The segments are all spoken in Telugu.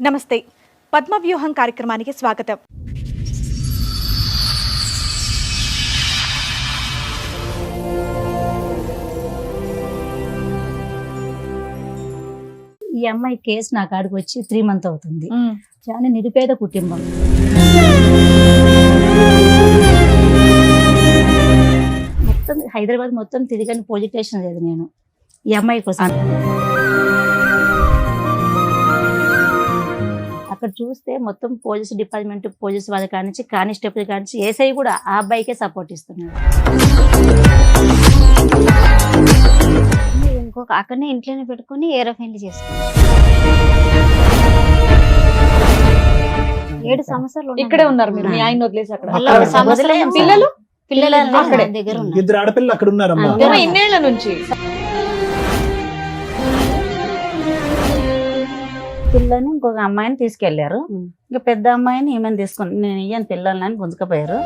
నమస్తే పద్మవ్యూహం కార్యక్రమానికి స్వాగతం. ఈ అమ్మాయి కేసు నా కాడికి వచ్చి 3 months అవుతుంది. చాలా నిరుపేద కుటుంబం. మొత్తం హైదరాబాద్ మొత్తం తిరిగని పోలీస్ స్టేషన్ లేదు నేను ఈ అమ్మాయి కోసం. అక్కడ చూస్తే మొత్తం పోలీస్ డిపార్ట్మెంట్, పోలీస్ వాళ్ళ కానించి, కానిస్టేబుల్ కానించి, ఏసఐ కూడా ఆ అబ్బాయికే సపోర్ట్ ఇస్తున్నాడు. ఇంకొక అక్కడనే ఇంట్లోనే పెట్టుకుని ఏరోఫైన్లు చేసుకున్నాం. 7 సంవత్సరాలు ఇక్కడే ఉన్నారు మీరు, మీ ఆయన వదిలేసి అక్కడ. పిల్లలు పిల్లలు అక్కడే దగ్గర ఉన్నారు. 2 ఆడపిల్లలు అక్కడ ఉన్నారమ్మా. ఇన్నేళ్ల నుంచి పిల్లని ఇంకొక అమ్మాయిని తీసుకెళ్లారు. ఇంకా పెద్ద అమ్మాయిని ఈమెను తీసుకుని నేను ఇయ్యని పిల్లలని గుంజుకపోయారు.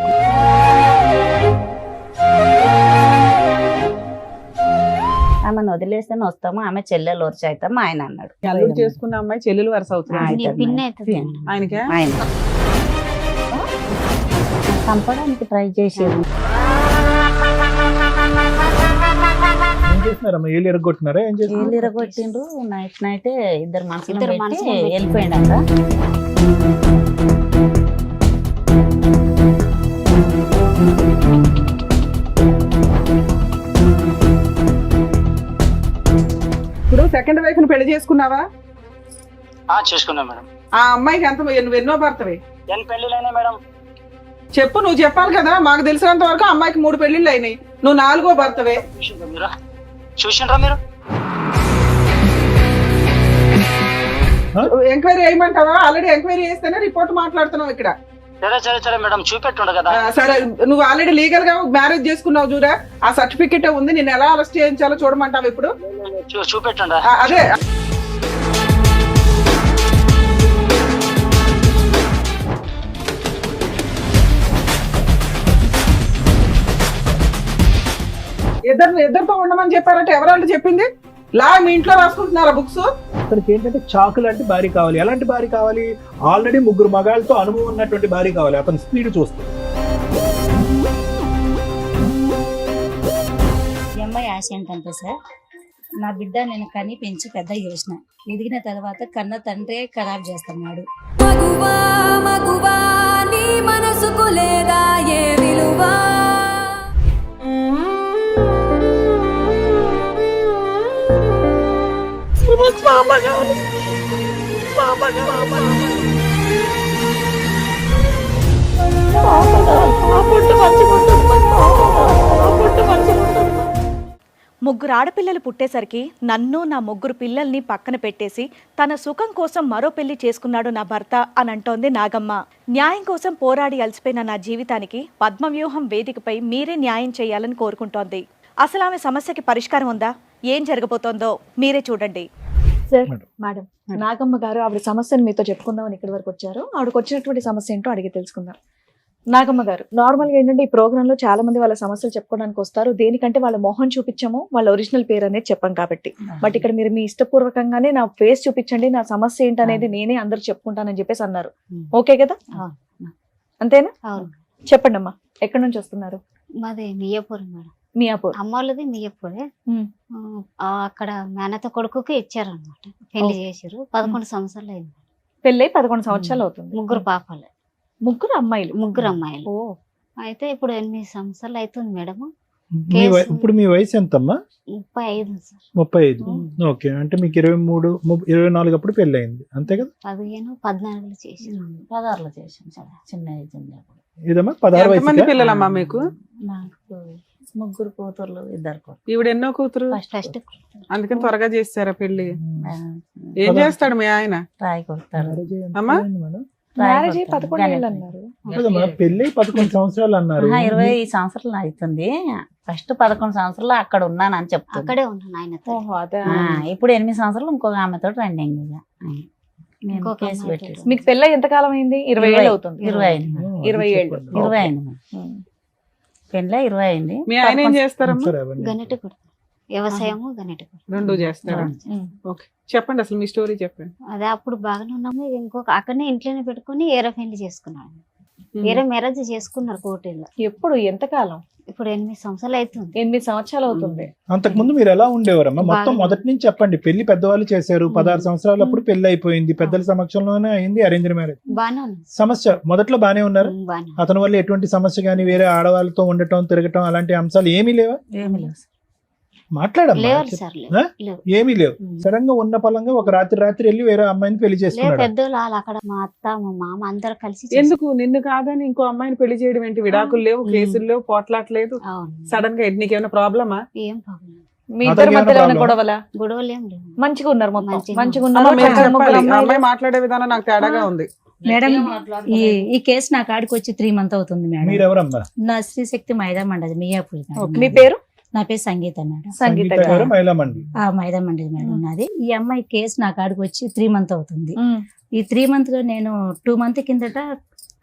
ఆమెను వదిలేస్తేనే వస్తాము, ఆమె చెల్లెలు వరుస అవుతాము ఆయన అన్నాడు. అల్లుడు చేసుకున్న అమ్మాయి చెల్లెలు వరుస అవుతుంది పిన్న అవుతుంది. ఆయనకే ఆయన చంపడానికి ట్రై చేసేది. ఏం చేస్తున్నారమ్మా? ఏళ్ళు ఎరగొట్టినారా? ఏం చేస్తున్నారు? ఏళ్ళు ఇరగొట్టిండ్రు. నైట్ ఇద్దరు మనుషులు మనుషులను వెళ్ళిపోయిండ. ఇప్పుడు సెకండ్ వైఫ్ ని పెళ్లి చేసుకున్నావా? చేసుకున్నా మేడం. ఆ అమ్మాయికి ఎంత నువ్వు ఎన్నో భర్తవి? ఎన్ని పెళ్లిళ్ళైనా మేడం? చెప్పు, నువ్వు చెప్పాలి కదా. మాకు తెలిసినంత వరకు అమ్మాయికి 3 పెళ్లిళ్ళు అయినాయి, నువ్వు 4వ భర్తవే. చూసిండ్రా మీరు? ఎంక్వైరీ చేయమంటావా? ఆల్రెడీ ఎంక్వైరీ చేస్తేనే రిపోర్ట్ మాట్లాడుతున్నావు ఇక్కడ. సరే మేడం, చూపెట్టుండ కదా. సరే, నువ్వు ఆల్రెడీ లీగల్ గా మ్యారేజ్ చేసుకున్నావు చూడా, ఆ సర్టిఫికెట్ ఉంది. నేను ఎలా అరెస్ట్ చేయించాలో చూడమంటావు ఇప్పుడు? చూపెట్టుండ. అదే ఇద్దరితో ఉండమని చెప్పారంటే ఎవరంటే చెప్పింది? లా మీ ఇంట్లో రాసుకుంటున్నారా బుక్స్? అతనికి ఏంటంటే చాకు లాంటి భార్య కావాలి. ఎలాంటి భార్య కావాలి? ఆల్రెడీ 3 మగాళ్ళతో అనుభవం ఉన్నటువంటి భార్య కావాలి. అతని స్పీడ్ చూస్తే ఈ అమ్మాయి ఆశ ఏంటంటే సార్, నా బిడ్డ నేను కని పెంచి పెద్ద చేసిన, ఎదిగిన తర్వాత కన్న తండ్రే ఖరాబ్ చేస్తున్నాడు. మగువా నీ మనసుకు లేదా ఏ విలువా? ముగ్గురు ఆడపిల్లలు పుట్టేసరికి నన్ను, నా 3 పిల్లల్ని పక్కన పెట్టేసి తన సుఖం కోసం మరో పెళ్లి చేసుకున్నాడు నా భర్త అని అంటోంది నాగమ్మ. న్యాయం కోసం పోరాడి అలసిపోయిన నా జీవితానికి పద్మవ్యూహం వేదికపై మీరే న్యాయం చేయాలని కోరుకుంటోంది. అసలు ఆమె సమస్యకి పరిష్కారం ఉందా? ఏం జరగబోతోందో మీరే చూడండి. సార్, మేడం, నాగమ్మ గారు ఆవిడ సమస్యను మీతో చెప్పుకుందామని ఇక్కడి వరకు వచ్చారు. ఆవిడకి వచ్చినటువంటి సమస్య ఏంటో అడిగి తెలుసుకుందాం. నాగమ్మ గారు, నార్మల్ గా ఏంటంటే ఈ ప్రోగ్రామ్ లో చాలా మంది వాళ్ళ సమస్యలు చెప్పుకోవడానికి వస్తారు. దేనికంటే వాళ్ళ మొహం చూపించము, వాళ్ళ ఒరిజినల్ పేరు అనేది చెప్పాం కాబట్టి. బట్ ఇక్కడ మీరు మీ ఇష్టపూర్వకంగానే నా ఫేస్ చూపించండి, నా సమస్య ఏంటనేది నేనే అందరు చెప్పుకుంటానని చెప్పేసి అన్నారు. ఓకే కదా? అంతేనా? చెప్పండి అమ్మా, ఎక్కడి నుంచి వస్తున్నారు? మాది మియాపూర్ మేడం. మియాపూర్. అమ్మ వాళ్ళది మియాపూరే. అక్కడ మేనత కొడుకుకి ఇచ్చారనమాట, పెళ్లి చేశారు. 11 సంవత్సరాలు అయింది. పెళ్ళై 11 సంవత్సరాలు అవుతుంది. 3 పాపలు, 3 అమ్మాయిలు. 3 అమ్మాయిలు. అయితే ఇప్పుడు 8 సంవత్సరాలు అవుతుంది మేడం. ఇప్పుడు మీ వయసు ఎంతమ్మా? 35 సార్. 35. ఓకే, అంటే మీకు 23, 24 అప్పుడు పెళ్లి అయింది, అంతే కదా? 15, 14 చేశారు. 16లో చేసాం సార్, చిన్న ఏజ్ ఉన్నప్పుడు. ఇదమ్మా 16 వయసు. ఎంతమంది పిల్లలమ్మా మీకు? నాకు 3 కూతుర్లు, 2 కొడుకులు. ఈవిడ ఎన్నో కూతురు? ఫస్ట్ అందుకని త్వరగా చేస్తారా పెళ్లి? ఏం చేస్తాడు మీ ఆయన? రాయి కొడతాడు. అమ్మా? మ్యారేజ్ 11 ఏళ్ళు అన్నారు. పెళ్లి 11 సంవత్సరాలు అన్నారు. 20 సంవత్సరాలు అవుతుంది. ఫస్ట్ 11 సంవత్సరాలు అక్కడ ఉన్నాను అని చెప్తాను. అక్కడే ఉన్నాను ఆయనతో. ఇప్పుడు 8 సంవత్సరాలు ఇంకొక ఆమెతో రన్నింగ్. కేసు పెట్టేసి. మీకు పెళ్ళై ఎంత కాలం అయింది? 20 ఏళ్ళు అవుతుంది. 20 అయింది. 20 ఏళ్ళు. 20 అయింది. పెళ్ళి 20 అయింది. మీ ఆయన ఏం చేస్తారమ్మా? గన్నెట్టు కొడతారు. వ్యవసాయము గనెట రెండు చేస్తాడా? ఓకే, చెప్పండి అసలు మీ స్టోరీ చెప్పండి. అదే అప్పుడు బాగానే ఉన్నాము. ఇంకొక అక్కడనే ఇంట్లోనే పెట్టుకుని ఏరే పెళ్లి చేసుకున్నాడు. ఏరే మ్యారేజ్ చేసుకున్నారు కోటిలో. ఎప్పుడు ఎంతకాలం? ఇప్పుడు 8 సంవత్సరాలు అవుతుంది. 8 సంవత్సరాలు అవుతుంది. అంతకు ముందు మీరు ఎలా ఉండేవారమ్మా? మొత్తం బాగా. మొదటి నుంచి చెప్పండి. పెళ్లి పెద్దవాళ్ళు చేశారు, 16 సంవత్సరాలు అప్పుడు పెళ్లి అయిపోయింది, పెద్దల సమక్షంలోనే అయింది అరేంజ్ మ్యారేజ్. బాగానే ఉంది. సమస్య మొదట్లో బానే ఉన్నారు. బాగానే అతని వల్ల ఎటువంటి సమస్య కానీ వేరే ఆడవాళ్ళతో ఉండటం తిరగటం అలాంటి అంశాలు ఏమీ లేవా? ఏమి లేవు సార్. మాట్లాడమ్మా. లేవు సార్, ఆ? లేవు. ఏమీ లేవు. సడన్ గా ఉన్న పలంగా ఒక రాత్రి వెళ్ళి వేరే అమ్మాయిని పెళ్లి లేదు, చేసుకున్నాడు. పెద్దోళ్ళు వాళ్ళు అక్కడ మా అత్త మా మామ అందరు కలిసి ఎందుకు నిన్ను కాదని ఇంకో అమ్మాయిని పెళ్లి చేయడం ఏంటి? విడాకులు లేవు, కేసులు లేవు, పోట్లాట్లేదు. అవును. సడన్ గా నీకేమైనా ప్రాబ్లమా? ఏం ప్రాబ్లం మీ ఇద్దరి అతనికి మధ్యలో ఏమైనా ఏమైనా గొడవలా? గొడవలు ఏం లేవు. మంచిగా ఉన్నారు మొత్తం. మంచిగా మంచిగా అమ్మ, ఉన్నారు. మీరు చక్కగా చెప్పాలి. ముగ్గురు ఆ అమ్మాయిలు. అమ్మాయి మాట్లాడే విధానం నాకు తేడాగా ఉంది. మేడం ఈ కేసు నా కాడికి వచ్చి 3 months అవుతుంది మేడం. మీరెవరమ్మా? నా శ్రీశక్తి మైదా మండలి మియాపూర్ మేడం. మీ పేరు? నా పేరు సంగీత మేడం. సంగీత సంగీత గారు మహిళా మండలి. ఆ మైదా మండలి మేడం నాది. ఈ అమ్మాయి కేసు నా కాడికి వచ్చి 3 months అవుతుంది. ఉమ్. ఈ 3 months లో నేను 2 months కిందట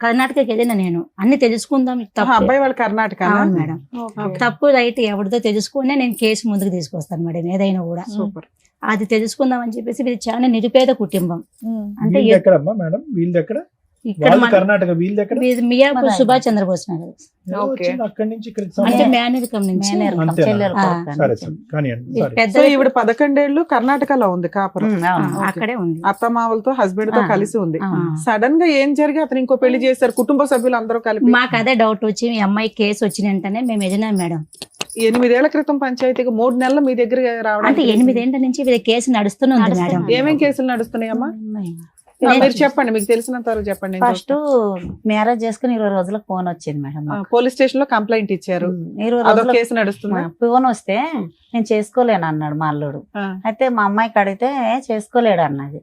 కర్ణాటకకి వెళ్ళిన. నేను అన్ని తెలుసుకుందాం ఇది ఆ తప్పు. అబ్బాయి వాళ్ళ కర్ణాటక. అవును మేడం. ఓకే. తప్పు రైట్ ఎవరిదో తెలుసుకునే నేను కేసు ముందుకు తీసుకొస్తాను మేడం, ఏదైనా కూడా. సూపర్. అది తెలుసుకుందాం అని చెప్పేసి ఇది చాలా నిరుపేద కుటుంబం. ఉమ్. అంటే వీళ్ళది ఎక్కడమ్మా మేడం? వీళ్ళది ఎక్కడ? ఇక్కడ వాళ్ళు మన కర్ణాటక, వీళ్ళది ఎక్కడ? మియాపూర్ సుభాష్ చంద్రబోస్ నగర్. ఎవరు వచ్చింది అక్కడి నుంచి ఇక్కడికి అంటే సంబంధం? మేనరికం నుంచి. అంతేనా? చెల్లెలు ఆ, కొడుకు సరే అని. సరే కానివ్వండి. సారీ. పెద్ద సో ఈవిడ 11 ఏళ్ళు కర్ణాటకలో ఉంది కాపురం. ఆ, ఓకే. అక్కడే ఉంది. అత్తమావలతో హస్బెండ్ తో ఆ. కలిసి ఉంది. ఆ. సడన్ గా ఏం జరిగి అతను ఇంకో పెళ్లి చేశారు కుటుంబ సభ్యులు అందరూ కలిపి? మాకు అదే డౌట్ వచ్చి మీ అమ్మాయి కేసు వచ్చిన వెంటనే మేము ఎదినాం మేడం. 8 ఏళ్ల క్రితం పంచాయతీకి 3 నెలలు మీ దగ్గర అంటే రావడానికి 8 ఏళ్ల నుంచి వీళ్ళ కేసు నడుస్తూనే ఉంది మేడం. నడుస్తూనే ఏమేం కేసులు నడుస్తున్నాయమ్మా? మీరు చెప్పండి, మీకు తెలిసినంత వరకు చెప్పండి. నేను ఫస్ట్ మ్యారేజ్ చేసుకుని 20 రోజులకు ఫోన్ వచ్చింది మేడం మాకు. పోలీస్ స్టేషన్ లో కంప్లైంట్ ఇచ్చారు. 20 అదొక రోజులకు కేసు నడుస్తుంది. ఫోన్ వస్తే నేను చేసుకోలేను అన్నాడు మా అల్లుడు. అయితే మా అమ్మాయికి అడిగితే చేసుకోలేడు అన్నది.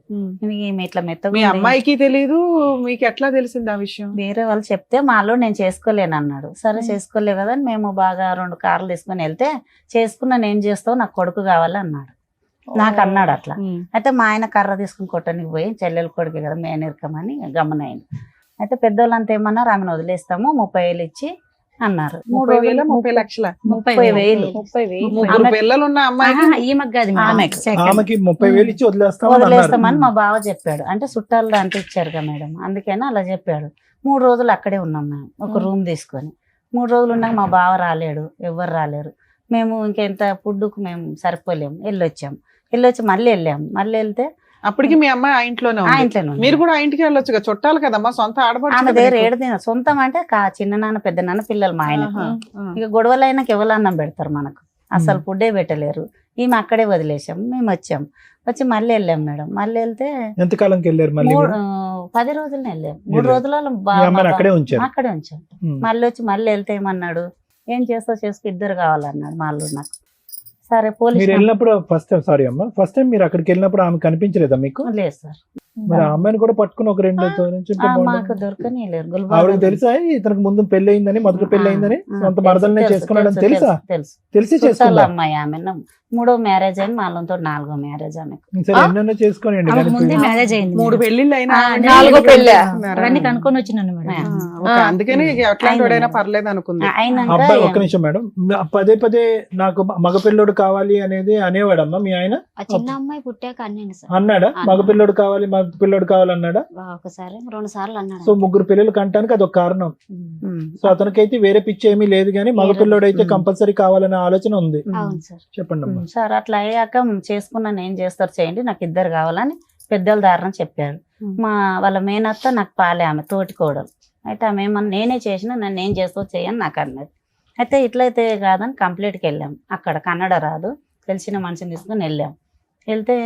ఈమె ఇట్లా మెత్తగా మీ ఉంది. అమ్మాయికి తెలీదు, మీకు ఎట్లా తెలిసింది ఆ విషయం? వేరే వాళ్ళు చెప్తే మా అల్లుడు నేను చేసుకోలేను అన్నాడు. సరే చేసుకోలేవు కదా అని మేము బాగా 2 కార్లు తీసుకుని వెళ్తే చేసుకున్నా నేను చేస్తావు, నాకు కొడుకు కావాలి అన్నాడు. నాకు అన్నాడు అట్లా. అయితే మా ఆయన కర్ర తీసుకుని కొట్టడానికి పోయి చెల్లెల కొడుకు కదా మేనరికమని గమనైంది. అయితే పెద్దోళ్ళంతా ఏమన్నారు, ఆమెను వదిలేస్తాము 30,000 ఇచ్చి అన్నారు. 30,000 30 లక్షల 30,000 ముగ్గురు పిల్లలు ఉన్న అమ్మాయికి ఈమెకు కాదు మేడం. ఆమెకు. ఆమెకి 30,000 ఇచ్చి వదిలేస్తామని అన్నారు. వదిలేస్తామని మా బావ చెప్పాడు. అంటే చుట్టాలు అంత ఇచ్చారు కదా మేడం, అందుకని అలా చెప్పాడు. 3 రోజులు అక్కడే ఉన్నాం మేము, ఒక రూమ్ తీసుకొని. 3 రోజులు ఉన్నాక మా బావ రాలేడు, ఎవ్వరు రాలేరు. మేము ఇంకెంత ఫుడ్కు మేము సరిపోలేము. వెళ్ళొచ్చి మళ్ళీ వెళ్ళాము. మళ్ళీ వెళ్తే అప్పటికి మీ అమ్మాయి ఆ ఇంట్లోనే ఆ ఉంది. ఇంట్లోనే ఉంది. మీరు కూడా ఆ ఇంటికి వెళ్ళొచ్చు కదా, చుట్టాలు కదమ్మా, సొంత ఆమె ఆడపడుచు దగ్గర కదా. 7 దినాలు సొంతం అంటే చిన్న నాన్న పెద్ద నాన్న పిల్లలు మా ఆయన. ఆహా, ఆ. ఇక గొడవలు అయినాక ఎవరు అన్నం పెడతారు మనకు, అసలు ఫుడ్డే పెట్టలేరు. ఈమె అక్కడే వదిలేసాం. మేము వచ్చాం, వచ్చి మళ్ళీ వెళ్ళాం మేడం. మళ్ళీ వెళ్తే ఎంతకాలంకి వెళ్ళారు మళ్ళీ? 10 రోజులనే వెళ్ళాం. 3 వెళ్ళారు. రోజులలో మీ అమ్మాయిని అక్కడే ఉంచారు. అక్కడే ఉంచాం. మళ్ళీ వచ్చి మళ్ళీ వెళ్తే ఏమన్నాడు, ఏం చేస్తావు చేసుకో, 2 కావాలన్నాడు మా అల్లుడు నాకు. సరే మీరు పోలీస్ వెళ్ళినప్పుడు ఫస్ట్ టైం మీరు అక్కడికి వెళ్ళినప్పుడు ఆమె కనిపించలేదా మీకు? లేదు సార్. మరి ఆ అమ్మాయిని కూడా పట్టుకుని ఒక 2 నుంచి ఉంటే బాగుండేది. మాకు దొరకని లేరు. ఆవిడకి తెలుసా ఇతనికి ముందు పెళ్లి అయిందని, మొదటి పెళ్లి అయిందని, సొంత భర్తలనే చేసుకున్నాడని తెలుసా? తెలుసు. తెలిసి చుట్టాల చేసుకున్నా? అమ్మాయి ఆమె 3వ మ్యారేజ్ అయింది, వాళ్ళతో 4వ మ్యారేజ్ ఆమెకు. సరే ఎన్నెన్నో చేసుకోనండి. ఆమెకు ముందే మ్యారేజ్ అయింది. 3 పెళ్లిళ్ళు అయినా ఆ, ఆవిడ 4వ పెళ్ళా? అవన్నీ కనుక్కొని వచ్చినాను మేడం. ఓకే, అందుకని ఎట్లాంటి వాడైనా పర్లేదు అనుకుంది. అయినాక అబ్బాయి ఒక్క నిమిషం మేడం, పదే నాకు మగపిల్లోడు కావాలి అనేది అనేవాడమ్మా మీ ఆయన? ఆ చిన్న అమ్మాయి పుట్టాక అన్నాను సార్. అన్నాడా? మగపిల్లోడు కావాలి మగపిల్లోడు కావాలి అన్నాడా? ఒకసారి 2 సార్లు అన్నాడు. సో 3 పిల్లలు కంటానికి అదొక కారణం. సో అతనికైతే వేరే పిచ్చి ఏమీ లేదు, కానీ మగపిల్లోడు అయితే కంపల్సరీ కావాలనే ఆలోచన ఉంది. అవును సార్. చెప్పండి అమ్మా. సార్ అట్లా అయ్యాక చేసుకున్నాను, ఏం చేస్తారు చేయండి, నాకు 2 కావాలని పెద్దల దారిని చెప్పాడు. వాళ్ళ మేనత్త నాకు పాలే, ఆమె తోటి కోడలు. అయితే ఆమె ఏమన్నా నేనే చేసిన, నన్ను ఏం చేస్తావు చేయని నాకు అన్నది. అయితే ఇట్లయితే కాదని కంప్లీట్కి వెళ్ళాం. అక్కడ కన్నడ రాదు, తెలిసిన మనిషిని తీసుకుని వెళ్ళాం. వెళ్తే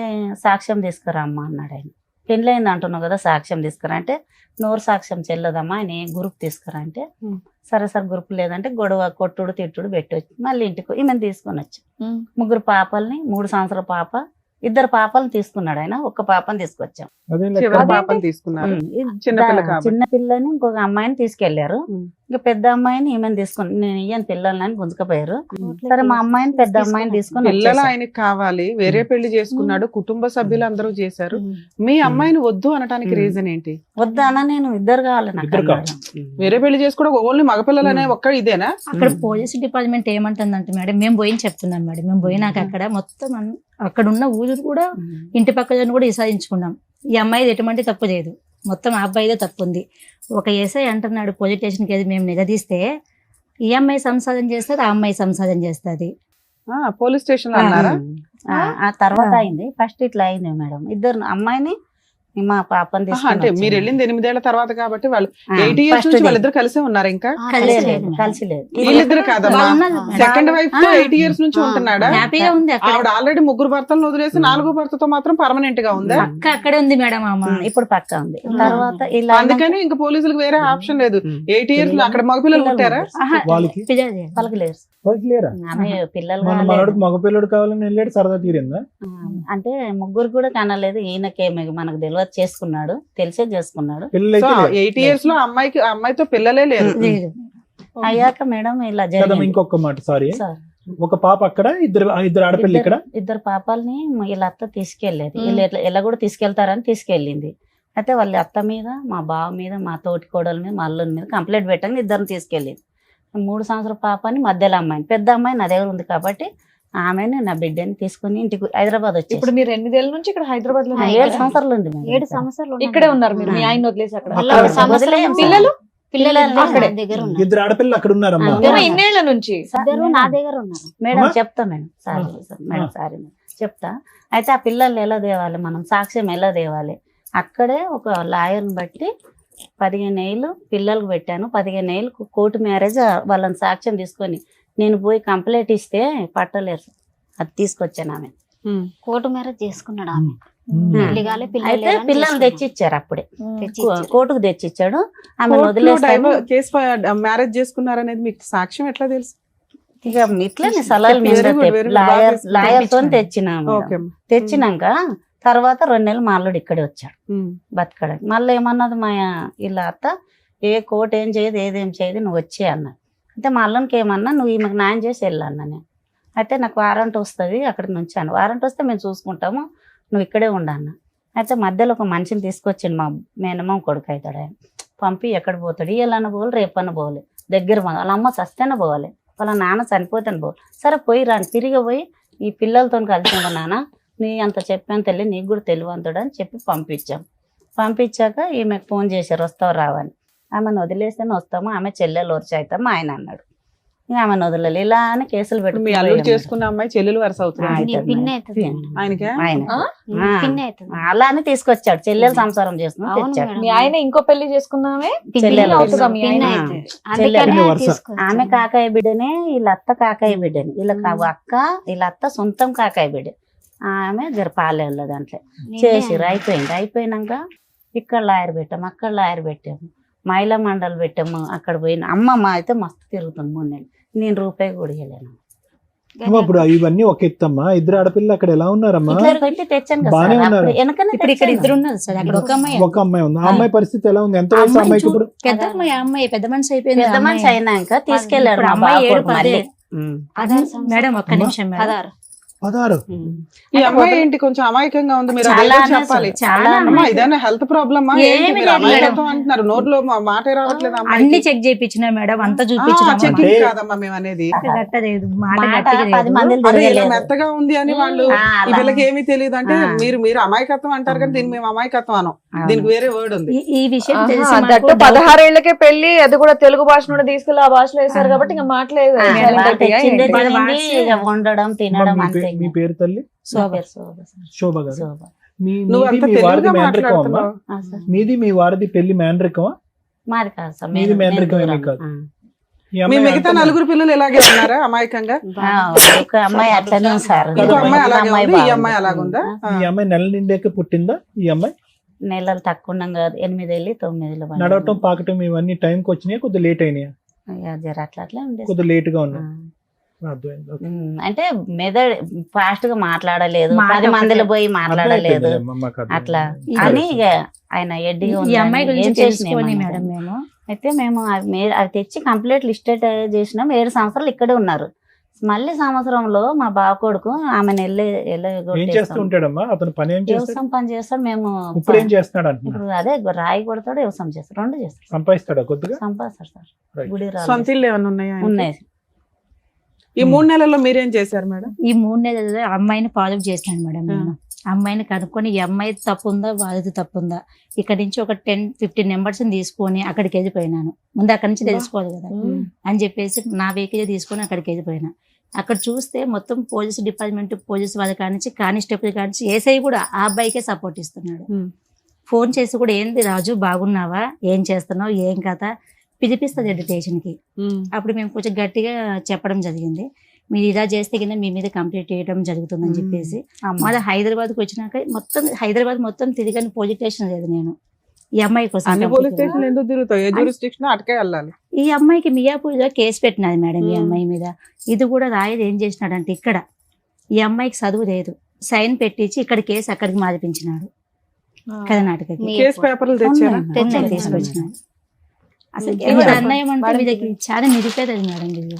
సాక్ష్యం తీసుకురా అమ్మ అన్నాడు ఆయన. పెళ్ళయింది అంటున్నావు కదా, సాక్ష్యం తీసుకురా అంటే, నోరు సాక్ష్యం చెల్లదమ్మా, ఆయన గ్రూప్ తీసుకురా అంటే, సరే సార్ గ్రూప్ లేదంటే గొడవ కొట్టుడు తిట్టుడు పెట్టొచ్చు. మళ్ళీ ఇంటికి ఈమెను తీసుకొని వచ్చాం. 3 పాపల్ని, 3 సంవత్సరాల పాప, 2 పాపలను తీసుకున్నాడు ఆయన, ఒక్క పాపని తీసుకొచ్చాం. అదే చివరి పాపని తీసుకున్నారు. చిన్నపిల్ల కాబట్టి. చిన్న పిల్లని ఇంకొక అమ్మాయిని తీసుకెళ్లారు. ఇంకా పెద్ద అమ్మాయిని ఈమెను తీసుకుని నేను ఇయ్యను పిల్లలని గుంజుకపోయారు. సరే మా అమ్మాయిని పెద్ద అమ్మాయిని తీసుకుని పిల్లలు వచ్చేసాం. ఆయనకి కావాలి, వేరే పెళ్లి చేసుకున్నాడు, కుటుంబ సభ్యులు అందరూ చేశారు. మీ అమ్మాయిని వద్దు అనడానికి రీజన్ ఏంటి? వద్దానా నేను ఇద్దరు కావాలి నాకు ఇద్దరు అన్నాడు. వేరే పెళ్లి చేసుకోవడం ఓన్లీ మగపిల్లలు అనే ఒక్క ఇదేనా? అక్కడ పోలీస్ డిపార్ట్మెంట్ ఏమంటుందంటే మేడం, మేము పోయి చెప్తున్నాం మేడం, మేము పోయినాక అక్కడ మొత్తం అక్కడ ఉన్న ఊరు కూడా ఇంటి పక్కన కూడా విసారించుకున్నాం. ఈ అమ్మాయిది ఎటువంటి తప్పు లేదు, మొత్తం ఆ అబ్బాయిదే తప్పు ఉంది. ఒక ఎస్ఐ అంటున్నాడు పోలీస్ స్టేషన్కి వెళ్ళి మేము నిగదీస్తే ఈ అమ్మాయి సంసాధన చేస్తుంది, ఆ అమ్మాయి సంసాధన చేస్తుంది. పోలీస్ స్టేషన్ లో అన్నారా? ఆ తర్వాత అయింది. ఫస్ట్ ఇట్లా అయింది మేడం. ఇద్దరు అమ్మాయిని మా పాపని అంటే తీసుకుని మీరు వెళ్ళింది 8 ఏళ్ల తర్వాత కాబట్టి వాళ్ళు ఆ, 8 ఇయర్స్ first నుంచి day. వాళ్ళిద్దరు కలిసే ఉన్నారు. ఇంకా కలిసి లేదు. వీళ్ళిద్దరు కాదమ్మా, బాగున్నది. సెకండ్ వైఫ్ తో 8 ఇయర్స్ నుంచి ఉంటున్నాడా? హ్యాపీగా ఉంది అక్కడ. ఆవిడ ఆల్రెడీ 3 భర్తలను వదిలేసి 4వ భర్తతో మాత్రం పర్మనెంట్ గా ఉందా? పక్క అక్కడే ఉంది మేడం అమ్మ. ఇప్పుడు పక్క ఉంది. తర్వాత ఇలా అందుకని ఇంకా పోలీసులకు వేరే ఆప్షన్ లేదు. 8 ఇయర్స్ లో అక్కడ మగపిల్లలు పుట్టారా? వాళ్ళకి పలకలేరు. వాళ్ళకి లేరా? ఆమె పిల్లలు మన కాలేదు. మనోడికి మగ పిల్లడు కావాలని వెళ్ళాడు, సరదా తీరిందా? అంటే ముగ్గురు కూడా కనలేదు. ఈయనకేమి మనకు తెలియదు, చేసుకున్నాడు, తెలిసే చేసుకున్నాడు. పిల్లలు సో అయితే 8 ఇయర్స్ లో అమ్మాయితో పిల్లలే లేరు. లేదు. అయ్యాక మేడం ఇలా కదమ్మా, జరిగింది. ఇంకొక మాట, సారీ, సార్, ఒక పాప అక్కడ, ఇద్దరు ఆడపిల్ల ఇక్కడ. ఇద్దరు పాపాలని వీళ్ళ అత్త తీసుకెళ్లేదు. వీళ్ళు ఎలా కూడా తీసుకెళ్తారని తీసుకెళ్ళింది. అయితే వాళ్ళ అత్త మీద, మా బావ మీద, మా తోటి కోడల మీద, మా అల్లుని మీద కంప్లైంట్ పెట్టండి, ఇద్దరిని తీసుకెళ్ళింది. 3 సంవత్సరాల పాపని, మధ్యలో అమ్మాయిని, పెద్ద అమ్మాయి నా దగ్గర ఉంది కాబట్టి ఆమెను నా బిడ్డని తీసుకుని ఇంటికి హైదరాబాద్ వచ్చి ఇప్పుడు మీరు 8 ఏళ్ళ నుంచి ఇక్కడ హైదరాబాద్ లో 7 సంవత్సరాలు ఉంది మేడం. 7 సంవత్సరాలు ఇక్కడే ఉన్నారు మీరు, మీ ఆయన వదిలేసి అక్కడ. మళ్ళా ఒక సంవత్సరం వదిలేయం. పిల్లలు పిల్లలు అక్కడే. నా దగ్గర ఉన్నారు. ఇద్దరు ఆడపిల్లలు అక్కడ ఉన్నారమ్మా. ఇద్దరు ఇన్నేళ్ల నుంచి ఇద్దరు నా దగ్గర ఉన్నారు. మేడం అమ్మా? చెప్తా madam, sorry madam, sorry madam, చెప్తా. అయితే ఆ పిల్లల్ని ఎలా తేవాలి, మనం సాక్ష్యం ఎలా తేవాలి? అక్కడే ఒక లాయర్ని బట్టి 15 ఏళ్ళు పిల్లలకు పెట్టాను. 15 ఏళ్ళు కోర్టు మ్యారేజ్ వాళ్ళని సాక్ష్యం తీసుకొని నేను పోయి కంప్లైంట్ ఇస్తే పట్టలేరు. అది తీసుకొచ్చాను ఆమె. కోర్టు మ్యారేజ్ చేసుకున్నాడు ఆమె. ఉమ్. పిల్లలు అయితే పిల్లల్ని తెచ్చిచ్చారు అప్పుడే, తెచ్చిచ్చారు. కోర్టుకు తెచ్చిచ్చాడు. ఆమె వదిలేస్తాను. మ్యారేజ్ చేసుకున్నారనేది మీకు సాక్ష్యం ఎట్లా తెలుసు? ఇక ఇట్లనే సలహాలు Very good, very good. Lawyer తో తెచ్చినా ఓకే. తెచ్చినాక తర్వాత 2 నెలలు మా అల్లుడు ఇక్కడే వచ్చాడు బతకడానికి. మళ్ళీ ఏమన్నది మా ఇలా అత్త, ఏ కోర్టు ఏం చేయదు, ఏదేం చేయదు, నువ్వు వచ్చే అన్నది. అయితే మా అల్లునికి ఏమన్నా, నువ్వు ఈమెకు న్యాయం చేసి వెళ్ళన్నా నేను. అయితే నాకు వారంట్ వస్తుంది, అక్కడి నుంచి అన్న వారంట్ వస్తే మేము చూసుకుంటాము, నువ్వు ఇక్కడే ఉండన్న. అయితే మధ్యలో ఒక మనిషిని తీసుకొచ్చిండు, మా మేనమామ కొడుకు అవుతాడు ఆయన. పంపి ఎక్కడ పోతాడు, ఇవాళ పోవాలి, రేపన్న పోవాలి, దగ్గర వాళ్ళ అమ్మ చస్తేనే పోవాలి, వాళ్ళ నాన్న చనిపోతాను పోవాలి. సరే పోయి రాని, తిరిగి పోయి ఈ పిల్లలతో కలిసి ఉండ నాన్న, నీ అంత చెప్పాను తెలియదు, నీకు కూడా తెలివంతుడు అని చెప్పి పంపించాం. పంపించాక ఈమెకు ఫోన్ చేశారు, వస్తావు రావని. ఆమెను వదిలేస్తేనే వస్తాము, ఆమె చెల్లెలు వరుస అవుతాము ఆయన అన్నాడు. ఇంకా ఆమెను వదలలేదు. ఇలా అని కేసులు మీ అల్లుడు పెట్టి చేసుకున్న అమ్మాయి చెల్లెలు వరుస అవుతుంది నీ పిన్ని అవుతుంది. ఆయనకే. ఆయన నీ పిన్ని అవుతుంది. అలా అని తీసుకొచ్చాడు, చెల్లెలు సంసారం చేసుకుని అవును తెచ్చాడు. మేడం. మీ ఆయన ఇంకో పెళ్లి చేసుకున్నామే చెల్లెలు అవుతుందా మీ పిన్ని ఆయన? అవుతుంది. చెల్లెలు. అందుకనే వరుస. తీసుకొచ్చాను. ఆమె కాకాయ బిడ్డనే, వీళ్ళ అత్త కాకాయ బిడ్డని, వీళ్ళ అక్క వీళ్ళ అత్త సొంతం కాకాయ బిడ్డ. ఆమె జరపాలేదు దాంట్లో చేసిర్రు. అయిపోయినాక ఇక్కడ లాయర్ పెట్టాము, అక్కడ లాయర్ పెట్టాము, మహిళా మండలి పెట్టాము. అక్కడ పోయిన అమ్మమ్మ అయితే మస్తు తిరుగుతుంది 3 నెలలు, నేను రూపాయి కూడా ఇవ్వలేను. అమ్మా, ఇప్పుడు ఇవన్నీ ఒక ఎత్తమ్మా, ఇద్దరు ఆడపిల్ల అక్కడ ఎలా ఉన్నారమ్మా? ఇట్లా పెట్టి తెచ్చాను కదా బానే సార్, ఉన్నారు. అప్పుడు వెనకనే ఇప్పుడు ఇక్కడ తెచ్చాను. 2 ఉన్నారు సార్, అక్కడ ఒక అమ్మాయి. ఒక అమ్మాయి ఉంది. ఆ అమ్మాయి పరిస్థితి ఎలా ఉంది? ఎంత వయసు అమ్మాయి అమ్మాయికి ఇప్పుడు? పెద్ద అమ్మాయి, ఆ అమ్మాయి పెద్ద మనిషి అయిపోయింది. పెద్ద ఆ మనిషి అమ్మాయి. అయినాక తీసుకెళ్లారు ఇప్పుడు మా అమ్మాయి బావ 7, కొడుకు 10. మళ్ళీ. మేడం ఒక్క నిమిషం మేడం. 16. ఈ అమ్మాయి ఏంటి కొంచెం అమాయకంగా ఉంది, మీరు చాలా అదేదో చెప్పాలి. చాలా అమ్మా ఇదేనా హెల్త్ ప్రాబ్లమ్? ఏమీ లేదు అమాయకత్వం అంటున్నారు, నోట్లో మాట రావట్లేదు. అన్ని చెక్ చేయించిన మేడం, అంతా చూపించిన చెకింగ్ అంటే- కాదమ్మా మేము అనేది. కట్టలేదు, మాట మాట గట్టిగా 10 లేదు. మందిని అదే ఇలా తిరగలేదు. మెత్తగా ఉంది అని వాళ్ళు ఆ, ఈ అలా. వీళ్ళకి ఏమీ తెలియదు అంటే ఆ. మీరు అమాయకత్వం అంటారు కానీ దీన్ని మేము అమాయకత్వం అనం. అవును. దీనికి వేరే వర్డ్ ఉంది. ఈ విషయం ఆహా, తెలిసి దట్టు మాకు 16 ఏళ్లకే పెళ్లి, అది కూడా తెలుగు భాష నుండి తీసుకెళ్లి ఆ భాషలో వేశారు కాబట్టి ఇంకా మాట్లేదు. ఆ, మేడం వాళ్ళు తెచ్చిందే వాళ్ళ తినండి, వాట్స్ ఇక వండడం తినడం అంతే. మీ పేరు తల్లి? నా పేరు శోభ సార్. శోభ గారు. శోభ. నువ్వు మీది అంత మీ వారిది తెలుగుగా మేనరికం అమ్మా? మాట్లాడుతున్నావు. ఆ, సార్. మీది మీ వారిది పెళ్లి మేనరికమా? మాది కాదు సార్, మీది మేము మేనరికం ఏమీ దూరం. కాదు. ఆ. ఈ మీ అమ్మాయి మిగతా అంతా- 4 పిల్లలు ఇలాగే ఉన్నారా అమాయకంగా? ఒక అమ్మాయి అట్లనే ఉంది సార్. ఇంకో అమ్మాయి ఒక అలాగే ఉంది, ఈ బాగుంది. అమ్మాయి అలాగుందా? ఈ అమ్మాయి నెల నిండాక పుట్టిందా? ఈ అమ్మాయి నెలలు తక్కువ ఉన్నాం కాదు, 8 వెళ్ళి 9 పడింది. నడవటం పాకటం ఇవన్నీ టైంకి వచ్చినాయి, కొద్దిగా లేట్ అయినాయి, ఇక జర అట్లా అట్లా ఉండేది. కొద్దిగా లేట్ గా ఆ. ఉన్నాయి. అర్థమైంది. ఓకే. అంటే మెదడు ఫాస్ట్ గా మాట్లాడలేదు, మాట 10 మందిలో ఒకటే. పోయి మాట్లాడలేదు అర్థమైపోయిందిలేమ్మా, మాకు అర్థమైంది. అట్లా ఈ- అని ఇక ఆయన ఎడ్డిగా ఈ అమ్మాయి గురించి ఏం తెలుసుకొని చేసినాం మేడం మేము అయితే మేము అవి తెచ్చి కంప్లీట్ లిస్టెడ్ చేసినాం. 7 సంవత్సరాలు ఇక్కడే ఉన్నారు. మళ్ళీ సంవత్సరంలో మా బావ కొడుకు ఆమెను ఏం చేస్తూ ఉంటాడమ్మా అతను? పని ఏం చేస్తాడు? వ్యవసాయం పని చేస్తాడు. మేము ఇప్పుడు ఏం చేస్తున్నాడు అంటున్నా? ఇప్పుడు అదే రాయి కొడతాడు, వ్యవసాయం చేస్తాడు, 2 చేస్తాడు. సంపాదిస్తాడా కొద్దిగా? సంపాదిస్తాడు సార్. Right. గుడి రాళ్ళు సొంత ఇల్లు ఏమైనా ఉన్నాయా ఆయనకి? ఉన్నాయి. ఈ 3 నెలల్లో మీరేం చేశారు మేడం? ఈ 3 నెలలు అమ్మాయిని ఫాలో చేసినాను మేడం నేను. అమ్మాయిని కనుక్కొని ఈ అమ్మాయి తప్పు ఉందా వాళ్ళది తప్పు ఉందా, ఇక్కడ నుంచి ఒక 10-15 నెంబర్స్ తీసుకొని అక్కడికి వెళ్ళిపోయినాను. ముందు అక్కడి నుంచి తెలుసుకోవాలి కదా అని చెప్పేసి నా వెహికల్ తీసుకొని అక్కడికి వెళ్ళిపోయినా. అక్కడ చూస్తే మొత్తం పోలీస్ డిపార్ట్మెంట్, పోలీస్ వాళ్ళ కానించి కానిస్టేబుల్ కానించి ఏసఐ కూడా ఆ అబ్బాయికే సపోర్ట్ ఇస్తున్నాడు. ఫోన్ చేసి కూడా ఏంది రాజు బాగున్నావా, ఏం చేస్తున్నావు, ఏం కథ పిలిపిస్తుంది స్టేషన్కి. అప్పుడు మేము కొంచెం గట్టిగా చెప్పడం జరిగింది, మీరు ఇలా చేస్తే కింద మీ మీద కంప్లీట్ చేయడం జరుగుతుందని చెప్పేసి. మళ్ళీ హైదరాబాద్కి వచ్చినాక హైదరాబాద్ మొత్తం తిరిగాను, పోలీస్ స్టేషన్ లేదు నేను ఈ అమ్మాయి కోసం. అన్ని పోలీస్ స్టేషన్ ఎందుకు తిరుగుతావు? ఏ జ్యూరిస్డిక్షన్ అటుకే వెళ్ళాలి. ఈ అమ్మాయికి మియాపూర్లో కేసు పెట్టినది మేడం ఈ అమ్మాయి మీద. ఇది కూడా రాయదు ఏం చేసినాడంటే, ఇక్కడ ఈ అమ్మాయికి చదువు లేదు, సైన్ పెట్టించి ఇక్కడ కేసు అక్కడికి మారిపించినాడు కర్ణాటకకి. కేసు పేపర్లు తెచ్చారా? తెచ్చాను. తీసుకొచ్చినాడు. అసలు ఉమ్. ఎంత మేడం, అన్యాయం అంటే మేడం, వీళ్ళకి చాలా నిరుపేదది మేడం ఇది.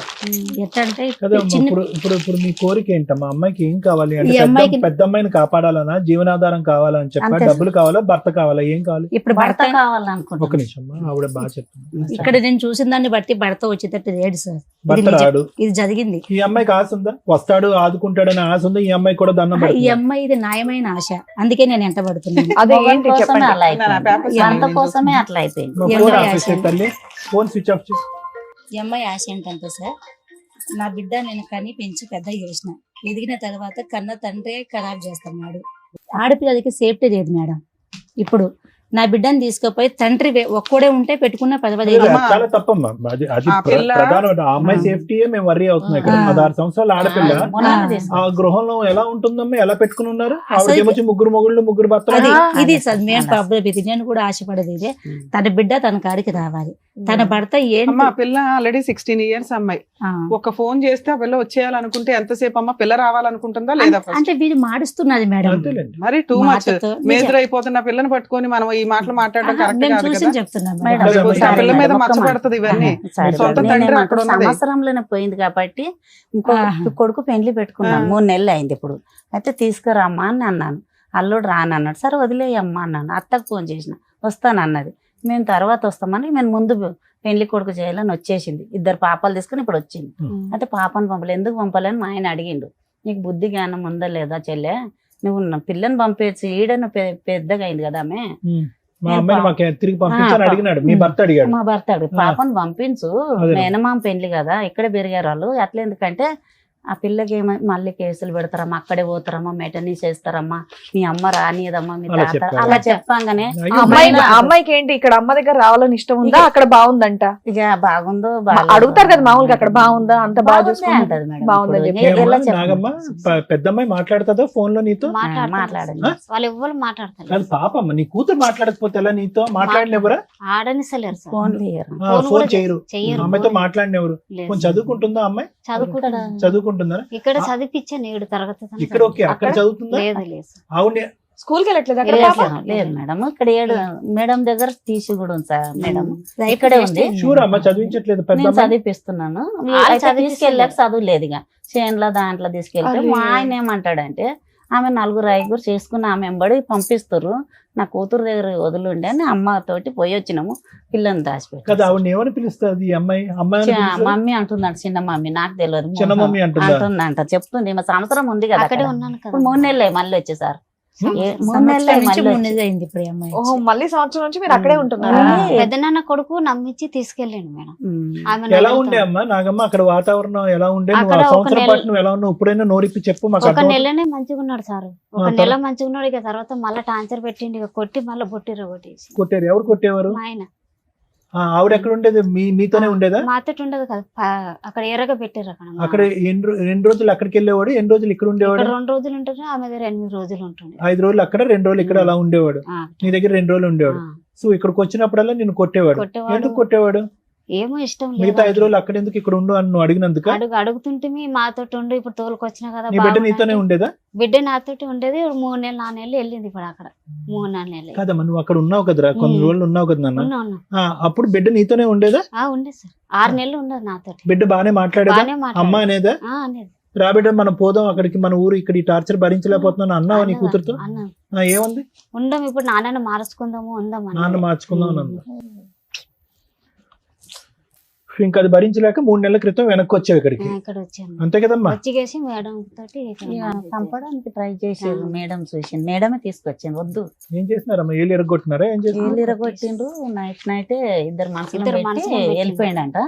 ఎట్లా అంటే కదా చిన్న ఇప్పుడు మీ కోరిక ఏంటమ్మా? అమ్మాయికి ఏం కావాలి అంటే ఈ అమ్మాయికి- పెద్ద అమ్మాయిని కాపాడాలనా, జీవనాధారం కావాలని చెప్పా, అంతే. డబ్బులు కావాలా, భర్త కావాలా, ఏం కావాలి? ఇప్పుడు భర్త భర్త ఒక కావాలనుకుంటున్నాను. నిమిషం అమ్మా, ఆవిడ బాగా చెప్తుంది. ఇక్కడ నేను చూసిన దాన్ని బట్టి భర్త వచ్చేటట్టు లేడు సార్. ఇది భర్త నిజం. రాడు. ఇది జరిగింది. ఈ అమ్మాయికి ఆశ ఉందా? వస్తాడు ఆదుకుంటాడని ఆశ ఉందా? ఈ అమ్మాయి కూడా దండం ఈ పెడుతుంది. అమ్మాయి ఇది న్యాయమైన ఆశ, అందుకే నేను ఎంట పడుతున్నాను. అదే మొగన్ ఏంటి కోసమే చెప్పండి. అలా అయిపోయింది. పేపర్స్ భర్త అన్ని కోసమే అట్లా అయిపోయింది. మా ఈ ఫోన్ అమ్మాయి ఆఫ్ ఆశ చేసి తల్లి, ఫోన్ స్విచ్ ఆఫ్ చేసి. ఈ అమ్మాయి ఆశ ఏంటంటే సార్, నా బిడ్డ నేను కని పెంచి పెద్ద చేసిన, ఎదిగిన తర్వాత కన్న తండ్రే ఖరాబ్ చేస్తున్నాడు. ఆడపిల్లలకి సేఫ్టీ లేదు మేడం. ఇప్పుడు నా బిడ్డని తీసుకుపోయి తండ్రి ఒక్కడే ఉంటే పెట్టుకున్న పర్వాలేదు. అమ్మా. చాలా తప్పమ్మా. అది అది ఆ పిల్ల- ప్రధానమైన ఆ అమ్మాయి సేఫ్టీయే మేము వర్రీ అవుతున్నాం ఇక్కడ. 16 సంవత్సరాల ఆడపిల్ల మొన్న ఆ తీసుకున్నాం. గృహంలో ఎలా ఉంటుందమ్మా? ఎలా పెట్టుకుని ఉన్నారు? అసలు- ఆవిడ ఏమొచ్చి 3 మొగుళ్ళు 3 భర్తలు. అది ఇది అదే సార్ మెయిన్ అలా. ప్రాబ్లం. ఇది నేను కూడా ఆశపడేది ఇదే, తన బిడ్డ తన కాడికి రావాలి. తన భర్త ఏంటి అమ్మా పిల్ల ఆల్రెడీ 16 ఇయర్స్ అమ్మాయి. ఆ. ఒక ఫోన్ చేస్తే ఆ పిల్ల వచ్చేయాలనుకుంటే ఎంతసేపు అమ్మా? పిల్ల రావాలనుకుంటుందా లేదా? first? అంటే వీళ్ళు మాడుస్తున్నది మేడం. అంతేలేండి. మరి టూ మచ్ మాటతో మేజర్ అయిపోతున్న పిల్లని పట్టుకొని మనం ఈ మాటలు మాట్లాడడం కరెక్ట్ మేము కాదు చూసి కదా. చెప్తున్నాం మేడం, మేడం. రేపు ఆ పిల్ల మీద ఒక్క మచ్చ మాట. పడుతుంది ఇవన్నీ. సరే, సొంత సరే. తండ్రి నేనేమంటే అక్కడ ఉన్నది. సంవత్సరంలోనే పోయింది కాబట్టి ఇంకో ఆహా. కొడుకు పెళ్లి పెట్టుకున్నాను. 3 నెలలు అయింది ఇప్పుడు. అయితే తీసుకురామ్మా అని అన్నాను. అల్లుడు రానన్నాడు. సరే వదిలేయమ్మా అన్నాను. అత్తకు ఫోన్ చేసిన, వస్తానన్నది. మేము తర్వాత వస్తామని మేము ముందు పెళ్లి కొడుకు చేయాలని వచ్చేసింది. 2 పాపాలు తీసుకుని ఇప్పుడు వచ్చింది. అయితే పాపను పంపలేదు. ఎందుకు పంపలేని మా ఆయన అడిగిండు, నీకు బుద్ధి జ్ఞానం ఉందా లేదా చెల్లె, నువ్వు పిల్లని పంపేసి ఈడను పెద్దగా అయింది కదా ఆమె. మా అమ్మాయిని మాకు తిరిగి పంపించాలని అడిగినాడు. మీ భర్త అడిగాడు. మా భర్త అడుగు, పాపను పంపించు, అదే. మేనమామ పెళ్లి కదా, ఇక్కడే పెరిగారు వాళ్ళు. అట్లా ఎందుకంటే ఆ పిల్లకి మళ్ళీ కేసులు పెడతారమ్మా, అక్కడే పోతారమ్మా, మెటనీ చేస్తారమ్మా, మీ అమ్మ రానియదమ్మా, మీ అలా తాత చెప్పారు. అలా చెప్పంగానే అయ్యో, ఆ అమ్మాయికి ఏంటి ఇక్కడ అమ్మ దగ్గర రావాలని ఇష్టం ఉందా, అక్కడ బాగుందంట? ఇక బాగుందో అడుగుతారు కదా మామూలుగా, అక్కడ బాగుందా, అంత బాగా చూసుకుంటా అంటది మేడం. బాగుందని ఇప్పుడు చెప్పి. ఎలా ఏమ్మా, చెప్పను? నాగమ్మ పెద్దమ్మాయి మాట్లాడుతుందా ఫోన్ లో నీతో? మాట్లాడతారు. వాళ్ళు ఎవ్వరు మాట్లాడతారు. కాదు పాపమ్మ, నీ కూతురు మాట్లాడకపోతే ఎలా నీతో? మాట్లాడినెవరా? ఆడనిసలేరు సార్. ఫోన్ లేరు. ఫోన్ ఫోన్ కూడా చేయరు. చెయ్యరు. అమ్మాయితో మాట్లాడినెవరు? లేదు. కొంచెం చదువుకుంటుందా అమ్మాయి? చదువుకుంటారు. చదువుకుంటుందా? ఇక్కడ చదివించాను 7 తరగతి దాకా ఇక్కడ ఓకే, అక్కడ అక్కడ చదువుతుందా? లేదు లేదు సార్. అవునే. స్కూల్కి వెళ్ళట్లేదు అక్కడ లేదు, పాప? లేదు మేడం. ఇక్కడ 7 మేడం దగ్గర తీసి కూడా ఉంది సార్. మేడం ఇక్కడే ఉంది. షూర్ అమ్మ, చదివించట్లేదు నేను పెద్ద చదివిపిస్తున్నాను. వాళ్ళు అయితే చదివిపిస్తలేరు. తీసుకెళ్ళాక చదువు లేదు ఇక చేన్ల దాంట్లో తీసుకెళ్తే అరే. మా ఆయన ఏమంటాడంటే, ఆమె 4 చేసుకుని ఆమె ఎంబడి పంపిస్తారు, నా కూతురు దగ్గర వదిలిండి అని అమ్మతోటి పోయి వచ్చినాము. పిల్లని కదా. దాచిపెట్టి ఆవిడ ఏమని పిలుస్తుంది ఈ అమ్మాయి? అమ్మాయి అని పిలుస్తుందా? మమ్మీ అంటున్నాడు. చిన్న మమ్మీ నాకు తెలియదు. చిన్న మమ్మీ అంటుందా? అంటుందంట, చెప్తుంది. మా సంవత్సరం ఉంది కదా అక్కడే అక్కడ. ఉన్నాను కదా. ఇప్పుడు 3 నెలలే మళ్ళీ వచ్చేసారు. 3 సంవత్సరం నెలలే నుంచి మళ్ళీ 3 వచ్చి. నెలలు అయింది ఇప్పుడు ఈ అమ్మాయి. ఓహో, మళ్ళీ సంవత్సరం నుంచి మీరు అక్కడే ఉంటున్నారా? ఉంది. పెద్దనాన్న కొడుకు నమ్మించి తీసుకెళ్ళండి మేడం. ఆమెను ఎలా వదులుతాను. ఉండే అమ్మా నాగమ్మ అక్కడ వాతావరణం ఎలా ఉండే? నువ్వు అక్కడ ఆ ఒక సంవత్సరం నెల- పాటు నువ్వు ఎలా ఉన్నావు? ఇప్పుడైనా నోరిప్పి చెప్పు మాకు ఒక అర్థం. నెలనే మంచిగా ఉన్నాడు సార్. ఒక ఆ, నెల మంచిగా ఉన్నాడు. ఇక తర్వాత మళ్ళీ టార్చర్ పెట్టిండి, ఇక కొట్టి మళ్ళీ బొట్టిర కొట్టేసి. కొట్టారు? ఎవరు కొట్టేవారు? మా ఆయన ఆవిడ ఎక్కడ ఉండేది? మీతోనే ఉండేదా? మాతో ఉండదు కదా, అక్కడ ఎర్రగా పెట్టారు. అక్కడ అక్కడ ఎన్ని రోజులు అక్కడికి వెళ్ళేవాడు? ఎన్ని రోజులు ఇక్కడ ఉండేవాడు? ఇక్కడ 2 రోజులు ఉంటుంది, ఆమె దగ్గర 8 రోజులు ఉంటుంది. 5 రోజులు అక్కడ, 2 రోజులు ఇక్కడ అలా ఉండేవాడు. ఆ, నీ దగ్గర 2 రోజులు ఉండేవాడు. ఆ. సో ఇక్కడికి వచ్చినప్పుడల్లా నిన్ను కొట్టేవాడు. కొట్టేవాడు. ఎందుకు కొట్టేవాడు? ఏమో ఇష్టం మిగతా 5 లేదు రోజులు అక్కడ ఎందుకు ఇక్కడ ఉండు అని నువ్వు అడిగినందుక? అడుగుతుంటే మాతో ఉండు, ఇప్పుడు తోలుకొచ్చినా కదా నీ బిడ్డ బాగుందంటే. నీతోనే ఉండేదా? బిడ్డ నాతోటి ఉండేది 3 నెలలు 4 నెలలు వెళ్ళింది ఇప్పుడు అక్కడ 3-4 నెలలు కాదమ్మా, నువ్వు అక్కడ ఉన్నావు కదరా, కొన్ని రోజులు ఉన్నావు కదా నాన్న. ఉన్నా అప్పుడు బిడ్డ నీతోనే ఉండేదా? ఉండేది సార్ 6 నెలలు ఉండదు నాతోటి. బిడ్డ బానే మాట్లాడేదా? బాగానే అమ్మ అనేదా? అనేది రా బిడ్డ మనం పోదాం అక్కడికి, మన ఊరు, ఇక్కడ ఈ టార్చర్ భరించలేకపోతున్నాను అన్నావా నీ కూతురుతో? అన్నాను ఏముంది? ఉండం ఇప్పుడు నాన్నని మార్చుకుందాము ఉందాం నాన్న మార్చుకుందాం అని అందా. ఇంకా అది భరించలేక 3 నెలల క్రితం వెనక్కి వచ్చావు ఇక్కడికి, ఇక్కడ వచ్చాను. అంతే కదమ్మా? వచ్చిగేసి మేడం తోటి ఇక్కడ ఇక marriage చంపడానికి ట్రై చేసేది మేడం చూసి, మేడమే తీసుకొచ్చింది. వద్దు ఏం చేస్తున్నారమ్మా? ఏళ్ళు ఎరగొట్టినారా? ఏం చేస్తున్నారు? ఏళ్ళు ఇరగొట్టిండ్రు. నైట్ ఇద్దరు మనుషులు ఇద్దరు పెట్టి మనుషులను పెట్టి. వెళ్ళిపోయిండంట.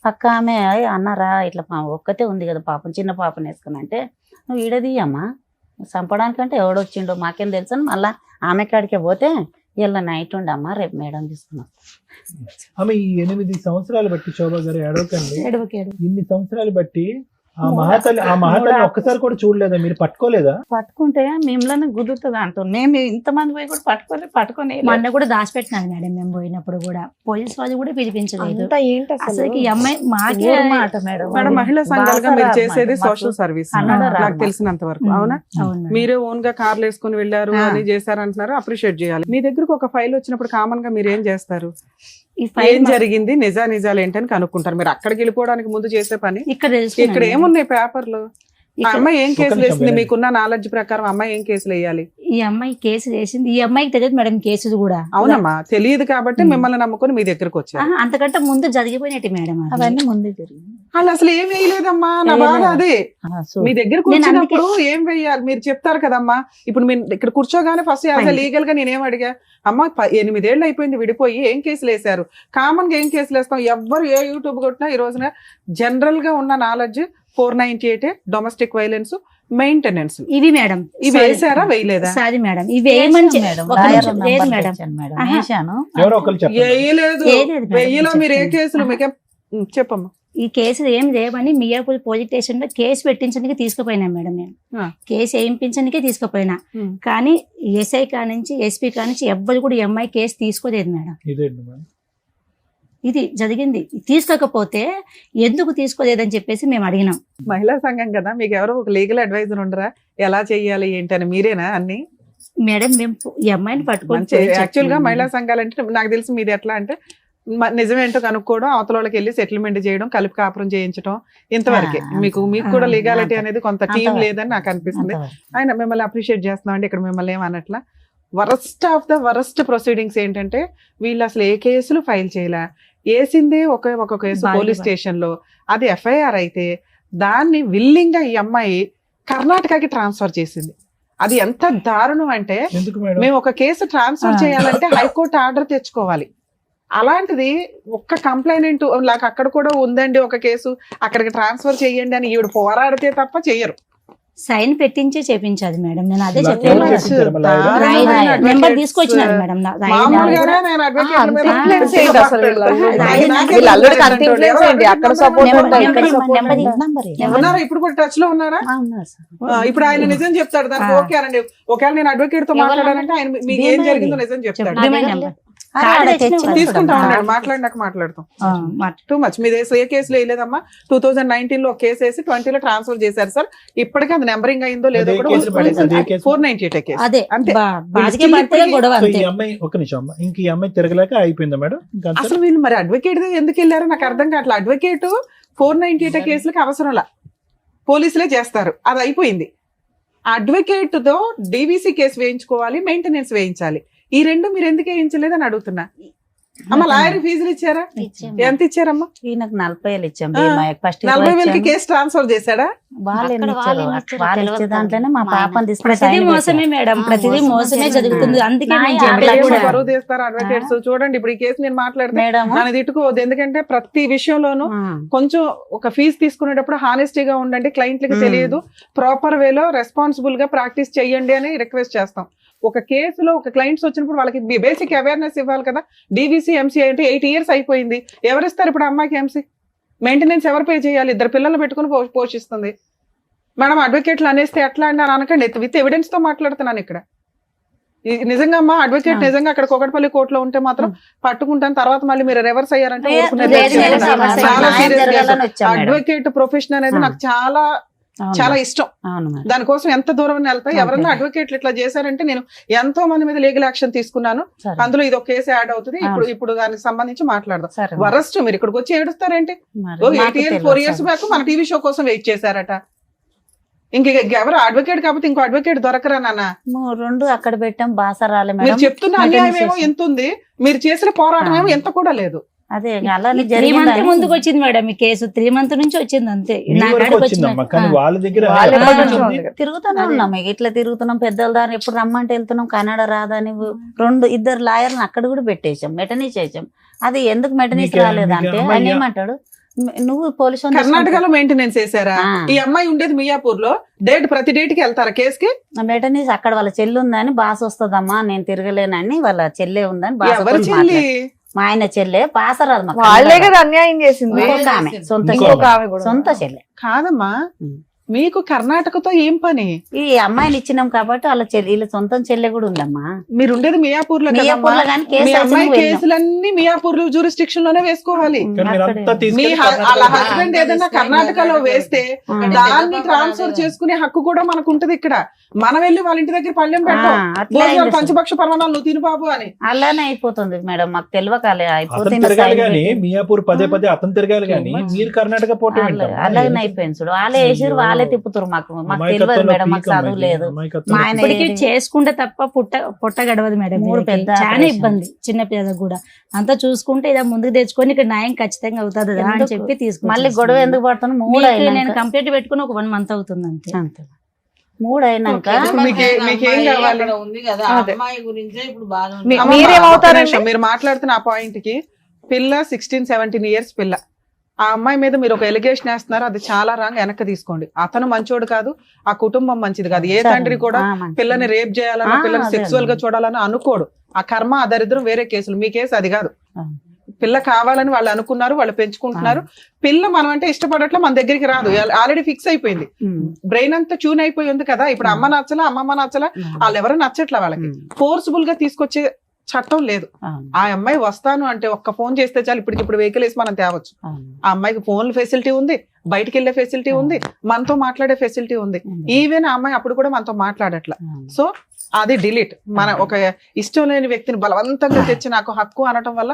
పక్క ఆమె అన్నారా ఇట్లా ఒక్కతే ఉంది కదా పాపం, చిన్న పాపని వేసుకుని అంటే, నువ్వు ఈడదీయమ్మా, చంపడానికంటే ఎవడొచ్చిండో మాకేం తెలుసు అని మళ్ళా ఆమె కాడికే పోతే, ఇలా నైట్ ఉండమ్మా రేపు మేడం తీసుకున్నాం. ఆమె ఈ 8 సంవత్సరాలు బట్టి, శోభా గారు ఏడవకండి, ఎడవకేడు ఇన్ని సంవత్సరాలు బట్టి ఆ మహాతల్లి ఒక్కసారి కూడా చూడలేదా? మీరు పట్టుకోలేదా? పట్టుకుంటే మిమ్మల్ని గుద్దుతుంది అంటుంది. మేము ఇంతమంది పోయి కూడా పట్టుకొని మా అన్న కూడా దాచిపెట్టినాడు మేడం, మేము పోయినప్పుడు కూడా పోలీస్ వాళ్ళు కూడా పిలిపించలేదు. అంతా ఏంటి అసలు ఈ అమ్మాయి మాకే ఊరు మాట మేడం. మేడం మహిళా సంఘాలుగా మీరు బాగా చేసేది మాకు సోషల్ సర్వీస్ కన్నడ రాదు నాకు మాకు. తెలిసినంత వరకు, అవునా? అవును మేడం. మీరే ఓన్ గా కార్లు వేసుకుని వెళ్ళారు ఆ. అని చేశారంటున్నారు, అప్రిషియేట్ చేయాలి. మీ దగ్గరకు ఒక ఫైల్ వచ్చినప్పుడు కామన్ గా మీరు ఏం చేస్తారు? ఈ ఫైల్ ఏం జరిగింది, నిజాలు ఏంటని కనుక్కుంటారు. మీరు అక్కడికి వెళ్ళిపోవడానికి ముందు చేసే పని ఇక్కడ ఇక్కడ తెలుసుకున్నాను. ఏమున్నాయి పేపర్లు? ఆ ఇక్కడ అమ్మాయి ఏం ఒక కేసులు నిమిషం వేసింది? వినండి. మీకున్న నాలెడ్జ్ ప్రకారం అమ్మాయి ఏం కేసులు వేయాలి? ఈ అమ్మాయి కేసు వేసింది. ఈ అమ్మాయికి తెలియదు మేడం కేసులు కూడా. అవునమ్మా, తెలియదు కాబట్టి ఉమ్. మిమ్మల్ని నమ్ముకొని మీ దగ్గరకు వచ్చారు. ఆహా, అంతకంటే ముందు జరిగిపోయినట్టు మేడం అది. అవన్నీ ముందే జరిగింది. వాళ్ళు అసలు ఏం వేయలేదమ్మా, నా బాధ అదే. మీ దగ్గరకు నేను వచ్చినప్పుడు ఏం వెయ్యాలి మీరు చెప్తారు కదమ్మా. ఇప్పుడు మీరు ఇక్కడ కూర్చోగానే ఫస్ట్ యాజ్ లీగల్ గా నేనేం అడిగా, అమ్మా 8 ఏళ్ళు అయిపోయింది విడిపోయి, ఏం కేసులు వేశారు? కామన్ గా ఏం కేసులు వేస్తాం? ఎవ్వరు ఏ యూట్యూబ్ కొట్టినా ఈ రోజున జనరల్ గా ఉన్న నాలెడ్జ్ 498 డొమెస్టిక్ వైలెన్స్, మెయింటెనెన్స్. ఇవి మేడం ఇవి వేసారా వేయలేదా? సారీ మేడం, ఇవి వేయమని మేడం ఒక లాయర్ నిమిషం, లేదు నంబర్ మేడం. తెచ్చాను మేడం, ఆహా. వేశాను. ఎవరో ఒకరు చెప్పండి. వేయలేదు. వేయలేదు మేడం, వెయ్యిలో మీరు ఏ చెప్తాను. కేసులు మీకే చెప్పమ్మా. ఈ కేసులు ఏం లేవని మియాపూర్ పోలీస్ స్టేషన్ లో కేసు పెట్టించడానికి తీసుకుపోయినా మేడం. నేను ఆ. కేసు వేయించడానికే తీసుకుపోయినా, ఉమ్. కానీ ఎస్ఐ కా నుంచి ఎస్పీ కా నుంచి ఎవ్వరు కూడా ఈ అమ్మాయి కేసు తీసుకోలేదు మేడం. ఇదేంటి మేడం? ఇది జరిగింది. తీసుకోకపోతే ఎందుకు తీసుకోలేదని చెప్పేసి మేము అడిగినాం. మహిళా సంఘం కదా, మీకు ఎవరో ఒక లీగల్ అడ్వైజర్ ఉండరా? ఎలా చెయ్యాలి ఏంటని మీరేనా అన్ని? మేడం మేము ఈ అమ్మాయిని పట్టుకొని యాక్చువల్ గా మహిళా సంఘాలు అంటే నాకు తెలిసి మీది ఎట్లా అంటే నిజమేంటో కనుక్కోవడం, అవతల వాళ్ళకి వెళ్ళి సెటిల్మెంట్ చేయడం, కలిపి కాపురం చేయించడం, ఇంతవరకే. మీకు కూడా లీగాలిటీ అనేది కొంత టీం లేదని నాకు అనిపిస్తుంది. ఆయన మిమ్మల్ని అప్రిషియేట్ చేస్తున్నాం అండి, ఇక్కడ మిమ్మల్ని ఏమన్నట్లా. Worst of the worst proceedings ఏంటంటే వీళ్ళు అసలు ఏ కేసులు ఫైల్ చేయలే, వేసిందే ఒక కేసు పోలీస్ స్టేషన్ లో, అది ఎఫ్ఐఆర్ అయితే దాన్ని విల్లింగ్ గా ఈ అమ్మాయి కర్ణాటకకి ట్రాన్స్ఫర్ చేసింది. అది ఎంత దారుణం అంటే, ఎందుకు మేడం? మేము ఒక కేసు ట్రాన్స్ఫర్ చేయాలంటే హైకోర్టు ఆర్డర్ తెచ్చుకోవాలి. అలాంటిది ఒక్క కంప్లైంట్ నాకు అక్కడ కూడా ఉందండి ఒక కేసు, అక్కడికి ట్రాన్స్ఫర్ చేయండి అని ఈవిడ పోరాడితే తప్ప చెయ్యరు. సైన్ పెట్టించి చేపించాలి మేడం. నేను అదే ఎవరు చెప్పాను. చెప్పించారు మళ్ళీ ఆయన? దారుణమైన నెంబర్ advocates. తీసుకొచ్చినారు మేడం. మామూలుగానే నేను advocate మీద influence నాకే ఏంటి అసలు వీళ్ళ? నాకే వీళ్ళ అల్లుడికి అంత తెలియదు. influence ఏంటి? అక్కడ support నెంబర్ ఉంటాయి, ఇక్కడ నెంబర్ support నెంబర్ ఉంటాయి. నంబర్ ఉన్నారా ఇప్పుడు కూడా టచ్ లో ఉన్నారా? ఉన్నారు సార్. ఇప్పుడు ఆయన నిజం చెప్తాడు దానికి ఓకే అనండి. ఒకవేళ నేను అడ్వకేట్ తో మాట్లాడానంటే ఆయన మీకు ఏం జరిగిందో నిజం చెప్తాడు. నా దగ్గర లేదు. అరే, కార్డు ఆడ తెచ్చిన తెచ్చిన తీసుకుంటా ఆ. ఉన్నాడు, మాట్లాడినాక మాట్లాడతాం. Too much. మీ ఏ కేసులో వేయలేదమ్మా? 2019 లో ఒక కేసు వేసి 20 లో ట్రాన్స్ఫర్ చేశారు సార్. ఇప్పటికీ అది నెంబరింగ్ అయిందో లేదో అదే కూడా కేసు పడేసి, అదే కేసు. 498 కేసు అదే అంతే. బాధికే పడితే గొడవ సో అంతే. ఈ అమ్మాయి, ఒక నిమిషం అమ్మ, ఇంక ఈ అమ్మాయి తిరగలేక అయిపోయిందా మేడం? ఇంకా అంతే? అసలు వీళ్ళు మరి అడ్వకేట్ ఎందుకు వెళ్ళారో నాకు అర్థం కావట్లేదు. అడ్వకేట్ 498 కేసులకు అవసరంలా, పోలీసులే చేస్తారు, అది అయిపోయింది. అడ్వకేట్ తో డీవీసీ కేసు వేయించుకోవాలి, మెయింటెనెన్స్ వేయించాలి. ఈ రెండు మీరు ఎందుకు వేయించలేదని అడుగుతున్నా. అమ్మ లాయర్ ఫీజులు ఇచ్చారా? ఇచ్చాము. ఎంత ఇచ్చారమ్మా? ఈయనకు 40,000 ఇచ్చాం. ఆ, ఫస్ట్ 40,000కి కేసు ట్రాన్స్ఫర్ చేశాడా? వాళ్ళు అక్కడ వాళ్ళు ఏమి ఇచ్చారో వాళ్ళు తెలియదు ఇచ్చే దాంట్లోనే మా మా ఆయన. పాపని తీసుకుని ప్రతిదీ sign మోసమే పెట్టాం. మేడం, ఆ, ప్రతిదీ మోసం మోసమే జరిగింది. జరుగుతుంది. అందుకే నా మేము యాభై చెప్పలేదు ఏమో కూడా. బరువు తీస్తారు అడ్వకేట్స్. చూడండి ఇప్పుడు ఈ కేసు నేను మాట్లాడితే మేడం నన్ను తిట్టుకోవద్దు, ఎందుకంటే ప్రతి విషయంలోనూ కొంచెం ఒక ఫీజు తీసుకునేటప్పుడు హానెస్టీగా ఉండండి, క్లయింట్లకి తెలియదు, ప్రాపర్ వేలో రెస్పాన్సిబుల్ గా ప్రాక్టీస్ చెయ్యండి అని రిక్వెస్ట్ చేస్తాం. ఒక కేసులో ఒక క్లయింట్స్ వచ్చినప్పుడు వాళ్ళకి బేసిక్ అవేర్నెస్ ఇవ్వాలి కదా. డీవీసీ ఎంసీ అంటే 8 years అయిపోయింది. ఎవరిస్తారు ఇప్పుడు అమ్మాయికి ఎంసీ? మెయింటెనెన్స్ ఎవరు పే చేయాలి? 2 పిల్లలు పెట్టుకుని పోషిస్తుంది. మేడం అడ్వకేట్లు అనేస్తే ఎట్లా అండి అని అనకండి, విత్ ఎవిడెన్స్ తో మాట్లాడుతున్నాను ఇక్కడ. నిజంగా అమ్మా అడ్వకేట్ ఆ. నిజంగా అక్కడ కోకట్పల్లి కోర్టులో ఉంటే మాత్రం పట్టుకుంటాను, తర్వాత మళ్ళీ మీరు రివర్స్ అయ్యారంటే లేదు, ఊరుకునేది లేదు, లేదు. లేదు, సమస్య చాలా న్యాయం serious జరగాలని case. వచ్చాం మేడం. అడ్వకేట్ ప్రొఫెషన్ అనేది ఆ. నాకు చాలా అవును చాలా మేడం. ఇష్టం. అవును మేడం. దానికోసం ఎంత దూరం వెళ్తా, ఓకే. ఎవరన్నా అడ్వకేట్లు ఇట్లా చేశారంటే నేను ఎంతో మంది మీద లీగల్ యాక్షన్ తీసుకున్నాను. సరే. అందులో ఇది ఒక కేసు యాడ్ అవుతుంది. అవును. ఇప్పుడు దానికి సంబంధించి మాట్లాడదాం. సరే మేడం. వరస్ట్ మీరు ఇక్కడికి వచ్చి ఏడుస్తారేంటి? మరి 8 మాకు years తెలియదు 4 years సార్. బ్యాక్ మన టీవీ షో కోసం వెయిట్ చేశారట. ఎవరు అడ్వకేట్ కాకపోతే ఇంకో అడ్వకేట్ దొరకరా నాన్న? రెండు అక్కడ పెట్టాం, బాస రాలే మీరు మేడం. చెప్తున్న అన్యాయం ఏమో ఎంత ఉంది, మీరు చేసిన పోరాటం ఏమో ఎంత కూడా లేదు. అదే అలానే 3 months జరిగింది. ముందుకు వచ్చింది మేడం ఈ కేసు. 3 months నుంచి వచ్చింది అంతే. మీ నా వరకు కాడికి వచ్చిందమ్మా, వచ్చిన- కానీ ఆ. వాళ్ళ దగ్గర వాళ్ళ ఎప్పటి ఎప్పటి నుంచో నుంచి ఉంది? తిరుగుతూనే అదే. ఉన్నాం, ఇట్లా తిరుగుతున్నాం. పెద్దల దారి ఎప్పుడు రమ్మంటే వెళ్తున్నాం. కన్నడ రాదని 2 లాయర్లను అక్కడ కూడా పెట్టేశాం, మెటనీ చేసాం. అది ఎందుకు మెటనీస్ మీకే- రాలేదంటే మీకే ఆయన అమ్మాయి- ఏమంటాడు, నువ్వు పోలీసు కర్ణాటకలో మెయింటెనెన్స్ చేశారా? ఆ. ఈ అమ్మాయి ఉండేది మియాపూర్ లో. ప్రతి డేట్ కి వెళ్తారా కేసుకి? మెటనీస్ అక్కడ వాళ్ళ చెల్లి ఉందని, బాస్ వస్తుందమ్మా నేను తిరగలేనని, వాళ్ళ చెల్లె ఉందని బాస్ ఎవరి వచ్చి చెల్లి? మాట్లాడు. మా ఆయన చెల్లె బాసరాదు మాకు వాళ్ళే కన్నడ. కదా అన్యాయం చేసింది. ఇంకొక ఆమె, సొంత ఇంకొక చెల్లె. ఆమె కూడా. సొంత చెల్లె. కాదమ్మా, ఉం. మీకు కర్ణాటకతో ఏం పని? ఈ అమ్మాయిని ఇచ్చినాం కాబట్టి వాళ్ళ చెల్లి, వీళ్ళ సొంతం చెల్లె కూడా ఉందమ్మా. మీరు ఉండేది మియాపూర్ లో కదమ్మా. మియాపూర్లో కానీ కేసు మీ అయితే అమ్మాయి నువ్వు వెళ్ళావు. కేసులన్నీ మియాపూర్ జ్యూరిస్డిక్షన్ లోనే వేసుకోవాలి. కానీ మీరు అంతా అక్కడే. మీ తీసుకెళ్ళి వాళ్ళ కర్ణాటకలో హస్బెండ్ ఏదైనా కర్ణాటకలో వేస్తే ఆ. దాన్ని ట్రాన్స్ఫర్ చేసుకునే హక్కు కూడా మనకు ఉంటది. ఇక్కడ మనం వెళ్ళి వాళ్ళ ఇంటి దగ్గర పళ్ళెం పెట్టాం, అట్లా అయింది సార్. పంచపక్ష పర్వణాలు నువ్వు తిను బాబు అని. అలానే అయిపోతుంది మేడం, మాకు తెలియకాలే అతను అయిపోతుంది. తిరగాలి కానీ మియాపూర్ పదే అతను తిరగాలి కానీ మీరు కర్ణాటక పోవటం ఏంటమ్మా? అలాగనే అయిపోయింది చూడు. వాళ్ళే వేసిరు, వాళ్ళే తిప్పుతారు. మాకు తెలియదు అమాయకత్వంలో మేడం, మాకు పీక్ చదువు అమ్మాయి, లేదు. అమాయకత్వంలో మా ఆయన ఇప్పటికి ఏది- చేసుకుంటే తప్ప పొట్ట గడవదు మేడం. 3 వీళ్ళకి పెద్ద చాలా ఆపరేషన్. ఇబ్బంది చిన్న పిల్లలకు కూడా. అంతా చూసుకుంటే ఇలా ముందుకు తెచ్చుకొని ఇక్కడ న్యాయం ఖచ్చితంగా అవుతుంది అని ఎందుకు? చెప్పి తీసుకుని మళ్ళీ గొడవ ఎందుకు పడుతున్నా? 3 మీకు అయినాక నేను కంప్లీట్ పెట్టుకుని ఒక 1 month అవుతుంది అంతే. అంతే. 3 అయినాక ఇప్పుడు మీకేం కావాలి? ఉంది కదా అదే. అమ్మాయి గురించే ఇప్పుడు బాగా మీ- అమ్మమ్మ, మీరేమవుతారండి? ఒక్క నిమిషం, మీరు మాట్లాడుతున్న ఆ పాయింట్ కి పిల్ల 16-17 years పిల్ల. ఆ అమ్మాయి మీద మీరు ఒక ఎలిగేషన్ వేస్తున్నారు, అది చాలా రాంగ్. వెనక్కి తీసుకోండి. అతను మంచోడు కాదు, ఆ కుటుంబం మంచిది కాదు. ఏ సరే. తండ్రి కూడా మంచిది. పిల్లని రేప్ చేయాలన్నా, ఆ, పిల్లని అదే సెక్సువల్ గా అదే. చూడాలని అనుకోడు. ఆ కర్మ, ఆ దరిద్రం వేరే కేసులు. మీ కేసు అది కాదు. ఆ. పిల్ల కావాలని వాళ్ళు అనుకున్నారు, వాళ్ళు పెంచుకుంటున్నారు. పిల్ల మనం అంటే ఇష్టపడట్లే, మన దగ్గరికి రాదు, ఆల్రెడీ ఫిక్స్ అయిపోయింది. ఉమ్. బ్రెయిన్ అంతా ట్యూన్ అయిపోయి ఉంది కదా. ఇప్పుడు అమ్మ నచ్చలా, అమ్మమ్మ నచ్చలా, వాళ్ళు ఎవరు నచ్చట్లా. వాళ్ళకి ఉమ్. ఫోర్స్ఫుల్ గా తీసుకొచ్చే చట్టం లేదు. అవును. ఆ అమ్మాయి వస్తాను అంటే ఒక్క ఫోన్ చేస్తే చాలు, ఇప్పుడు వెహికల్ వేసి మనం తేవచ్చు. అవును. ఆ అమ్మాయికి ఫోన్ ఫెసిలిటీ ఉంది, బయటికి వెళ్లే ఫెసిలిటీ ఉంది, మనతో మాట్లాడే ఫెసిలిటీ ఉంది. ఉంది. ఈవెన్ ఆ అమ్మాయి అప్పుడు కూడా మనతో మాట్లాడట్లా. అవును. సో అది డిలీట్. మన ఒక ఇష్టం లేని వ్యక్తిని బలవంతంగా తెచ్చి నాకు హక్కు అనటం వల్ల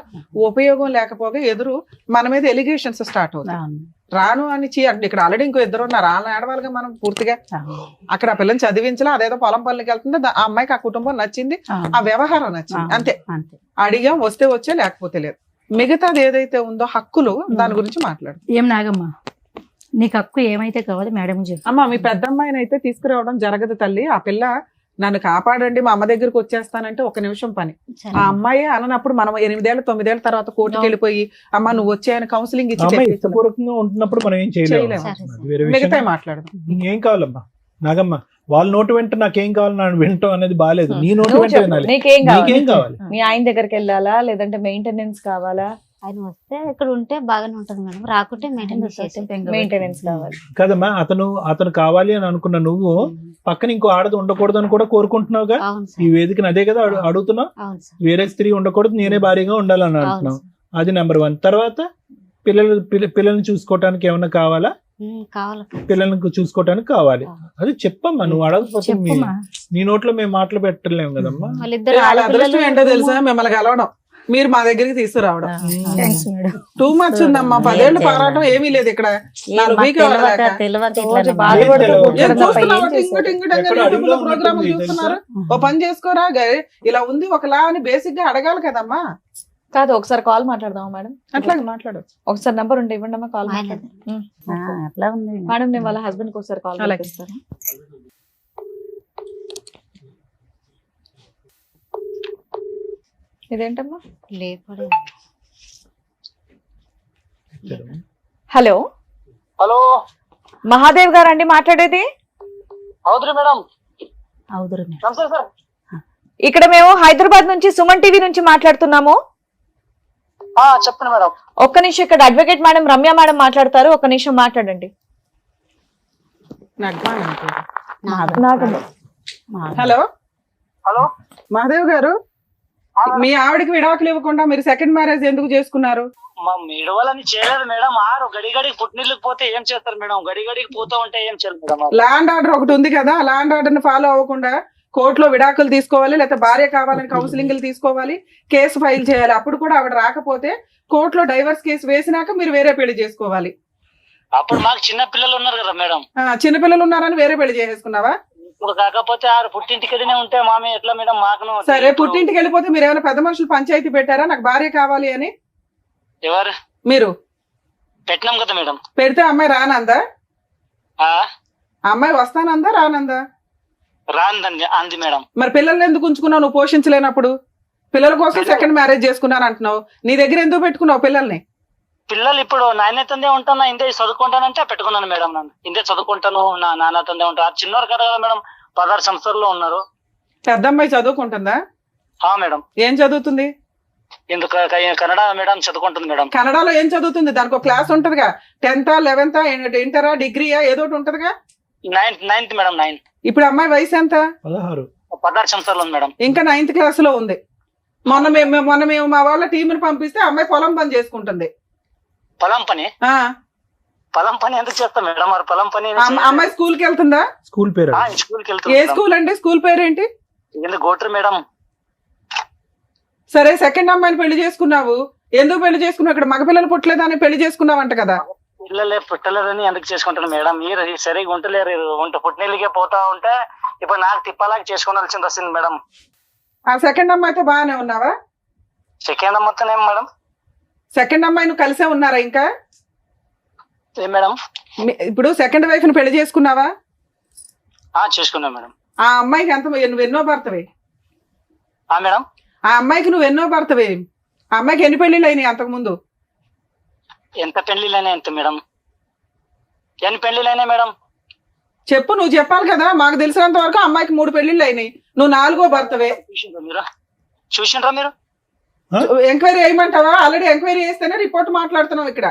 ఉపయోగం లేకపోగా ఎదురు మన మీద ఎలిగేషన్స్ స్టార్ట్ అవుతాయి. అవును. రాను అని ఇక్కడ ఆల్రెడీ ఇంకో 2 ఉన్నారు, వాళ్ళని ఆడవాళ్ళగా మనం పూర్తిగా అవును. అక్కడ ఆ పిల్లని చదివించలా, అదేదో పొలం పనులకి వెళ్తుంది. ఆ అమ్మాయికి ఆ కుటుంబం నచ్చింది, అవును. ఆ వ్యవహారం నచ్చింది, అవును. అంతే. అంతే. అడిగాం, వస్తే వచ్చే, లేకపోతే లేదు. మిగతాది ఏదైతే ఉందో హక్కులు, దాని గురించి మాట్లాడు. ఏం నాగమ్మ, నీకు హక్కు ఏమైతే కావాలి మేడం చెప్పు. అమ్మ, మీ పెద్ద అమ్మాయిని అయితే తీసుకురావడం జరగదు తల్లి. ఆ పిల్ల నన్ను కాపాడండి, మా అమ్మ దగ్గరికి వచ్చేస్తానంటే 1 నిమిషం పని. సరే. ఆ అమ్మాయి అనప్పుడు మనం 8 ఏళ్ళు 9 ఏళ్ళ తర్వాత కోర్టుకి వెళ్ళిపోయి అమ్మ నువ్వు వచ్చాయని కౌన్సిలింగ్ ఇచ్చి అమ్మాయి చెప్పేస్తున్నాం. ఇష్టపూర్వకంగా ఉంటున్నప్పుడు మనం ఏం చేయలేము. చేయలేము. అది వేరే మిగతా విషయం. మాట్లాడదాం. ఏం కావాలమ్మా నాగమ్మ? వాళ్ళ నోటు వెంట నాకేం కావాలి నన్ను వింటాం అనేది బాగాలేదు. నీ నోటు నువ్వు వెంట చెప్పు, వినాలి. నీకేం కావాలి? నీకేం కావాలి? మీ ఆయన దగ్గరికి వెళ్ళాలా, లేదంటే మెయింటెనెన్స్ కావాలా? ఆయన వస్తే ఇక్కడ ఉంటే బాగానే ఉంటది మేడం, రాకుంటే మెయింటెనెన్స్ చేసి మెయింటెనెన్స్ కావాలి. కదమ్మా, అతను కావాలి అని అనుకున్న నువ్వు పక్కన ఇంకో ఆడది ఉండకూడదు అని కూడా కోరుకుంటున్నావుగా. అవును ఈ సార్. వేదికను అదే కదా అడుగుతున్నావు. అవును సార్. వేరే స్త్రీ ఉండకూడదు, నేనే భారీగా ఉండాలని అవును అంటున్నావు. సార్. అది నెంబర్ 1. తర్వాత పిల్లల్ని చూసుకోవటానికి ఏమన్నా కావాలా? కావాలి. పిల్లల్ని చూసుకోవటానికి కావాలి. అది చెప్పమ్మా, నువ్వు అడగకపోతే చెప్పమ్మా. నీ నోట్లో మేము మాటలు పెట్టలేము కదమ్మా. వాళ్ళిద్దరు వాళ్ళ అదృష్టం ఏంటో ఆడపిల్లలు తెలుసా? మిమ్మల్ని కలవడం, మీరు మా దగ్గరికి తీసుకురావడం. Thanks madam. 2 months ఉందమ్మా, 10 ఏళ్ళు పోరాటం ఏమీ లేదు ఇక్కడ. నాలుగు వీక్ తెలియక రోజు ఇట్లా బాధపడుతూ ఏం కూర్చోడం ఏం తప్ప చూస్తున్నావు? ఏం చేశారు? ఎక్కడ అడవిలో ప్రోగ్రామ్ ఉన్నట్టుంది చూస్తున్నారు. ఓ పని చేసుకోరా, ఇలా ఉంది ఒకలా అని బేసిక్ గా అడగాలి కదమ్మా. కాదు, ఒకసారి కాల్ మాట్లాడదాం మేడం. అట్లాగే మాట్లాడచ్చు. ఒకసారి నంబర్ ఉంటే ఇవ్వండి అమ్మా, కాల్ ఆయన మాట్లాడదాం. అట్లా ఉంది. మేడం, నేను వాళ్ళ హస్బెండ్ కి ఒకసారి కాల్ అలాగే. చేస్తాను. ఇదేంటమ్మా? లేపడే. హలో, హలో, మహాదేవ్ గారు అండి మాట్లాడేది? అవుద్రి మేడం. అవుదురు మేడం. నమస్తే సార్. ఇక్కడ మేము హైదరాబాద్ నుంచి సుమన్ టీవీ నుంచి మాట్లాడుతున్నాము. చెప్పండి మేడం. ఒక్క నిమిషం, ఇక్కడ అడ్వకేట్ మేడం రమ్య మేడం మాట్లాడతారు, ఒక్క నిమిషం మాట్లాడండి. నగ్మా అనుకుంటా. నాగమ్మ. హలో, హలో మహాదేవ్ గారు, మీ ఆవిడకి విడాకులు ఇవ్వకుండా మీరు సెకండ్ మ్యారేజ్ ఎందుకు చేసుకున్నారు? మా మీడవాలని చేయలేదు మేడం. ఆరు గడిగడికి పుట్టినీళ్ళకి పోతే ఏం చేస్తారు మేడం? గడిగడికి పోతా ఉంటే ఏం చేయాలి మేడం? ల్యాండ్ ఆర్డర్ ఒకటి ఉంది కదా, ల్యాండ్ ఆర్డర్ ని ఫాలో అవ్వకుండా కోర్టులో విడాకులు తీసుకోవాలి, లేకపోతే భార్య కావాలని కౌన్సిలింగ్లు తీసుకోవాలి, కేసు ఫైల్ చేయాలి. అప్పుడు కూడా ఆవిడ రాకపోతే కోర్టులో డైవర్స్ కేసు వేసినాక మీరు వేరే పెళ్లి చేసుకోవాలి. అప్పుడు మాకు చిన్న పిల్లలు ఉన్నారు కదా మేడం. చిన్నపిల్లలు ఉన్నారని వేరే పెళ్లి చేసేసుకున్నావా? ఇప్పుడు కాకపోతే ఆరు పుట్టింటికెళ్ళినే ఉంటే మామే ఎట్లా మేడం? మాకు సరే, పుట్టింటికి వెళ్ళిపోతే మీరు ఏమైనా పెద్ద మనుషులు పంచాయతీ పెట్టారా నాకు భార్య కావాలి అని? ఎవరు మీరు పెట్టినాం కదా మేడం. పెడితే అమ్మాయి రానందా? ఆ అమ్మాయి వస్తానందా రానందా? రాందండి అంది మేడం. మరి పిల్లల్ని ఎందుకు ఉంచుకున్నావు నువ్వు పోషించలేనప్పుడు? పిల్లల కోసం సెకండ్ మ్యారేజ్ చేసుకున్నాను అంటున్నావు, నీ దగ్గర ఎందుకు పెట్టుకున్నావు పిల్లల్ని? పిల్లలు ఇప్పుడు నాయనతందే ఉంటాను, ఇందే చదువుకుంటానంటే పెట్టుకున్నాను మేడం. నన్ను ఇందే చదువుకుంటాను, నా నాన్నతందే ఉంటాను. చిన్నవారు కదా మేడం, 16 సంవత్సరాల్లో ఉన్నారు. పెద్ద అమ్మాయి చదువుకుంటుందా? మేడం. ఏం చదువుతుంది? ఎందుకు కన్నడ మేడం చదువుకుంటుంది మేడం. కన్నడలో ఏం చదువుతుంది? దానికి ఒక క్లాస్ ఉంటదిగా, 10th 11th ఇంటరా డిగ్రీయా ఏదో ఒకటి ఉంటదిగా. 9th madam. 9. ఇప్పుడు అమ్మాయి వయసు ఎంత? 16 సంవత్సరాలు ఉంది మేడం. ఇంకా 9th క్లాస్ లో ఉంది. మొన్న మేము మా వాళ్ళ టీంని పంపిస్తే అమ్మాయి పొలం పని చేసుకుంటుంది. పొలం పని? పొలం పని ఎందుకు చేస్తాం మేడం? మరి పొలం పని అమ్మాయి స్కూల్ కి వెళ్తుందా? స్కూల్ పేరు స్కూల్కి ఏ వెళ్తుంది. స్కూల్ అండి? స్కూల్ పేరేంటి? ఎందుకు గోట్రు మేడం? సరే, సెకండ్ అమ్మాయిని పెళ్లి చేసుకున్నావు, ఎందుకు పెళ్లి చేసుకున్నావు? ఇక్కడ మగపిల్లలు పుట్టలేదని పెళ్లి చేసుకున్నావంట కదా. పిల్లలే పుట్టలేదని ఎందుకు చేసుకుంటాను మేడం? మీరు సరిగా ఉంటలేరు, పుట్టినీళ్ళకే పోతా ఉంటే ఇప్పుడు నాకు తిప్పలాగా చేసుకోవాల్సింది వస్తుంది మేడం. ఆ సెకండ్ అమ్మాయితో బాగానే ఉన్నావా? సెకండ్ మొత్తం ఏం మేడం? సెకండ్ అమ్మాయి నువ్వు కలిసే ఉన్నారా ఇంకా? ఏం మేడం? ఇప్పుడు సెకండ్ వైఫ్ ని పెళ్లి చేసుకున్నావా? చేసుకున్నా మేడం. ఆ అమ్మాయికి ఎంత నువ్వు ఎన్నో భర్తవే? మేడం, ఆ అమ్మాయికి నువ్వు ఎన్నో భర్తవే? ఆ అమ్మాయికి ఎన్ని పెళ్లిళ్ళు అయినాయి అంతకు ముందు? ఎంత పెళ్లిళ్ళైనా ఎంత మేడం? ఎన్ని పెళ్లిళ్ళైనా మేడం? చెప్పు, నువ్వు చెప్పాలి కదా. మాకు తెలిసినంత వరకు అమ్మాయికి 3 పెళ్లిళ్ళు అయినాయి, నువ్వు 4గో భర్తవే. చూసిండ్రా మీరు? ఎంక్వైరీ వేయమంటావా? ఆల్రెడీ ఎంక్వైరీ చేస్తేనే రిపోర్ట్ మాట్లాడుతున్నావు ఇక్కడ.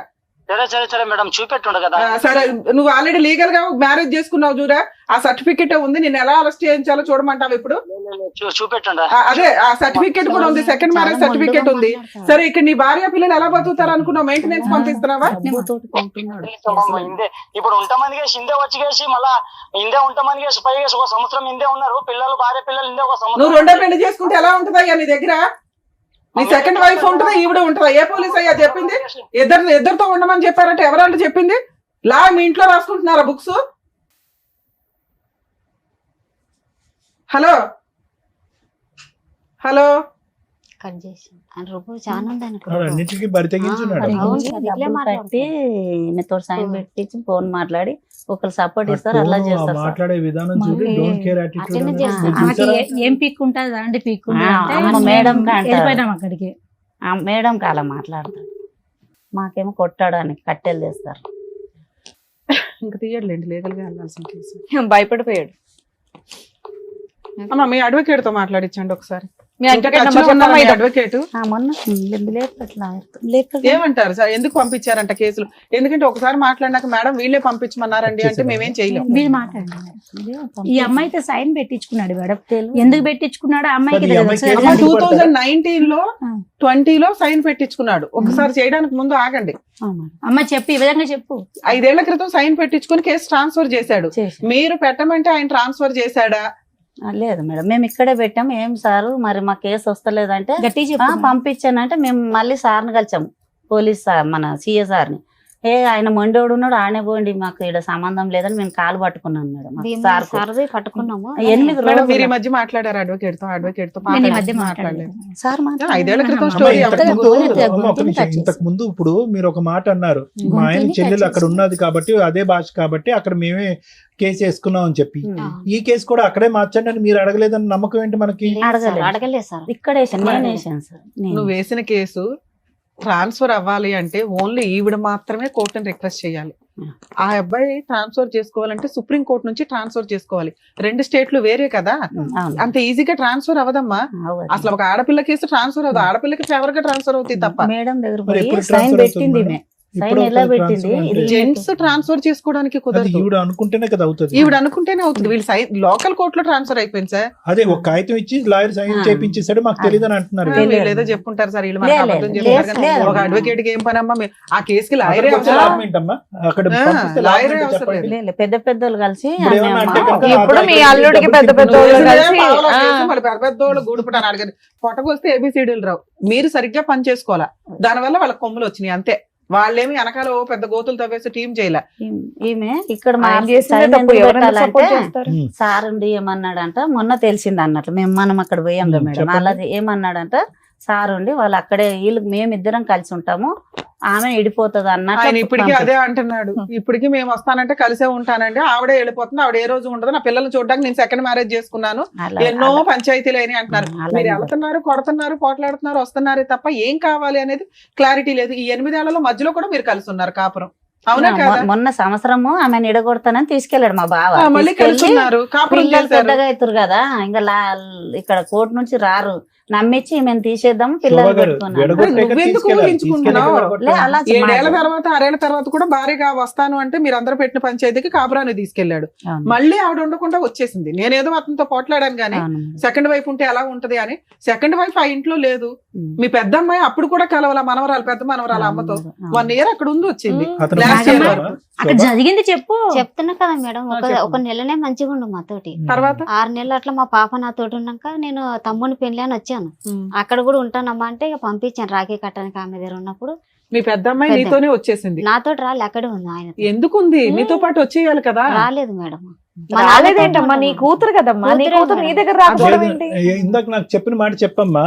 సరే మేడం, చూపెట్టుండ కదా. సరే, నువ్వు ఆల్రెడీ లీగల్ గా మ్యారేజ్ చేసుకున్నావు చూడా, ఆ సర్టిఫికెట్ ఉంది. నేను ఎలా అరెస్ట్ చేయించాలో చూడమంటావు ఇప్పుడు? చూపెట్టుండ. అదే, ఆ సర్టిఫికెట్ కూడా ఉంది, సెకండ్ మ్యారేజ్ సర్టిఫికెట్ ఉంది. సరే, ఇక్కడ నీ భార్య పిల్లలు ఎలా బతుకుతారు అనుకున్నావు? మెయింటెనెన్స్ పంపిస్తున్నావా? ఇప్పుడు ఉంటామని కేసి ఇందే వచ్చి కేసి మళ్ళా ఇందే ఉంటామని కేసి పై కేసి 1 సంవత్సరం ఇందే ఉన్నారు పిల్లలు, భార్య పిల్లలు ఇందే 1 సంవత్సరం. నువ్వు 2వ పెళ్లి చేసుకుంటే ఎలా ఉంటుందయ్యా నీ దగ్గర? నీ సెకండ్ వైఫ్ ఉంటుందా, ఈవిడ ఉంటుందా? ఏ పోలీస్ అయ్యా చెప్పింది? ఇద్దరితో ఉండమని చెప్పారంటే ఎవరంటే చెప్పింది? లా మీ ఇంట్లో రాసుకుంటున్నారా బుక్స్? హలో హలో కట్ చేసి చాలా ఉందని అన్నిటికీ బరి తెగించున్నాడు. ఈయనతో సైన్ పెట్టించి ఫోన్ మాట్లాడి ఒకరు సపోర్ట్ ఇస్తారు, అట్లా చేస్తారు సార్. మాట్లాడే విధానం చూసి డోంట్ కేర్ అటెండ్ చేస్తారు. ఆమెకి ఏం పీక్ ఉంటుంది అండి? పీక్ మేడం వెళ్ళిపోయినాం అక్కడికి. మేడం అలా మాట్లాడతారు, మాకేమో కొట్టాడని కట్టెలు తెస్తారు. ఇంకా తీయట్లేండి, లీగల్ గా వెళ్ళాల్సిన కేసు. భయపడిపోయాడు. అమ్మా, మీ అడ్వకేట్ తో మాట్లాడించండి ఒకసారి. మీ advocate number చెప్పమ్మా. అడ్వకేట్ మొన్న ఏమంటారు సార్? ఎందుకు పంపించారంట కేసులు? ఎందుకంటే ఒకసారి మాట్లాడినాక మేడం వీళ్ళే పంపించమన్నారండి అంటే మేమేం చేయలేము. మీరు మాట్లాడండి. ఈ అమ్మాయితో సైన్ పెట్టించుకున్నాడు మేడం. ఎందుకు పెట్టించుకున్నాడు? ఆ అమ్మాయికి అది అమ్మాయికి తెలుసు. తెలియదు. 2019లో 20లో సైన్ పెట్టించుకున్నాడు. ఒకసారి చేయడానికి ముందు ఆగండి. అమ్మ చెప్పు, ఈ విధంగా చెప్పు. 5 ఏళ్ల క్రితం సైన్ పెట్టించుకుని కేసు ట్రాన్స్ఫర్ చేశాడు. మీరు పెట్టమంటే ఆయన ట్రాన్స్ఫర్ చేశాడా? లేదు మేడం, మేము ఇక్కడే పెట్టాము. ఏం సారు మరి మా కేసు వస్తలేదంటే గట్టిగా చెప్పు. పంపించానంటే మేము మళ్ళీ సార్ని కలిసాము, పోలీస్ సార్, మన సిఏ సార్ని. ఆయన మొండోడు ఉన్నాడు, ఆనే పోండి, మాకు ఇక్కడ సంబంధం లేదని మేము కాలు పట్టుకున్నాను మేడం. సర్వే పట్టుకున్నాము. 8 మేడం, రోజులు మీరు ఈ మధ్య మాట్లాడారు అడ్వకేట్ తో? నేను ఈ మధ్య మాట్లాడలేదు. సార్ 5 ఏళ్ల క్రితం స్టోరీ. ఇంతకు ముందు ఇప్పుడు మీరు ఒక మాట అన్నారు, మా ఆయన చెల్లెలు అక్కడ ఉన్నది కాబట్టి అదే భాష కాబట్టి అక్కడ మేమే కేసు వేసుకున్నాం అని చెప్పి, ఈ కేసు కూడా అక్కడే మార్చండి అని మీరు అడగలేదని నమ్మకం ఏంటి మనకి? అడగలేదు సార్. ఇక్కడ వేసాను, నేను వేసాను సార్. నువ్వు వేసిన కేసు ట్రాన్స్ఫర్ అవ్వాలి అంటే ఓన్లీ ఈవిడ మాత్రమే కోర్టుని రిక్వెస్ట్ చేయాలి. ఆ అబ్బాయి ట్రాన్స్ఫర్ చేసుకోవాలంటే సుప్రీం కోర్టు నుంచి ట్రాన్స్ఫర్ చేసుకోవాలి. 2 స్టేట్లు వేరే కదా, అంత ఈజీగా ట్రాన్స్ఫర్ అవ్వదమ్మా. అసలు ఒక ఆడపిల్ల కేసు ట్రాన్స్ఫర్ అవ్వదు, ఆడపిల్లకి ఫేవర్ గా ట్రాన్స్ఫర్ అవుతుంది తప్ప. మేడం దగ్గర పోయి సైన్ పెట్టింది, సైన్ ఎలా పెట్టింది ఇది జెంట్స్ ట్రాన్స్ఫర్ చేసుకోవడానికి అది కుదరదు. ఈవిడ అనుకుంటేనే కదా అవుతుంది. ఈవిడ అనుకుంటేనే అవుతుంది. వీళ్ళు సైన్ లోకల్ కోర్టులో ట్రాన్స్ఫర్ అయిపోయింది సార్. అదే ఒక కాగితం ఇచ్చి లాయర్ సైన్ చేపించేసాడు, మాకు తెలియదు అని అంటున్నారు. వీళ్ళు ఏదో చెప్పుకుంటారు సార్, వీళ్ళు లేదు, మనకు అబద్ధం లేదు, చెప్తారు లేదు, కానీ లేదు. ఒక అడ్వకేట్ కి ఏం పని అమ్మా? ఆ కేసుకి లాయరే అక్కడికి వచ్చే అవసరం. లాభం ఏంటమ్మా? అక్కడ పంపిస్తే లాభం లాయరే ఏంటో అవసరం చెప్పండి. లేదు, పెద్ద పెద్దోళ్ళు కలిసి ఇప్పుడు ఏమన్నా అంటే అమ్మ, కనుక ఇప్పుడు మీ ఆ అల్లుడికి డబ్బులు పెద్ద పెద్ద నువ్వు వాళ్ళు వేసిన కలిసి, పావలా ఆ. కేసు మరి పెద్దోళ్ళు గూడుపుటాను అడిగారు. పొట్టకొస్తే ఏబిసిడీలు రావు. మీరు సరిగ్గా పని చేసుకోవాలా, దానివల్ల వాళ్ళ కొమ్ములు వచ్చినాయి అంతే. వాళ్ళేమి వెనకాల ఓ పెద్ద గోతులు తవ్వేసి టీం చేయలే. ఈమె ఇక్కడ ఆయన మార్చి చేసిందే సైన్ తప్పు, ఎందుకు ఎవరైనా పెట్టాలంటే సపోర్ట్ చేస్తారు. సార్ ఉండి ఏమన్నాడంట, మొన్న తెలిసింది అన్నట్లు మనం అక్కడ పోయాం మేడం. చెప్పండి. అలాగే ఏమన్నాడంట, సార్ ఉండి వాళ్ళు అక్కడే వీళ్ళు మేమిద్దరం కలిసి ఉంటాము, ఆమె ఇడిపోతుంది ఆయన అన్నట్లు ఇప్పటికీ అదే అంటున్నాడు. ఇప్పటికీ మేము వస్తానంటే కలిసే ఉంటానండి, ఆవిడే వెళ్ళిపోతుంది, ఆవిడ ఏ రోజు ఉండదు, నా పిల్లల్ని చూడడానికి నేను సెకండ్ మ్యారేజ్ చేసుకున్నాను, ఎన్నో పంచాయతీలు అయినాయి అంటున్నారు. మీరు వెళ్తున్నారు, కొడుతున్నారు, పోట్లాడుతున్నారు, వస్తున్నారే తప్ప ఏం కావాలి అనేది క్లారిటీ లేదు. ఈ 8 ఏళ్లలో మధ్యలో కూడా మీరు కలిసి ఉన్నారు కాపురం, అవునా కదా? మొన్న సంవత్సరము ఆమెను ఇడగొడతానని తీసుకెళ్లాడు మా బావ. మళ్ళీ కలిసి తీసుకెళ్ళి ఉన్నారు, కాపురం పిల్లలు చేశారు. పెద్దగా అవుతారు కదా, ఇంకా ఇక్కడ కోర్టు నుంచి రారు, నమ్మించి మేము తీసేద్దాం శోభా పిల్లలు గారు, పెట్టుకున్నాను. ఎడగొట్టాక నువ్వెందుకు తీసుకెళ్ళాలి. ఊహించుకుంటున్నావు? తీసుకెళ్ళి లే, అలా 7 ఏళ్ల మాట. తర్వాత 6 ఏళ్ల తర్వాత కూడా భారీగా వస్తాను అంటే మీరు అందరూ పెట్టిన పంచాయతీకి కాపురాన్ని తీసుకెళ్లాడు. అవును. మళ్ళీ ఆవిడ ఉండకుండా వచ్చేసింది. నేనేదో అతనితో పోట్లాడాను కానీ అవును. సెకండ్ వైఫ్ ఉంటే ఎలా ఉంటది అని. సెకండ్ వైఫ్ ఆ ఇంట్లో లేదు. ఉమ్. మీ పెద్ద అమ్మాయి అప్పుడు కూడా కలవాల, మనవరాలు, పెద్ద మనవరాలు అమ్మతో అవును. 1 ఇయర్ అక్కడ ఉంది, వచ్చింది. అతను Last year తీసుకెళ్ళారా? వరకు. అక్కడ జరిగింది చెప్పు. చెప్తున్నా కదా మేడం, చెప్పండి. ఒక నెలనే మంచిగా ఉండు మాతోటి. తర్వాత 6 నెలలు అట్లా మా పాప నాతోటి ఉన్నాక నేను తమ్ముని పెళ్లి అని వచ్చాను. అక్కడ కూడా ఉంటానమ్మా అంటే ఇక పంపించాను రాఖీ కట్టడానికి ఆమె దగ్గర ఉన్నప్పుడు. మీ పెద్ద అమ్మాయి పెద్ద. నీతోనే వచ్చేసింది. నాతోటి రాలే, అక్కడే ఉంది ఆయన. ఎందుకు ఉంది? నీతో పాటు వచ్చేయాలి కదా. రాలేదు మేడం. రాలేదేంటమ్మా, నీ కూతురు కదమ్మా, నీ కూతురే కూతురు నీ మేడం. దగ్గర రాకపోవడం ఏంటి? ఇందాక నాకు చెప్పిన మాట చెప్పమ్మా,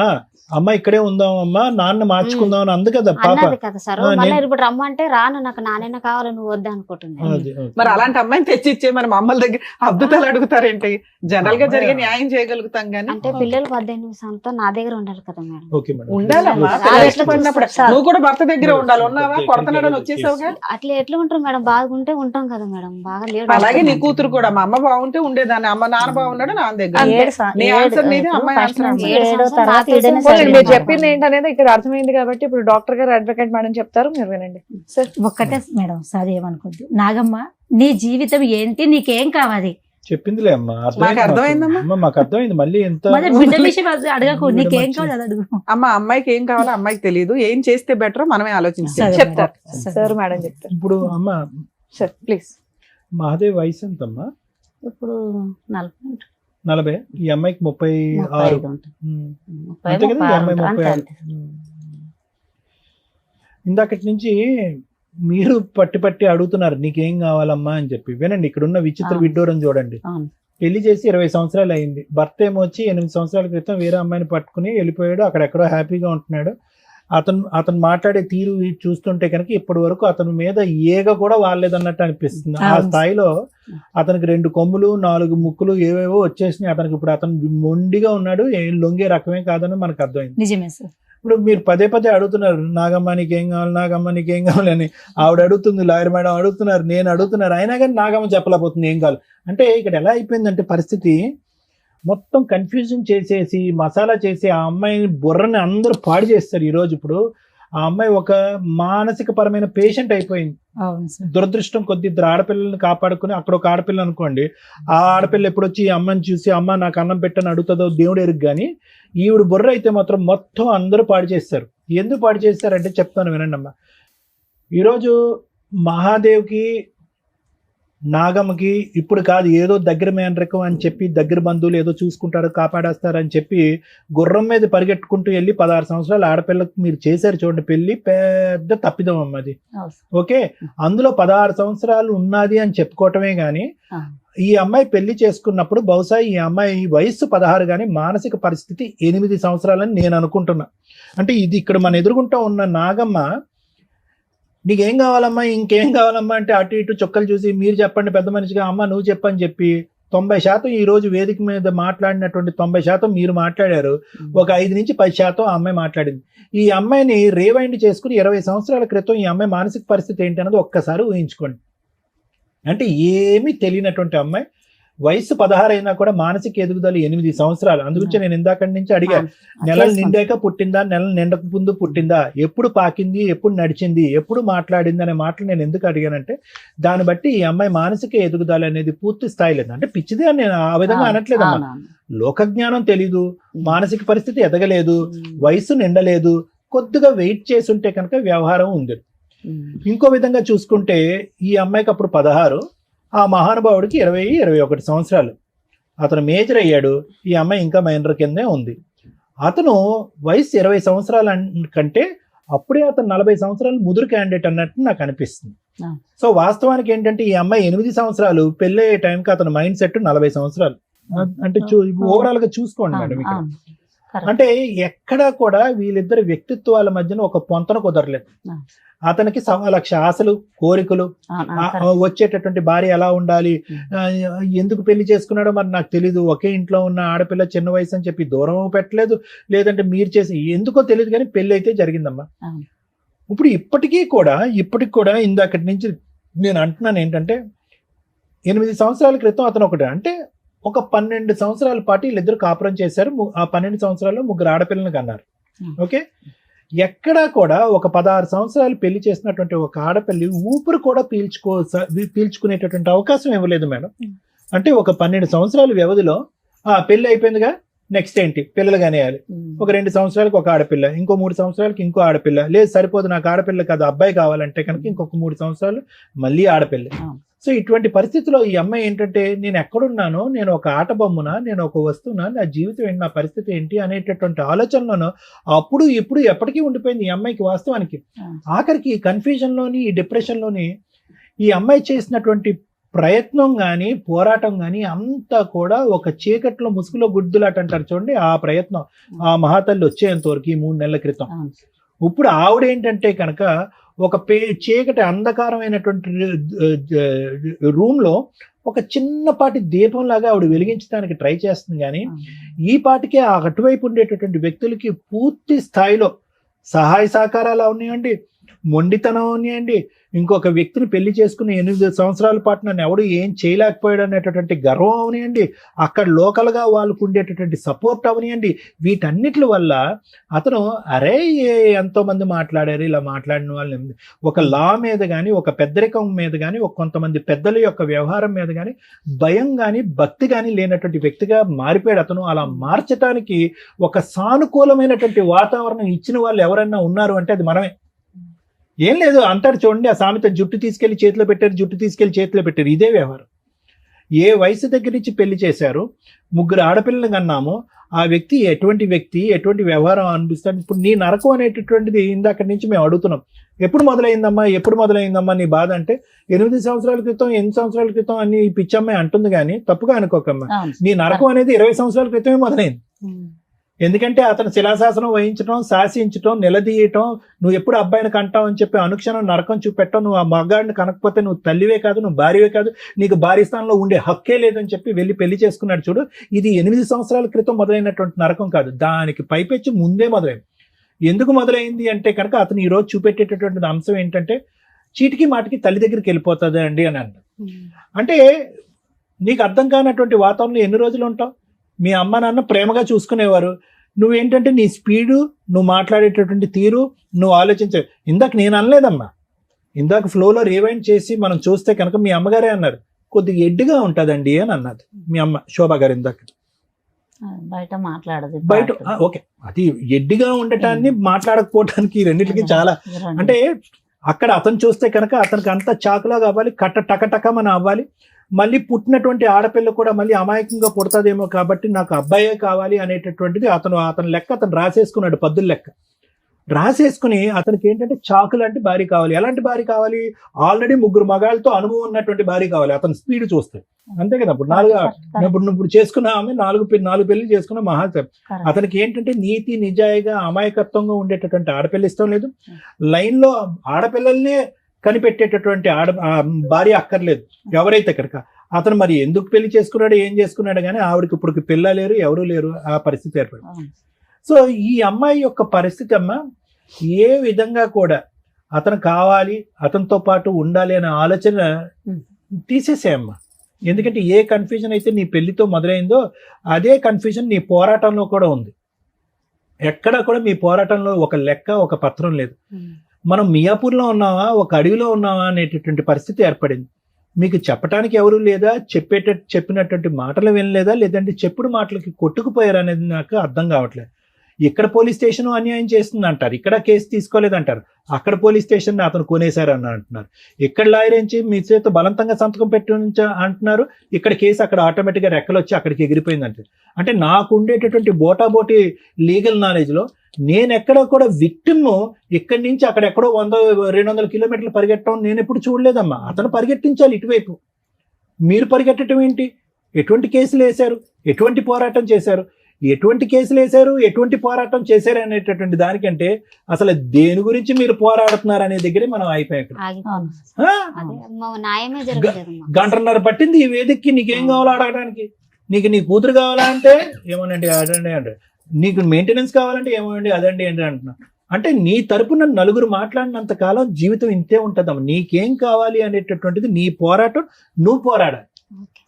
అమ్మ ఇక్కడే ఉందాం అమ్మా, నాన్న మార్చుకుందాం అని అందు కదా పాప. అన్నది కదా సార్. ఆ, మళ్ళీ నేను- ఇప్పుడు రమ్మంటే రాను, నాకు నాన్న కావాలి, నువ్వు వద్దా అనుకుంటున్నాను. అది, అది. మరి అలాంటి అమ్మాయిని తెచ్చి ఇచ్చే మరి మమ్మల్ని దగ్గర అద్భుతాలు అడుగుతారేంటి? జనరల్ గా జరిగే న్యాయం చేయగలుగుతాం గానీ అంటే పిల్లలు 18 సంవత్సరాలతో నా దగ్గర ఉండాలి కదా మేడం. Okay madam. ఉండాలమ్మా. ఆ, పిల్లలు ఎట్లా ఇష్టపడినప్పుడు చూస్తారు? నువ్వు కూడా భర్త దగ్గర ఉండాలి. ఉన్నావా? ఎక్కడికి కొడతనాడని వెళ్ళదు, వచ్చేసావుగా. అట్లా ఎట్లా ఉంటారు మేడం? బాగుంటే ఉంటాం కదా మేడం, బాగా లేడు. అలాగే నీ కూతురు కూడా మా అమ్మ బాగుంటే ఉండేదాన్ని, అమ్మ నాన్న బాగున్నాడు నాన్న దగ్గర. నీ ఆన్సర్ నీది, అమ్మాయి ఆన్సర్ నుంచి అమ్మాయి. 7వ తరగతి ఈడనే పోనీ, చదివింది మీరు మా చెప్పింది పాప. ఏంటనేది ఇక్కడ అర్థమైంది కాబట్టి ఇప్పుడు డాక్టర్ గారు, అడ్వకేట్ మేడం చెప్తారు, మీరు వినండి సార్. ఒక్కటే మేడం, సార్ ఏమనుకోద్దు. నాగమ్మ, నీ జీవితం ఏంటి, నీకేం కావాలి? చెప్పిందిలే అమ్మా, మాకు అర్థమైందమ్మా. అమ్మ, మాకు అర్థమైంది. మళ్ళీ ఎంత మరి బిడ్డ విషయం అది అడగకు, నీకేం కావాలి అది అడుగు. అమ్మ అమ్మాయికి ఏం కావాలో అమ్మాయికి తెలియదు. ఏం చేస్తే బెటర్ మనమే ఆలోచించాలి. సరే చెప్తారు మేడం. సార్, మేడం చెప్తారు. ఇప్పుడు అమ్మ సార్ ప్లీజ్. మహాదేవ్ వయసు ఎంతమ్మా? ఇప్పుడు 40 40. ఈ అమ్మాయికి 36. 35 ఉంటుంది. ఉమ్. 30, అంతే కదా, ఈ 36 అమ్మాయి ఉంటుంది. 36. అంతే. ఉమ్. ఇందాకటి నుంచి మీరు పట్టి పట్టి అడుగుతున్నారు నీకేం కావాలమ్మా అని చెప్పి. వినండి, ఇక్కడ ఉన్న విచిత్ర అవును. విడ్డూరం చూడండి. అవును. పెళ్లి చేసి 20 సంవత్సరాలు అయింది. భర్త ఏమో వచ్చి 8 సంవత్సరాల క్రితం వేరే అమ్మాయిని పట్టుకుని వెళ్ళిపోయాడు, అక్కడెక్కడో హ్యాపీగా ఉంటున్నాడు. అతను మాట్లాడే తీరు చూస్తుంటే కనుక ఇప్పటి వరకు అతని మీద ఏగ కూడా వాలేదన్నట్టు అనిపిస్తుంది. ఆ అవును. స్థాయిలో అతనికి 2 కొమ్ములు 4 ముక్కులు ఏవేవో వచ్చేసినాయి అతనికి. ఇప్పుడు అతను మొండిగా ఉన్నాడు, ఏం లొంగే రకమే కాదని మనకు అర్థమైంది. నిజమే సార్. ఇప్పుడు మీరు పదే పదే అడుగుతున్నారు నాగమ్మ నీకేం కావాలి, నాగమ్మ నీకేం కావాలని. ఆవిడ అడుగుతుంది, లాయర్ మేడం అడుగుతున్నారు, నేను అడుగుతున్నారు, అయినా కానీ నాగమ్మ చెప్పలేకపోతుంది ఏం కావాలి. అంటే ఇక్కడ ఎలా అయిపోయిందంటే పరిస్థితి మొత్తం కన్ఫ్యూజన్ చేసేసి మసాలా చేసి ఆ అమ్మాయిని బుర్రని అందరూ పాడు చేస్తారు ఈరోజు. ఇప్పుడు ఆ అమ్మాయి ఒక మానసిక పరమైన పేషెంట్ అయిపోయింది. అవును సార్. దురదృష్టం కొద్ది 2 ఆడపిల్లల్ని కాపాడుకుని, అక్కడ ఒక ఆడపిల్ల అనుకోండి, ఆ ఆడపిల్ల ఎప్పుడు వచ్చి ఈ అమ్మని చూసి అమ్మ నాకు అన్నం పెట్టని అడుగుతుందో దేవుడు ఎరుగు. కానీ ఈవిడ బుర్ర అయితే మాత్రం మొత్తం అందరూ పాడు చేస్తారు. ఎందుకు పాడు చేస్తారంటే చెప్తాను వినండి అమ్మ. ఈరోజు మహాదేవ్కి నాగమ్మకి ఇప్పుడు కాదు, ఏదో దగ్గర మేనరకం అని చెప్పి దగ్గర బంధువులు ఏదో చూసుకుంటారు కాపాడేస్తారు అని చెప్పి గుర్రం మీద పరిగెట్టుకుంటూ వెళ్ళి 16 సంవత్సరాల ఆడపిల్లకు మీరు చేశారు చూడండి పెళ్లి, పెద్ద తప్పిదం అమ్మ అది. ఓకే, అందులో 16 సంవత్సరాలు ఉన్నది అని చెప్పుకోవటమే గాని ఈ అమ్మాయి పెళ్లి చేసుకున్నప్పుడు బహుశా ఈ అమ్మాయి వయస్సు 16 కానీ మానసిక పరిస్థితి 8 సంవత్సరాలని నేను అనుకుంటున్నా. అంటే ఇది ఇక్కడ మన ఎదురుగుంటా ఉన్న నాగమ్మ నీకేం కావాలమ్మా, ఇంకేం కావాలమ్మా అంటే అటు ఇటు చొక్కలు చూసి మీరు చెప్పండి పెద్ద మనిషిగా, అమ్మ నువ్వు చెప్పని చెప్పి 90% ఈ రోజు వేదిక మీద మాట్లాడినటువంటి 90% మీరు మాట్లాడారు. ఒక 5 నుంచి 10% ఆ అమ్మాయి మాట్లాడింది. ఈ అమ్మాయిని రీవైండ్ చేసుకుని 20 సంవత్సరాల క్రితం ఈ అమ్మాయి మానసిక పరిస్థితి ఏంటి అన్నది ఒక్కసారి ఊహించుకోండి. అంటే ఏమీ తెలియనటువంటి అమ్మాయి వయసు 16 అయినా కూడా మానసిక ఎదుగుదల 8 సంవత్సరాలు. అందుగురించి నేను ఇందాక నుంచి అడిగా, నెలలు నిండాక పుట్టిందా, నెలలు నిండక ముందు పుట్టిందా, ఎప్పుడు పాకింది, ఎప్పుడు నడిచింది, ఎప్పుడు మాట్లాడింది అనే మాటలు నేను ఎందుకు అడిగానంటే, దాన్ని బట్టి ఈ అమ్మాయి మానసిక ఎదుగుదల అనేది పూర్తి స్థాయి లేదు. అంటే పిచ్చిదే అని నేను ఆ విధంగా అనట్లేదమ్మా. లోకజ్ఞానం తెలీదు, మానసిక పరిస్థితి ఎదగలేదు, వయసు నిండలేదు, కొద్దిగా వెయిట్ చేసి ఉంటే కనుక వ్యవహారం ఉంది. ఇంకో విధంగా చూసుకుంటే ఈ అమ్మాయికి అప్పుడు 16, ఆ మహానుభావుడికి 20-21 సంవత్సరాలు. అతను మేజర్ అయ్యాడు, ఈ అమ్మాయి ఇంకా మైనర్ కిందే ఉంది. అతను వయసు 20 సంవత్సరాల కంటే అప్పుడే అతను 40 సంవత్సరాలు ముదురు క్యాండిడేట్ అన్నట్టు నాకు అనిపిస్తుంది. సో వాస్తవానికి ఏంటంటే ఈ అమ్మాయి 8 సంవత్సరాలు, పెళ్ళి అయ్యే టైంకి అతను మైండ్ సెట్ 40 సంవత్సరాలు. అంటే ఓవరాల్ గా చూసుకోండి మేడం ఇక్కడ. అంటే ఎక్కడా కూడా వీళ్ళిద్దరి వ్యక్తిత్వాల మధ్యన ఒక పొంతన కుదరలేదు. అతనికి 1,00,000 ఆశలు, కోరికలు, వచ్చేటటువంటి భార్య ఎలా ఉండాలి, ఎందుకు పెళ్లి చేసుకున్నాడో మరి నాకు తెలీదు. ఒకే ఇంట్లో ఉన్న ఆడపిల్ల చిన్న వయసు అని చెప్పి దూరం పెట్టలేదు, లేదంటే మీరు చేసి ఎందుకో తెలియదు, కానీ పెళ్లి అయితే జరిగిందమ్మా. ఇప్పుడు ఇప్పటికీ కూడా ఇందాకటి నుంచి నేను అంటున్నాను ఏంటంటే, 8 సంవత్సరాల క్రితం అతను ఒకటి, అంటే ఒక 12 సంవత్సరాల పాటు వీళ్ళిద్దరు కాపురం చేశారు. ఆ 12 సంవత్సరాల్లో 3 ఆడపిల్లలను కన్నారు. ఓకే, ఎక్కడా కూడా ఒక 16 సంవత్సరాలు పెళ్లి చేసినటువంటి ఒక ఆడపిల్లి ఊపిరి కూడా పీల్చుకునేటటువంటి అవకాశం ఇవ్వలేదు మేడం. అంటే ఒక 12 సంవత్సరాల వ్యవధిలో పెళ్లి అయిపోయిందిగా, నెక్స్ట్ ఏంటి, పిల్లలు కానియాలి. ఒక 2 సంవత్సరాలకు ఒక ఆడపిల్ల, ఇంకో 3 సంవత్సరాలకి ఇంకో ఆడపిల్ల, లేదు సరిపోదు నాకు ఆడపిల్ల కాదు అబ్బాయి కావాలంటే కనుక ఇంకొక 3 సంవత్సరాలు మళ్ళీ ఆడపిల్ల. సో ఇటువంటి పరిస్థితిలో ఈ అమ్మాయి ఏంటంటే, నేను ఎక్కడున్నానో, నేను ఒక ఆట బొమ్మనా, నేను ఒక వస్తువునా, నా జీవితం ఏంటి, నా పరిస్థితి ఏంటి అనేటటువంటి ఆలోచనలోనూ అప్పుడు ఇప్పుడు ఎప్పటికీ ఉండిపోయింది ఈ అమ్మాయికి. వాస్తవానికి ఆఖరికి ఈ కన్ఫ్యూజన్లోని, ఈ డిప్రెషన్లోని ఈ అమ్మాయి చేసినటువంటి ప్రయత్నం కానీ, పోరాటం కానీ అంతా కూడా ఒక చీకట్లో ముసుగులో గుడ్డులాట అంటారు చూడండి, ఆ ప్రయత్నం ఆ మహాతల్లి వచ్చేంత వరకు 3 నెలల క్రితం. ఇప్పుడు ఆవిడ ఏంటంటే కనుక ఒక చీకటి అంధకారమైనటువంటి రూమ్ లో ఒక చిన్నపాటి దీపం లాగా ఆవిడ వెలిగించడానికి ట్రై చేస్తుంది. కానీ ఈ పాటికే ఆ అటువైపు ఉండేటటువంటి వ్యక్తులకి పూర్తి స్థాయిలో సహాయ సహకారాలు అవనివ్వండి, మొండితనం అవనివ్వండి, ఇంకొక వ్యక్తిని పెళ్లి చేసుకుని 8 సంవత్సరాల పాటు నన్ను ఎవడు ఏం చేయలేకపోయాడు అనేటటువంటి గర్వం అవనివ్వండి, అక్కడ లోకల్గా వాళ్ళకు ఉండేటటువంటి సపోర్ట్ అవనివ్వండి, వీటన్నిటి వల్ల అతను అరే ఎంతో మంది మాట్లాడారు, ఇలా మాట్లాడిన వాళ్ళని ఒక లా మీద కానీ, ఒక పెద్దరికం మీద కానీ, ఒక కొంతమంది పెద్దల యొక్క వ్యవహారం మీద కానీ భయం కానీ భక్తి కానీ లేనటువంటి వ్యక్తిగా మారిపోయాడు అతను. అలా మార్చడానికి ఒక సానుకూలమైనటువంటి వాతావరణం ఇచ్చిన వాళ్ళు ఎవరైనా ఉన్నారు అంటే అది మనమే. ఏం లేదు అంటారు చూడండి, ఆ సామెత, జుట్టు తీసుకెళ్లి చేతిలో పెట్టారు, జుట్టు తీసుకెళ్లి చేతిలో పెట్టారు. ఇదే వ్యవహారం. ఏ వయసు దగ్గర నుంచి పెళ్లి చేశారు, 3 ఆడపిల్లలు కన్నాము, ఆ వ్యక్తి ఎటువంటి వ్యవహారం అనిపిస్తాడు. ఇప్పుడు నీ నరకం అనేటటువంటిది ఇందాక నుంచి మేము అడుగుతున్నాం, ఎప్పుడు మొదలైందమ్మా నీ బాధ అంటే 8 సంవత్సరాల క్రితం, 8 సంవత్సరాల క్రితం అని పిచ్చమ్మాయి అంటుంది. కానీ తప్పుగా అనుకోకమ్మా, నీ నరకం అనేది 20 సంవత్సరాల క్రితమే మొదలైంది. ఎందుకంటే అతను శిలాశాసనం వహించడం, శాసించడం, నిలదీయటం, నువ్వు ఎప్పుడు అబ్బాయిని కంటావు అని చెప్పి అనుక్షణం నరకం చూపెట్టడం, నువ్వు ఆ మగాడిని కనకపోతే నువ్వు తల్లివే కాదు, నువ్వు భార్యవే కాదు, నీకు భార్య స్థానంలో ఉండే హక్కే లేదని చెప్పి వెళ్ళి పెళ్లి చేసుకున్నాడు చూడు. ఇది 8 సంవత్సరాల క్రితం మొదలైనటువంటి నరకం కాదు, దానికి పైపెచ్చి ముందే మొదలైంది. ఎందుకు మొదలైంది అంటే కనుక అతను ఈరోజు చూపెట్టేటటువంటి అంశం ఏంటంటే, చీటికి మాటికి తల్లి దగ్గరికి వెళ్ళిపోతుంది అండి అని అంట. అంటే నీకు అర్థం కానటువంటి వాతావరణంలో ఎన్ని రోజులు ఉంటావు? మీ అమ్మ నాన్న ప్రేమగా చూసుకునేవారు, నువ్వేంటంటే నీ స్పీడు, నువ్వు మాట్లాడేటటువంటి తీరు, నువ్వు ఆలోచించే. ఇందాక నేను అనలేదమ్మా, ఇందాక ఫ్లోలో రివైండ్ చేసి మనం చూస్తే కనుక మీ అమ్మగారే అన్నారు, కొద్దిగా ఎడ్డుగా ఉంటుందండి అని అన్నది మీ అమ్మ శోభా గారు ఇందాక. బయట మాట్లాడదు, బయట ఓకే, అది ఎడ్డిగా ఉండటాన్ని మాట్లాడకపోవటానికి రెండింటికి చాలా, అంటే అక్కడ అతను చూస్తే కనుక అతనికి అంత చాకులాగా అవ్వాలి, టకటకమని అవ్వాలి. మళ్ళీ పుట్టినటువంటి ఆడపిల్ల కూడా మళ్ళీ అమాయకంగా పుడతాదేమో కాబట్టి నాకు అబ్బాయే కావాలి అనేటటువంటిది అతను లెక్క అతను రాసేసుకున్నాడు, పద్దుల లెక్క రాసేసుకుని అతనికి ఏంటంటే చాకు లాంటి భార్య కావాలి. ఎలాంటి భార్య కావాలి? ఆల్రెడీ 3 మగాళ్ళతో అనుభవం ఉన్నటువంటి భార్య కావాలి. అతను స్పీడ్ చూస్తే అంతే కదా. ఇప్పుడు చేసుకున్న ఆమె 4 పెళ్లి చేసుకున్న మహాసేపు. అతనికి ఏంటంటే నీతి నిజాయిగా అమాయకత్వంగా ఉండేటటువంటి ఆడపిల్ల ఇష్టం లేదు, లైన్ లో ఆడపిల్లల్నే కనిపెట్టేటటువంటి భార్య అక్కర్లేదు ఎవరైతే కనుక. అతను మరి ఎందుకు పెళ్లి చేసుకున్నాడు, ఏం చేసుకున్నాడు కానీ ఆవిడకి ఇప్పుడు పిల్ల లేరు, ఎవరు లేరు, ఆ పరిస్థితి ఏర్పడింది. సో ఈ అమ్మాయి యొక్క పరిస్థితి అమ్మ ఏ విధంగా కూడా అతను కావాలి, అతనితో పాటు ఉండాలి అనే ఆలోచన తీసేసేయమ్మా. ఎందుకంటే ఏ కన్ఫ్యూజన్ అయితే నీ పెళ్లితో మొదలైందో అదే కన్ఫ్యూజన్ నీ పోరాటంలో కూడా ఉంది. ఎక్కడా కూడా మీ పోరాటంలో ఒక లెక్క, ఒక పత్రం లేదు. మనం మియాపూర్లో ఉన్నావా, ఒక అడవిలో ఉన్నావా అనేటటువంటి పరిస్థితి ఏర్పడింది. మీకు చెప్పడానికి ఎవరు లేదా, చెప్పినటువంటి మాటలు వినలేదా, లేదంటే చెప్పుడు మాటలకి కొట్టుకుపోయారు అనేది నాకు అర్థం కావట్లేదు. ఇక్కడ పోలీస్ స్టేషన్ అన్యాయం చేస్తుంది అంటారు, ఇక్కడ కేసు తీసుకోలేదంటారు, అక్కడ పోలీస్ స్టేషన్ అతను కొనేశారని అంటున్నారు, ఇక్కడ లాయర్ ఏంచి మీ చేత బలవంతంగా సంతకం పెట్టి అంటున్నారు, ఇక్కడ కేసు అక్కడ ఆటోమేటిక్గా రెక్కలు వచ్చి అక్కడికి ఎగిరిపోయిందంటే. అంటే నాకు ఉండేటటువంటి బోటాబోటి లీగల్ నాలెడ్జ్లో నేను ఎక్కడ కూడా విక్టిమ్ ఇక్కడి నుంచి అక్కడెక్కడో 100-200 కిలోమీటర్లు పరిగెట్టడం నేను ఎప్పుడు చూడలేదమ్మా. అతను పరిగెట్టించాలి ఇటువైపు, మీరు పరిగెట్టడం ఏంటి? ఎటువంటి కేసులు వేశారు, ఎటువంటి పోరాటం చేశారు, ఎటువంటి కేసులు వేశారు, ఎటువంటి పోరాటం చేశారు అనేటటువంటి దానికంటే అసలు దేని గురించి మీరు పోరాడుతున్నారు అనే దగ్గరే మనం అయిపోయాం. న్యాయమే జరగలేదు. గంటన్నర పట్టింది ఈ వేదికకి. నీకేం కావాలో అడగడానికి? నీకు నీ కూతురు కావాలా అంటే ఏమోనండి అదండి అంటే, నీకు మెయింటెనెన్స్ కావాలంటే ఏమోనండి అదండి ఏంటి అంటున్నా. అంటే నీ తరపున నలుగురు మాట్లాడినంత కాలం జీవితం ఇంతే ఉంటుందమ్మా. నీకేం కావాలి అనేటటువంటిది నీ పోరాటం నువ్వు పోరాడాలి,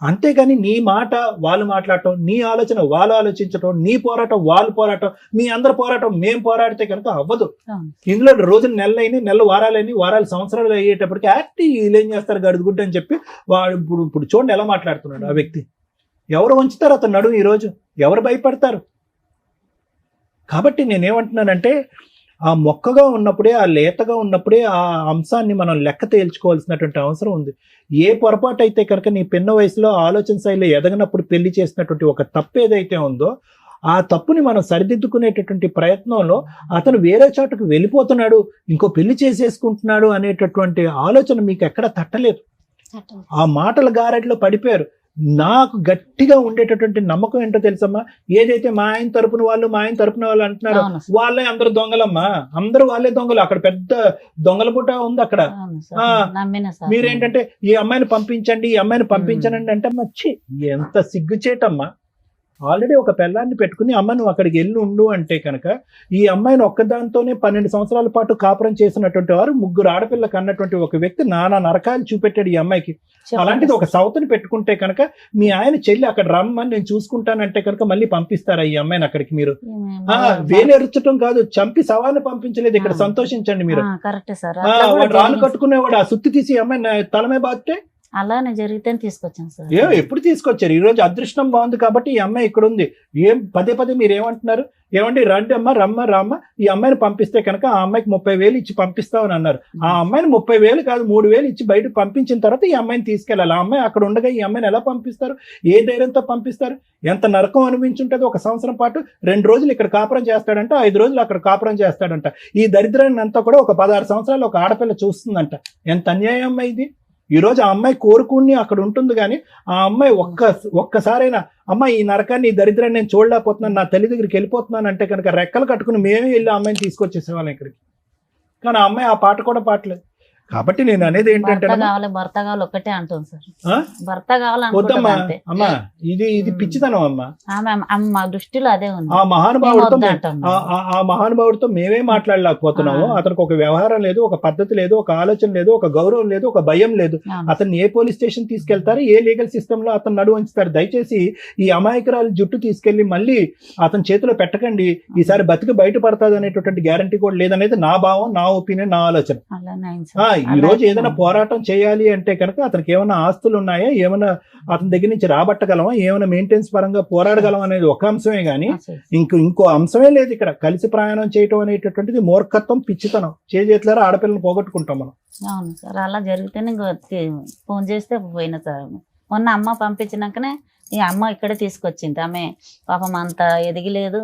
అంతేగాని నీ మాట వాళ్ళు మాట్లాడటం, నీ ఆలోచన వాళ్ళు ఆలోచించటం, నీ పోరాటం వాళ్ళు పోరాటం, మీ అందరి పోరాటం మేము పోరాడితే కనుక అవ్వదు. ఇందులో రోజులు నెలలైన, నెలలు వారాలని, వారాలు సంవత్సరాలు అయ్యేటప్పటికి వీళ్ళు ఏం చేస్తారు గడుగుడ్డు అని చెప్పి వాడు ఇప్పుడు చూడండి ఎలా మాట్లాడుతున్నాడు ఆ వ్యక్తి. ఎవరు ఉంచుతారు అతను నడుము ఈరోజు? ఎవరు భయపడతారు? కాబట్టి నేనేమంటున్నానంటే ఆ మొక్కగా ఉన్నప్పుడే, ఆ లేతగా ఉన్నప్పుడే ఆ అంశాన్ని మనం లెక్క తేల్చుకోవాల్సినటువంటి అవసరం ఉంది. ఏ పొరపాటు అయితే కనుక నీ పిన్న వయసులో ఆలోచన శైలిలో ఎదగనప్పుడు పెళ్లి చేసినటువంటి ఒక తప్పు ఏదైతే ఉందో ఆ తప్పుని మనం సరిదిద్దుకునేటటువంటి ప్రయత్నంలో అతను వేరే చోటుకు వెళ్ళిపోతున్నాడు, ఇంకో పెళ్లి చేసేసుకుంటున్నాడు అనేటటువంటి ఆలోచన మీకు ఎక్కడ తట్టలేదు. ఆ మాటల గారడిలో పడిపోయారు. నాకు గట్టిగా ఉండేటటువంటి నమ్మకం ఏంటో తెలుసమ్మా, ఏదైతే మా ఆయన తరపున వాళ్ళు, మా ఆయన తరపున వాళ్ళు అంటున్నారో వాళ్ళే అందరు దొంగలమ్మా, అందరూ వాళ్ళే దొంగలు. అక్కడ పెద్ద దొంగల పుట ఉంది అక్కడ. మీరేంటంటే ఈ అమ్మాయిని పంపించండి, ఈ అమ్మాయిని పంపించండి అంటే మచ్చి ఎంత సిగ్గుచేటమ్మా. ఆల్రెడీ ఒక పిల్లాన్ని పెట్టుకుని అమ్మ నువ్వు అక్కడికి వెళ్ళి ఉండు అంటే కనుక ఈ అమ్మాయిని ఒక్కదాంతోనే 12 సంవత్సరాల పాటు కాపురం చేసినటువంటి వారు, 3 ఆడపిల్లలకు అన్నటువంటి ఒక వ్యక్తి నానా నరకాలు చూపెట్టాడు ఈ అమ్మాయికి. అలాంటిది ఒక సౌతని పెట్టుకుంటే కనుక మీ ఆయన చెల్లి అక్కడ రమ్మని నేను చూసుకుంటానంటే కనుక మళ్ళీ పంపిస్తారా ఈ అమ్మాయిని అక్కడికి? మీరు వేలెరుచటం కాదు, చంపి సవాన్ని పంపించలేదు. ఇక్కడ సంతోషించండి మీరు. వాడు రాళ్ళు కట్టుకునేవాడు ఆ సుత్తి తీసి ఈ అమ్మాయి తలమే బాస్తే అలానే జరిగితే తీసుకొచ్చాను సార్. ఎప్పుడు తీసుకొచ్చారు? ఈ రోజు అదృష్టం బాగుంది కాబట్టి ఈ అమ్మాయి ఇక్కడ ఉంది. పదే మీరు ఏమంటున్నారు? ఏమండి రండి అమ్మ, రమ్మ ఈ అమ్మాయిని పంపిస్తే కనుక ఆ అమ్మాయికి 30,000 ఇచ్చి పంపిస్తామని అన్నారు. ఆ అమ్మాయిని 30,000 కాదు 3,000 ఇచ్చి బయటకు పంపించిన తర్వాత ఈ అమ్మాయిని తీసుకెళ్ళాలి. ఆ అమ్మాయి అక్కడ ఉండగా ఈ అమ్మాయిని ఎలా పంపిస్తారు? ఏ ధైర్యంతో పంపిస్తారు? ఎంత నరకం అనిపించుంటుంది. 1 సంవత్సరం పాటు 2 రోజులు ఇక్కడ కాపురం చేస్తాడంట, 5 రోజులు అక్కడ కాపురం చేస్తాడంట. ఈ దరిద్రాన్ని అంతా కూడా ఒక 16 సంవత్సరాలు ఒక ఆడపిల్ల చూస్తుందంట. ఎంత అన్యాయం ఇది. ఈ రోజు ఆ అమ్మాయి కోరుకుని అక్కడ ఉంటుంది, కానీ ఆ అమ్మాయి ఒక్కసారైనా అమ్మ ఈ నరకాన్ని, ఈ దరిద్రాన్ని నేను చూడలేకపోతున్నాను, నా తల్లి దగ్గరికి వెళ్ళిపోతున్నాను అంటే కనుక రెక్కలు కట్టుకుని మేమే వెళ్ళి ఆ అమ్మాయిని తీసుకొచ్చేసేవాళ్ళం ఇక్కడికి. కానీ ఆ అమ్మాయి ఆ పాట కూడా పాటలేదు. కాబట్టి నేను అనేది ఏంటంటే భర్త కావాలి ఒక్కటే అంటుంది సార్. భర్త వద్దమ్మా అమ్మా, ఇది పిచ్చితనం అమ్మా. మా దృష్టిలో అదే ఉంది. ఆ మహానుభావుడితో మేమే మాట్లాడలేకపోతున్నాము. అతనికి ఒక వ్యవహారం లేదు, ఒక పద్ధతి లేదు, ఒక ఆలోచన లేదు, ఒక గౌరవం లేదు, ఒక భయం లేదు. అతన్ని ఏ పోలీస్ స్టేషన్ తీసుకెళ్తారు, ఏ లీగల్ సిస్టమ్ లో అతను నడువు ఉంచుతారు? దయచేసి ఈ అమాయకురాలు జుట్టు తీసుకెళ్లి మళ్ళీ అతని చేతిలో పెట్టకండి. ఈసారి బతికి బయటపడతాది అనేటటువంటి గ్యారంటీ కూడా లేదనేది నా భావం, నా ఒపీనియన్, నా ఆలోచన. ఈ రోజు ఏదైనా పోరాటం చేయాలి అంటే కనుక అతనికి ఏమైనా ఆస్తులు ఉన్నాయా, ఏమైనా అతని దగ్గర నుంచి రాబట్టగలమా, ఏమైనా మెయింటెనెన్స్ పరంగా పోరాడగలం అనేది ఒక అంశమే గానీ ఇంకో అంశమే లేదు ఇక్కడ. కలిసి ప్రయాణం చేయటం అనేటటువంటిది మూర్ఖత్వం, పిచ్చితనం. చేతులారా ఆడపిల్లని పోగొట్టుకుంటాం మనం. అవును సార్, అలా జరిగితేనే ఫోన్ చేస్తే పోయిన సార్. మొన్న అమ్మ పంపించినాకనే ఈ అమ్మ ఇక్కడే తీసుకొచ్చింది. ఆమె పాపం అంత ఎదిగిలేదు.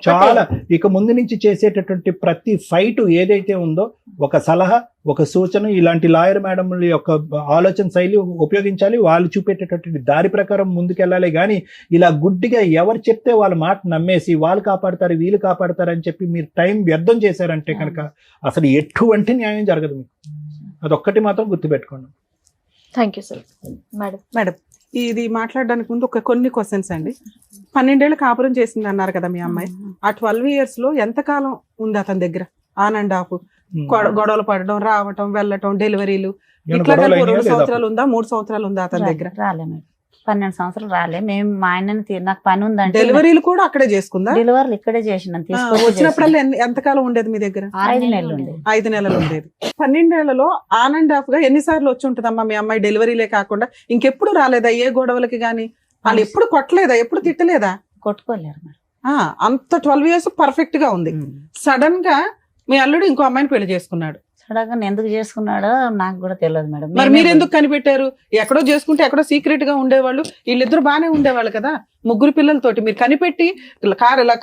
చాలా ఇక ముందు నుంచి చేసేటటువంటి ప్రతి ఫైట్ ఏదైతే ఉందో ఒక సలహా, ఒక సూచన, ఇలాంటి లాయర్ మేడంల యొక్క ఆలోచన శైలి ఉపయోగించాలి. వాళ్ళు చూపేటటువంటి దారి ప్రకారం ముందుకెళ్ళాలి. కానీ ఇలా గుడ్డిగా ఎవరు చెప్తే వాళ్ళ మాట నమ్మేసి వాళ్ళు కాపాడతారు, వీళ్ళు కాపాడతారు అని చెప్పి మీరు టైం వ్యర్థం చేశారంటే కనుక అసలు ఎటువంటి న్యాయం జరగదు మీకు. అదొక్కటి మాత్రం గుర్తుపెట్టుకోండి. Thank you sir. మేడం ఇది మాట్లాడడానికి ముందు కొన్ని క్వశ్చన్స్ అండి. 12 ఏళ్ళు కాపురం చేసింది అన్నారు కదా మీ అమ్మాయి. ఆ 12 years లో ఎంతకాలం ఉంది అతని దగ్గర? ఆన్ అండ్ ఆఫ్ గొడవలు పడడం, రావటం, వెళ్ళటం, డెలివరీలు ఏమైనా ఇట్లా గొడవలు కలిపి 2 అయినాయా లేదా? సంవత్సరాలు ఉందా 3 సంవత్సరాలు ఉందా అతని దగ్గర? రాలే మేడం, 12 సంవత్సరాలు రాలే. మేము మా ఆయనని నాకు పని ఉందంటే డెలివరీలు కూడా అక్కడే చేసుకుందా? డెలివరీలు ఇక్కడే చేసినాం. వచ్చినప్పుడల్లా ఎంతకాలం ఉండేది మీ దగ్గర? 5 నెలలు ఉండేది. 5 నెలలు ఉండేది. 12 ఏళ్లలో ఆన్ అండ్ ఆఫ్ గా ఎన్నిసార్లు వచ్చి ఉంటుందమ్మా మీ అమ్మాయి డెలివరీలే కాకుండా? ఇంకెప్పుడు రాలేదా ఏ గొడవలకి గానీ? వాళ్ళు ఎప్పుడు కొట్టలేదా, ఎప్పుడు తిట్టలేదా? కొట్టుకోలేరు మేడం. అంత 12 years పర్ఫెక్ట్ గా ఉంది. సడన్ గా మీ అల్లుడు ఇంకో అమ్మాయిని పెళ్లి చేసుకున్నాడు. సడన్గా ఎందుకు చేసుకున్నాడో నాకు కూడా తెలియదు మేడం. మరి మీరు ఎందుకు కనిపెట్టారు? ఎక్కడో చేసుకుంటే ఎక్కడో సీక్రెట్ గా ఉండేవాళ్ళు, వీళ్ళిద్దరు బానే ఉండేవాళ్ళు కదా 3 పిల్లలతోటి. మీరు కనిపెట్టి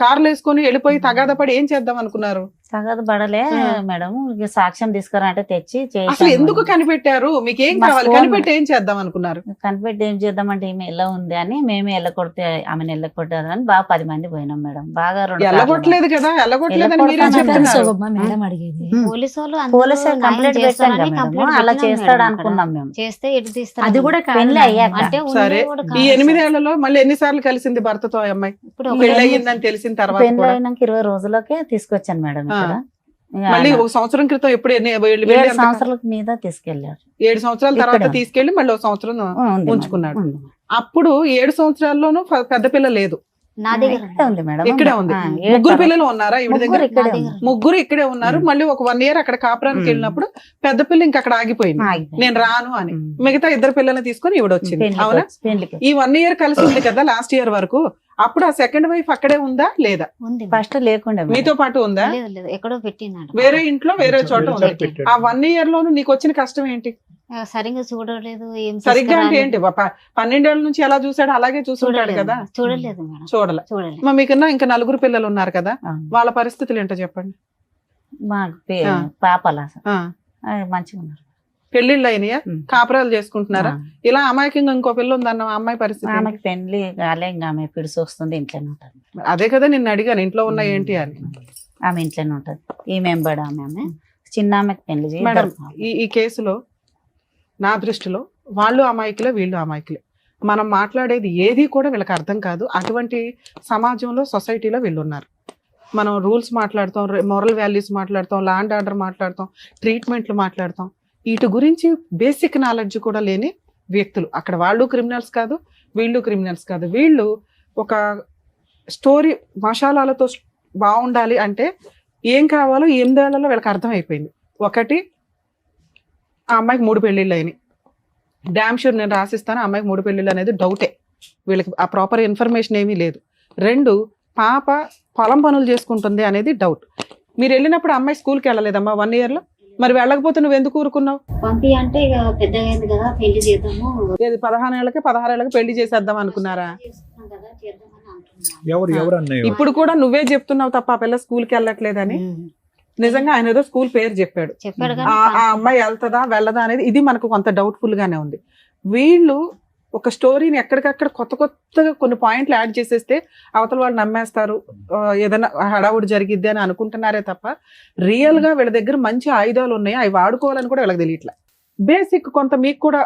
కార్లు వేసుకొని వెళ్ళిపోయి తగాద పడి ఏం చేద్దాం అనుకున్నారు? తగదు పడలే మేడం. ఇక సాక్ష్యం తీసుకురా అంటే తెచ్చి అసలు ఎందుకు కనిపెట్టారు? మీకు ఏం కావాలి? కనిపెట్టి ఏం చేద్దాం అనుకున్నారు? కనిపెట్టి ఏం చేద్దామంటే ఈమె ఎలా ఉంది అని మేమే ఎల్లకొడితే ఆమెను ఎల్లకొట్టారు అని బాగా 10 మంది పోయినాం మేడం. బాగా ఎల్లగొట్టలేదు కదా, ఎల్లగొట్టలేదని మీరే చెప్తున్నారు. మేడం అడిగేది పోలీసు వాళ్ళు పోలీసు కంప్లైంట్ పెట్టాం కదా మేడం, అలా చేస్తాడు అనుకున్నాం మేము. చేస్తే ఎటు తీస్తారు? అది కూడా పెళ్లి అయ్యాక అంటే సరే, ఈ 8 ఏళ్లలో మళ్ళీ ఎన్నిసార్లు కలిసింది భర్తతో ఆ అమ్మాయి? ఇప్పుడు పెళ్లి అయ్యిందని తెలిసిన తర్వాత పెళ్లి కూడా అయినాక 20 రోజులకే తీసుకొచ్చాను మేడం ఇక్కడ. మళ్ళీ 1 సంవత్సరం క్రితం ఎప్పుడు 7 సంవత్సరాల మీద తీసుకెళ్లారు. 7 సంవత్సరాల తర్వాత ఇక్కడ. తీసుకెళ్లి మళ్ళీ 1 సంవత్సరం ఉంది ఉంచుకున్నాడు. మేడం. అప్పుడు 7 సంవత్సరాల్లోనూ పెద్ద పిల్ల లేదు, నా దగ్గర ఇక్కడే ఉంది మేడం. ఇక్కడే ఉంది. 3 పిల్లలు ఉన్నారా ఈవిడ దగ్గర? ఇక్కడే నా ఉంది. దగ్గర. 3 ఇక్కడే ఉన్నారు. మళ్ళీ ఒక 1 year అక్కడ కాపురానికి వెళ్ళినప్పుడు పెద్ద పిల్ల ఇంకా అక్కడ ఆగిపోయింది, ఆగిపోయింది. నేను రాను అని. మిగతా 2 పిల్లల్ని తీసుకొని ఈవిడ వచ్చింది. అవునా? పెళ్లికి ఈ 1 year కలిసి ఉంది కదా లాస్ట్ ఇయర్ వరకు. అప్పుడు ఆ సెకండ్ వైఫ్ అక్కడే ఉందా లేదా? ఉంది. ఫస్ట్ లేకుండా మేడం. మీతో పాటు ఉందా? లేదు లేదు, ఎక్కడో పెట్టినాడు. వేరే ఇంట్లో వేరే చోట వేరే ఉంది. చోట పెట్టాడు. ఆ 1 year లోను నీకు వచ్చిన కష్టం ఏంటి? సరిగ్గా చూడలేదు, ఏం సరిగ్గా అంటే తీసుకురాలేదు. ఏంటి? 12 ఏళ్ల నుంచి ఎలా చూసాడు అలాగే చూసుంటాడు చూడలేదు కదా. చూడలేదు మేడం, చూడలే. చూడలేదు. మరి మీకన్నా ఇంకా 4 పిల్లలు ఉన్నారు కదా, అవును. వాళ్ళ పరిస్థితులు ఏంటో చెప్పండి. మాకు ఆ. పాపలా ఆ, మంచిగా ఉన్నారు. పెళ్లిళ్ళు అయినాయా? ఉమ్. కాపురాలు చేసుకుంటున్నారా? ఇలా అమాయకంగా ఇంకో పిల్ల ఉందన్న అమ్మాయి పరిస్థితి ఏంటి? ఆమెకి పెళ్లి కాలే, ఇంకా ఆమె పిడిసి వస్తుంది, ఇంట్లోనే ఉంటుంది. అదే కదా నిన్ను అడిగాను ఇంట్లో ఉన్న ఏంటి అని. ఆమె ఇంట్లోనే ఉంటుంది. ఈ మెంబర్ ఆమె చిన్న ఆమెకి పెళ్లి చేయి. మేడం, ఈ కేసులో నా దృష్టిలో వాళ్ళు అమాయకులే, వీళ్ళు అమాయకులే. మనం మాట్లాడేది ఏది కూడా వీళ్ళకి అర్థం కాదు. అటువంటి సమాజంలో, సొసైటీలో వీళ్ళు ఉన్నారు. మనం రూల్స్ మాట్లాడతాం, మోరల్ వాల్యూస్ మాట్లాడతాం, లా అండ్ ఆర్డర్ మాట్లాడతాం, ట్రీట్మెంట్లు మాట్లాడతాం. వీటి గురించి బేసిక్ నాలెడ్జ్ కూడా లేని వ్యక్తులు అక్కడ. వాళ్ళు క్రిమినల్స్ కాదు, వీళ్ళు క్రిమినల్స్ కాదు. వీళ్ళు ఒక స్టోరీ మసాలాలతో బాగుండాలి అంటే ఏం కావాలో 8 ఏళ్లలో వీళ్ళకి అర్థమైపోయింది. ఒకటి, ఆ అమ్మాయికి 3 పెళ్లిళ్ళు అయినాయి. డామ్ షూర్ నేను రాసిస్తాను, ఆ అమ్మాయికి 3 పెళ్లిళ్ళు అనేది డౌటే. వీళ్ళకి ఆ ప్రాపర్ ఇన్ఫర్మేషన్ ఏమీ లేదు. 2, పాప పొలం పనులు చేసుకుంటుంది అనేది డౌట్. మీరు వెళ్ళినప్పుడు అమ్మాయి స్కూల్కి వెళ్ళలేదమ్మా 1 year లో? మరి వెళ్ళకపోతే నువ్వు ఎందుకు ఊరుకున్నావు? పంపి అంటే ఇక పెద్దగా అయింది కదా, పెళ్లి చేద్దాము. 15 ఏళ్ళకి 16 ఏళ్ళకి పెళ్లి చేసేద్దాం అనుకున్నారా? చేసుకున్నాం కదా, చేద్దామని అంటున్నాను. ఎవరు అన్నయ్య? ఇప్పుడు కూడా నువ్వే చెప్తున్నావు తప్ప ఆ పిల్ల స్కూల్కి వెళ్ళట్లేదని. నిజంగా ఆయన ఏదో స్కూల్ పేరు చెప్పాడు. చెప్పాడు ఆ అమ్మాయి వెళ్తుందా వెళ్ళదా అనేది ఇది మనకు కొంత డౌట్ఫుల్ గానే ఉంది. వీళ్ళు ఒక స్టోరీని ఎక్కడికక్కడ కొత్త కొత్తగా కొన్ని పాయింట్లు యాడ్ చేసేస్తే అవతల వాళ్ళు నమ్మేస్తారు, ఏదైనా హడావుడి జరిగిద్ది అని అనుకుంటున్నారే తప్ప రియల్ గా వీళ్ళ దగ్గర మంచి ఆయుధాలు ఉన్నాయి, అవి వాడుకోవాలని కూడా వీళ్ళకి తెలియట్లే. బేసిక్ కొంత మీకు కూడా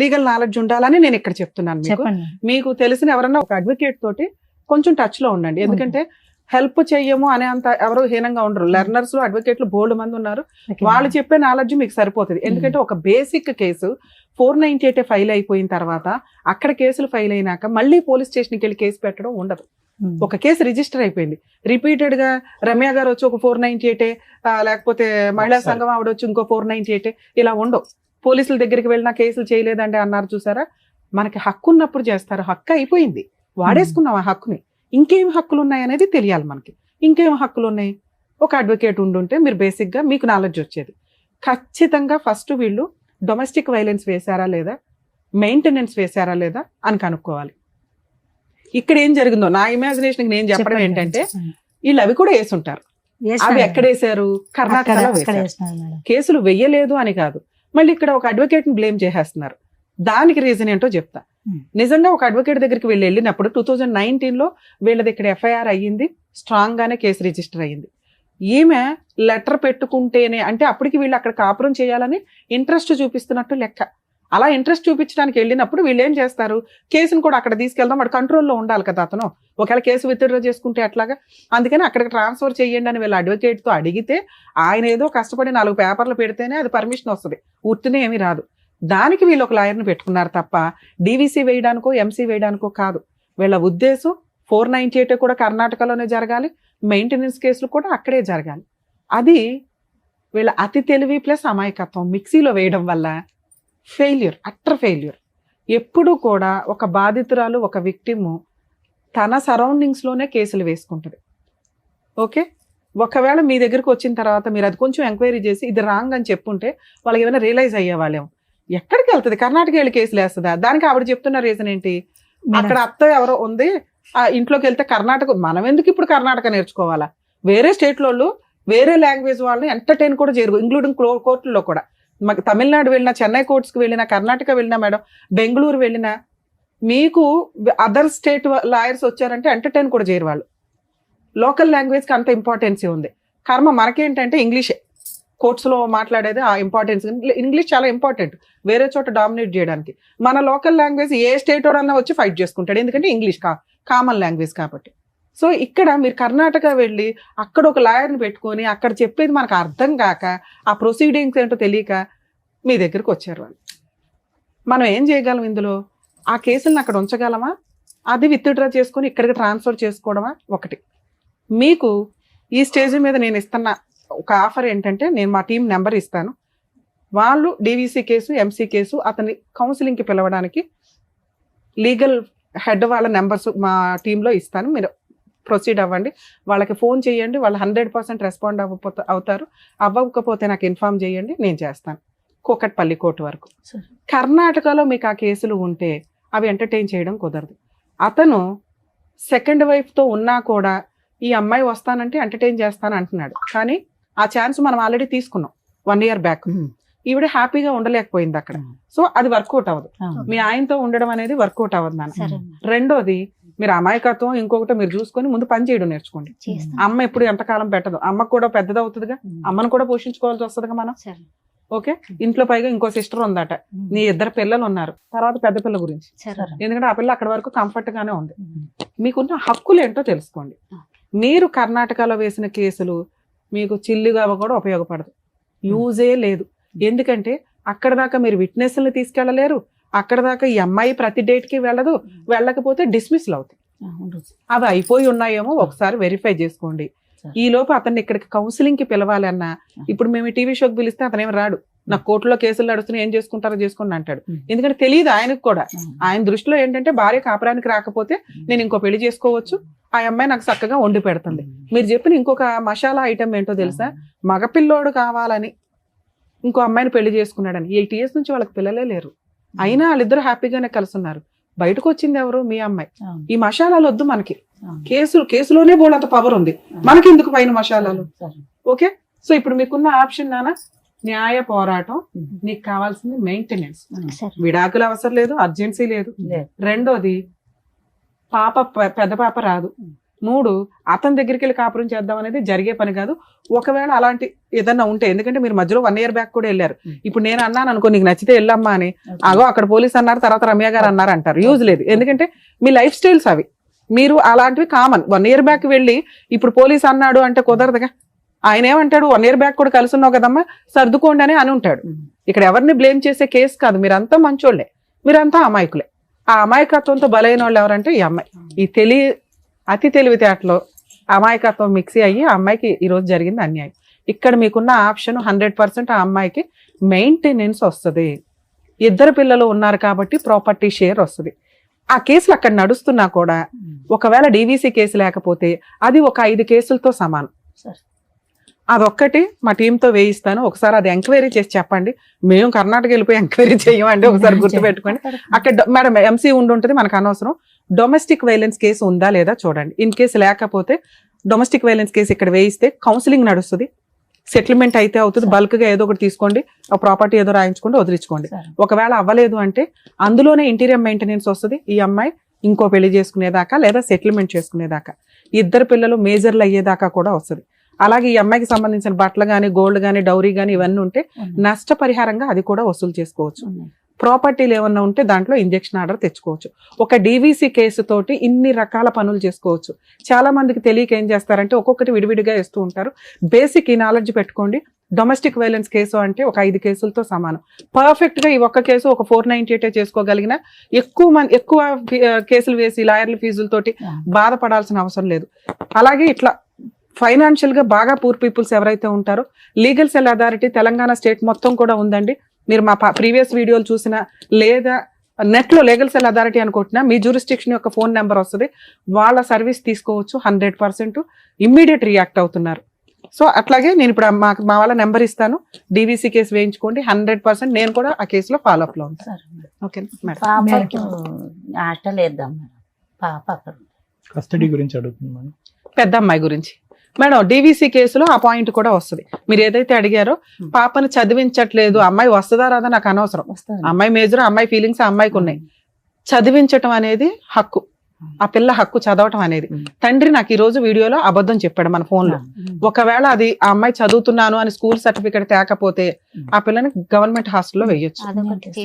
లీగల్ నాలెడ్జ్ ఉండాలని నేను ఇక్కడ చెప్తున్నాను. మీకు చెప్పండి. మీకు తెలిసిన ఎవరన్నా ఒక అడ్వకేట్ తోటి కొంచెం టచ్ లో ఉండండి. ఎందుకంటే హెల్ప్ చెయ్యము అనే అంత ఎవరు హీనంగా ఉండరు. లెర్నర్స్ అడ్వకేట్లు బోల్డ్ మంది ఉన్నారు. వాళ్ళు చెప్పే నాలెడ్జ్ మీకు సరిపోతుంది. ఎందుకంటే ఒక బేసిక్ కేసు 498 ఫైల్ అయిపోయిన తర్వాత అక్కడ కేసులు ఫైల్ అయినాక మళ్ళీ పోలీస్ స్టేషన్కి వెళ్ళి కేసు పెట్టడం ఉండదు. ఒక కేసు రిజిస్టర్ అయిపోయింది, రిపీటెడ్ గా రమ్య గారు వచ్చి ఒక 498 లేకపోతే మహిళా సంఘం ఆవిడ వచ్చి ఇంకో 498 ఇలా ఉండవు. పోలీసుల దగ్గరికి వెళ్ళినా కేసులు చేయలేదంటే అన్నారు చూసారా. మనకి హక్కు ఉన్నప్పుడు చేస్తారు. హక్కు అయిపోయింది, వాడేసుకున్నాం ఆ హక్కుని. ఇంకేం హక్కులు ఉన్నాయి అనేది తెలియాలి మనకి. ఇంకేం హక్కులు ఉన్నాయి? ఒక అడ్వకేట్ ఉండుంటే మీరు బేసిక్ గా మీకు నాలెడ్జ్ వచ్చేది. ఖచ్చితంగా ఫస్ట్ వీళ్ళు డొమెస్టిక్ వైలెన్స్ వేశారా లేదా, మెయింటెనెన్స్ వేశారా లేదా అని కనుక్కోవాలి. ఇక్కడ ఏం జరిగిందో నా ఇమాజినేషన్ నేను చెప్పడం ఏంటంటే వీళ్ళు అవి కూడా వేసుంటారు. అవి ఎక్కడ వేశారు? కర్ణాటకలో వేశారు. కేసులు వెయ్యలేదు అని కాదు, మళ్ళీ ఇక్కడ ఒక అడ్వకేట్ ని బ్లేమ్ చేసేస్తున్నారు. దానికి రీజన్ ఏంటో చెప్తా. నిజంగా ఒక అడ్వకేట్ దగ్గరికి వెళ్ళినప్పుడు 2019లో వీళ్ళది ఇక్కడ ఎఫ్ఐఆర్ అయ్యింది, స్ట్రాంగ్ గానే కేసు రిజిస్టర్ అయ్యింది. ఈమె లెటర్ పెట్టుకుంటేనే అంటే అప్పటికి వీళ్ళు అక్కడ కాపురం చేయాలని ఇంట్రెస్ట్ చూపిస్తున్నట్టు లెక్క. అలా ఇంట్రెస్ట్ చూపించడానికి వెళ్ళినప్పుడు వీళ్ళు ఏం చేస్తారు, కేసును కూడా అక్కడ తీసుకెళ్దాం, వాడు కంట్రోల్లో ఉండాలి కదా అతను, ఒకవేళ కేసు విత్డ్రా చేసుకుంటే అట్లాగా, అందుకని అక్కడికి ట్రాన్స్ఫర్ చేయండి అని వీళ్ళు అడ్వకేట్తో అడిగితే ఆయన ఏదో కష్టపడి 4 పేపర్లు పెడితేనే అది పర్మిషన్ వస్తుంది, ఉత్తినే ఏమీ రాదు. దానికి వీళ్ళు ఒక లాయర్ని పెట్టుకున్నారు తప్ప డీవీసీ వేయడానికో ఎంసీ వేయడానికో కాదు. వీళ్ళ ఉద్దేశం 498 కూడా కర్ణాటకలోనే జరగాలి, మెయింటెనెన్స్ కేసులు కూడా అక్కడే జరగాలి. అది వీళ్ళ అతి తెలివి ప్లస్ అమాయకత్వం మిక్సీలో వేయడం వల్ల ఫెయిల్యూర్, అట్టర్ ఫెయిల్యూర్. ఎప్పుడు కూడా ఒక బాధితురాలు, ఒక విక్టిము తన సరౌండింగ్స్లోనే కేసులు వేసుకుంటుంది. ఓకే, ఒకవేళ మీ దగ్గరకు వచ్చిన తర్వాత మీరు అది కొంచెం ఎంక్వైరీ చేసి ఇది రాంగ్ అని చెప్పుంటే వాళ్ళకి ఏమైనా రియలైజ్ అయ్యేవాళ్ళేమో. ఎక్కడికి వెళ్తుంది, కర్ణాటక వెళ్ళి కేసులు వేస్తుందా? దానికి ఆవిడ చెప్తున్న రీజన్ ఏంటి, అక్కడ అత్త ఎవరో ఉంది, ఆ ఇంట్లోకి వెళ్తే కర్ణాటక, మనం ఎందుకు ఇప్పుడు కర్ణాటక నేర్చుకోవాలా? వేరే స్టేట్లో వేరే లాంగ్వేజ్ వాళ్ళని ఎంటర్టైన్ కూడా చేయరు, ఇంక్లూడింగ్ కోర్టుల్లో కూడా. మాకు తమిళనాడు వెళ్ళినా, చెన్నై కోర్ట్స్కి వెళ్ళినా, కర్ణాటక వెళ్ళినా మేడం, బెంగళూరు వెళ్ళినా, మీకు అదర్ స్టేట్ లాయర్స్ వచ్చారంటే ఎంటర్టైన్ కూడా చేయరు వాళ్ళు. లోకల్ లాంగ్వేజ్కి అంత ఇంపార్టెన్సీ ఉంది. కర్మ మనకేంటంటే ఇంగ్లీషే కోర్ట్స్లో మాట్లాడేది, ఆ ఇంపార్టెన్స్ ఇంగ్లీష్ చాలా ఇంపార్టెంట్ వేరే చోట డామినేట్ చేయడానికి. మన లోకల్ లాంగ్వేజ్ ఏ స్టేట్ వాడన్నా వచ్చి ఫైట్ చేసుకుంటాడు, ఎందుకంటే ఇంగ్లీష్ కామన్ లాంగ్వేజ్ కాబట్టి. సో ఇక్కడ మీరు కర్ణాటక వెళ్ళి అక్కడ ఒక లాయర్ని పెట్టుకొని అక్కడ చెప్పేది మనకు అర్థం కాక, ఆ ప్రొసీడింగ్స్ ఏంటో తెలియక మీ దగ్గరికి వచ్చారు వాళ్ళు. మనం ఏం చేయగలం ఇందులో? ఆ కేసులను అక్కడ ఉంచగలమా, అది విత్డ్రా చేసుకొని ఇక్కడికి ట్రాన్స్ఫర్ చేసుకోవడమా? ఒకటి. మీకు ఈ స్టేజ్ మీద నేను ఇస్తున్న ఒక ఆఫర్ ఏంటంటే, నేను మా టీం నెంబర్ ఇస్తాను, వాళ్ళు డీవీసీ కేసు, ఎంసీ కేసు అతని కౌన్సిలింగ్కి పిలవడానికి లీగల్ హెడ్ వాళ్ళ నెంబర్స్ మా టీంలో ఇస్తాను, మీరు ప్రొసీడ్ అవ్వండి, వాళ్ళకి ఫోన్ చేయండి, వాళ్ళు 100% రెస్పాండ్ అవుతారు. అవ్వకపోతే నాకు ఇన్ఫామ్ చేయండి, నేను చేస్తాను. కూకట్పల్లి కోర్టు వరకు. కర్ణాటకలో మీకు ఆ కేసులు ఉంటే అవి ఎంటర్టైన్ చేయడం కుదరదు. అతను సెకండ్ వైఫ్తో ఉన్నా కూడా ఈ అమ్మాయి వస్తానంటే ఎంటర్టైన్ చేస్తాను అంటున్నాడు, కానీ ఆ ఛాన్స్ మనం ఆల్రెడీ తీసుకున్నాం 1 year బ్యాక్. ఈవిడ హ్యాపీగా ఉండలేకపోయింది అక్కడ, సో అది వర్కౌట్ అవ్వదు. మీ ఆయనతో ఉండడం అనేది వర్కౌట్ అవ్వదు నాన్న. రెండోది, మీరు అమాయకత్వం ఇంకొకటి మీరు చూసుకొని ముందు పని చేయడం నేర్చుకోండి. అమ్మ ఎప్పుడు ఎంతకాలం పెట్టదు, అమ్మకు కూడా పెద్దది అవుతుందిగా, అమ్మను కూడా పోషించుకోవాల్సి వస్తుందిగా మనం. ఓకే, ఇంట్లో పైగా ఇంకో సిస్టర్ ఉందట, నీ 2 పిల్లలు ఉన్నారు, తర్వాత పెద్ద పిల్ల గురించి, ఎందుకంటే ఆ పిల్ల అక్కడ వరకు కంఫర్ట్ గానే ఉంది. మీకున్న హక్కులు ఏంటో తెలుసుకోండి. మీరు కర్ణాటకలో వేసిన కేసులు మీకు చిల్లుగా కూడా ఉపయోగపడదు, యూజే లేదు. ఎందుకంటే అక్కడ దాకా మీరు విట్నెస్ని తీసుకెళ్ళలేరు, అక్కడ దాకా ఈ అమ్మాయి ప్రతి డేట్కి వెళ్ళదు, వెళ్ళకపోతే డిస్మిస్లు అవుతాయి. అవి అయిపోయి ఉన్నాయేమో ఒకసారి వెరిఫై చేసుకోండి. ఈ లోపు అతన్ని ఇక్కడికి కౌన్సిలింగ్కి పిలవాలన్నా, ఇప్పుడు మేము టీవీ షోకి పిలిస్తే అతనేమి రాడు, నాకు కోర్టులో కేసులు నడుస్తున్నాయి, ఏం చేసుకుంటారో చేసుకోండి అంటాడు. ఎందుకంటే తెలియదు ఆయనకు కూడా. ఆయన దృష్టిలో ఏంటంటే భార్య కాపురానికి రాకపోతే నేను ఇంకో పెళ్లి చేసుకోవచ్చు, ఆ అమ్మాయి నాకు చక్కగా వండి పెడుతుంది. మీరు చెప్పిన ఇంకొక మసాలా ఐటమ్ ఏంటో తెలుసా, మగపిల్లోడు కావాలని ఇంకో అమ్మాయిని పెళ్లి చేసుకున్నాడని. 8 years నుంచి వాళ్ళకి పిల్లలే లేరు, అయినా వాళ్ళిద్దరు హ్యాపీగానే కలుసున్నారు. బయటకు వచ్చింది ఎవరు? మీ అమ్మాయి. ఈ మసాలాలు వద్దు మనకి, కేసులోనే బోలంత పవర్ ఉంది, మనకి ఎందుకు పైన మసాలాలు? ఓకే, సో ఇప్పుడు మీకున్న ఆప్షన్ నాన్న న్యాయ పోరాటం, నీకు కావాల్సింది మెయింటెనెన్స్, విడాకులు అవసరం లేదు, అర్జెన్సీ లేదు. రెండోది, పెద్ద పాప రాదు. 3, అతని దగ్గరికి వెళ్ళి కాపురం చేద్దాం అనేది జరిగే పని కాదు. ఒకవేళ అలాంటి ఏదన్నా ఉంటే, ఎందుకంటే మీరు మధ్యలో 1 year బ్యాక్ కూడా వెళ్ళారు, ఇప్పుడు నేను అన్నాను అనుకో నీకు నచ్చితే వెళ్ళమ్మా అని, అగో అక్కడ పోలీస్ అన్నారు, తర్వాత రమ్య గారు అన్నారు అంటారు, యూజ్ లేదు. ఎందుకంటే మీ లైఫ్ స్టైల్స్ అవి, మీరు అలాంటివి కామన్. 1 year బ్యాక్ వెళ్ళి ఇప్పుడు పోలీస్ అన్నాడు అంటే కుదరదుగా. ఆయన ఏమంటాడు, 1 year బ్యాక్ కూడా కలిసి ఉన్నావు కదమ్మా, సర్దుకోండి అని ఉంటాడు. ఇక్కడ ఎవరిని బ్లేమ్ చేసే కేసు కాదు, మీరంతా మంచోళ్లే, మీరంతా అమాయకులే. ఆ అమాయకత్వంతో బలైన వాళ్ళు ఎవరంటే ఈ అమ్మాయి. ఈ అతి తెలివితేటలో అమాయకత్వం మిక్సీ అయ్యి ఆ అమ్మాయికి ఈరోజు జరిగింది అన్యాయం. ఇక్కడ మీకున్న ఆప్షన్ 100% ఆ అమ్మాయికి మెయింటెనెన్స్ వస్తుంది, 2 పిల్లలు ఉన్నారు కాబట్టి ప్రాపర్టీ షేర్ వస్తుంది. ఆ కేసులు అక్కడ నడుస్తున్నా కూడా ఒకవేళ డీవీసీ కేసు లేకపోతే అది ఒక 5 కేసులతో సమానం. అదొక్కటి మా టీంతో వేయిస్తాను, ఒకసారి అది ఎంక్వైరీ చేసి చెప్పండి. మేము కర్ణాటక వెళ్ళిపోయి ఎంక్వైరీ చేయమండి, ఒకసారి గుర్తుపెట్టుకోండి. అక్కడ మేడం ఎంసీ ఉంటుంది, మనకు అనవసరం. డొమెస్టిక్ వైలెన్స్ కేసు ఉందా లేదా చూడండి. ఇన్ కేసు లేకపోతే డొమెస్టిక్ వైలెన్స్ కేసు ఇక్కడ వేయిస్తే కౌన్సిలింగ్ నడుస్తుంది, సెటిల్మెంట్ అయితే అవుతుంది, బల్క్గా ఏదో ఒకటి తీసుకోండి, ఆ ప్రాపర్టీ ఏదో రాయించుకోండి, వదిలించుకోండి. ఒకవేళ అవ్వలేదు అంటే అందులోనే ఇంటీరియర్ మెయింటెనెన్స్ వస్తుంది, ఈ అమ్మాయి ఇంకో పెళ్లి చేసుకునేదాకా లేదా సెటిల్మెంట్ చేసుకునేదాకా, 2 పిల్లలు మేజర్లు అయ్యేదాకా కూడా వస్తుంది. అలాగే ఈ అమ్మాయికి సంబంధించిన బట్టలు కానీ, గోల్డ్ కానీ, డౌరీ కానీ ఇవన్నీ ఉంటే నష్టపరిహారంగా అది కూడా వసూలు చేసుకోవచ్చు. ప్రాపర్టీలు ఏమన్నా ఉంటే దాంట్లో ఇంజెక్షన్ ఆర్డర్ తెచ్చుకోవచ్చు. ఒక డీవీసీ కేసు తోటి ఇన్ని రకాల పనులు చేసుకోవచ్చు. చాలా మందికి తెలియక ఏం చేస్తారంటే ఒక్కొక్కటి విడివిడిగా వేస్తూ ఉంటారు. బేసిక్ ఈ నాలెడ్జ్ పెట్టుకోండి. డొమెస్టిక్ వైలెన్స్ కేసు అంటే ఒక 5 కేసులతో సమానం. పర్ఫెక్ట్ గా ఈ ఒక్క కేసు ఒక 498 చేసుకోగలిగిన ఎక్కువ కేసులు వేసి లాయర్ల ఫీజులతోటి బాధపడాల్సిన అవసరం లేదు. అలాగే ఇట్లా ఫైనాన్షియల్ గా బాగా పూర్ పీపుల్స్ ఎవరైతే ఉంటారో legal cell authority Telangana state మొత్తం కూడా ఉందండి. మీరు మా ప్రీవియస్ వీడియోలు చూసినా లేదా నెట్ లో లీగల్ సెల్ అథారిటీ అనుకుంటున్నా మీ జ్యూరిస్డిక్షన్ యొక్క ఫోన్ నెంబర్ వస్తుంది. వాళ్ళ సర్వీస్ తీసుకోవచ్చు. 100% ఇమ్మీడియట్ రియాక్ట్ అవుతున్నారు. సో అట్లాగే నేను ఇప్పుడు మా వాళ్ళ నెంబర్ ఇస్తాను. డీవీసీ కేసు వేయించుకోండి. 100% నేను కూడా ఆ కేసులో ఫాలోఅప్ లో ఉంటాను. Okay madam. పాపకు హాస్టల్ వేద్దాం మేడం. పాప అక్కడ కస్టడీ గురించి అడుగుతున్నాను. పెద్ద అమ్మాయి గురించి మేడం డీవీసీ కేసులో ఆ పాయింట్ కూడా వస్తుంది. మీరు ఏదైతే అడిగారో పాపను చదివించట్లేదు, అమ్మాయి వస్తుందా రాదా నాకు అనవసరం. అమ్మాయి మేజర్, అమ్మాయి ఫీలింగ్స్ అమ్మాయికి ఉన్నాయి. చదివించటం అనేది హక్కు. ఆ పిల్ల హక్కు చదవటం అనేది. తండ్రి నాకు ఈ రోజు వీడియోలో అబద్ధం చెప్పాడు మన ఫోన్ లో. ఒకవేళ అది ఆ అమ్మాయి చదువుతున్నాను అని స్కూల్ సర్టిఫికేట్ తేకపోతే ఆ పిల్లని గవర్నమెంట్ హాస్టల్లో వేయొచ్చు.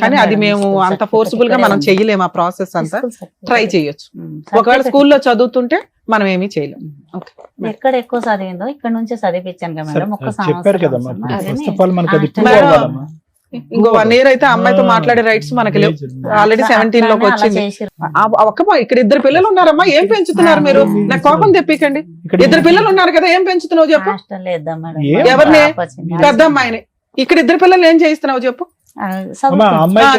కానీ అది మేము అంత ఫోర్స్ఫుల్ గా మనం చెయ్యలేము. ఆ ప్రాసెస్ అంతా ట్రై చేయొచ్చు. ఒకవేళ స్కూల్లో చదువుతుంటే మనం ఏమీ చేయలేము. ఎక్కడ ఎక్కువ చదివిందో ఇక్కడ నుంచే చదివించాను కదా మేడం. ఒక్క చెప్పారు కదమ్మా. ఫస్ట్ ఆఫ్ ఆల్ మనకి అది మేడం, ఇంకో 1 year అయితే అమ్మాయితో మాట్లాడే రైట్స్ మనకి లేవు. ఆల్రెడీ 17 లోకి వచ్చింది. ఇక్కడ 2 పిల్లలు ఉన్నారమ్మా. ఏం పెంచుతున్నారు మీరు? నాకు కోపం తెప్పికండి. 2 పిల్లలు ఉన్నారు కదా, ఏం పెంచుతున్నావు చెప్పు. హాస్టల్ వేద్దాం మేడం. ఎవరిని? పెద్ద అమ్మాయిని. ఇక్కడ 2 పిల్లలు ఏం చేయిస్తున్నావు చెప్పు.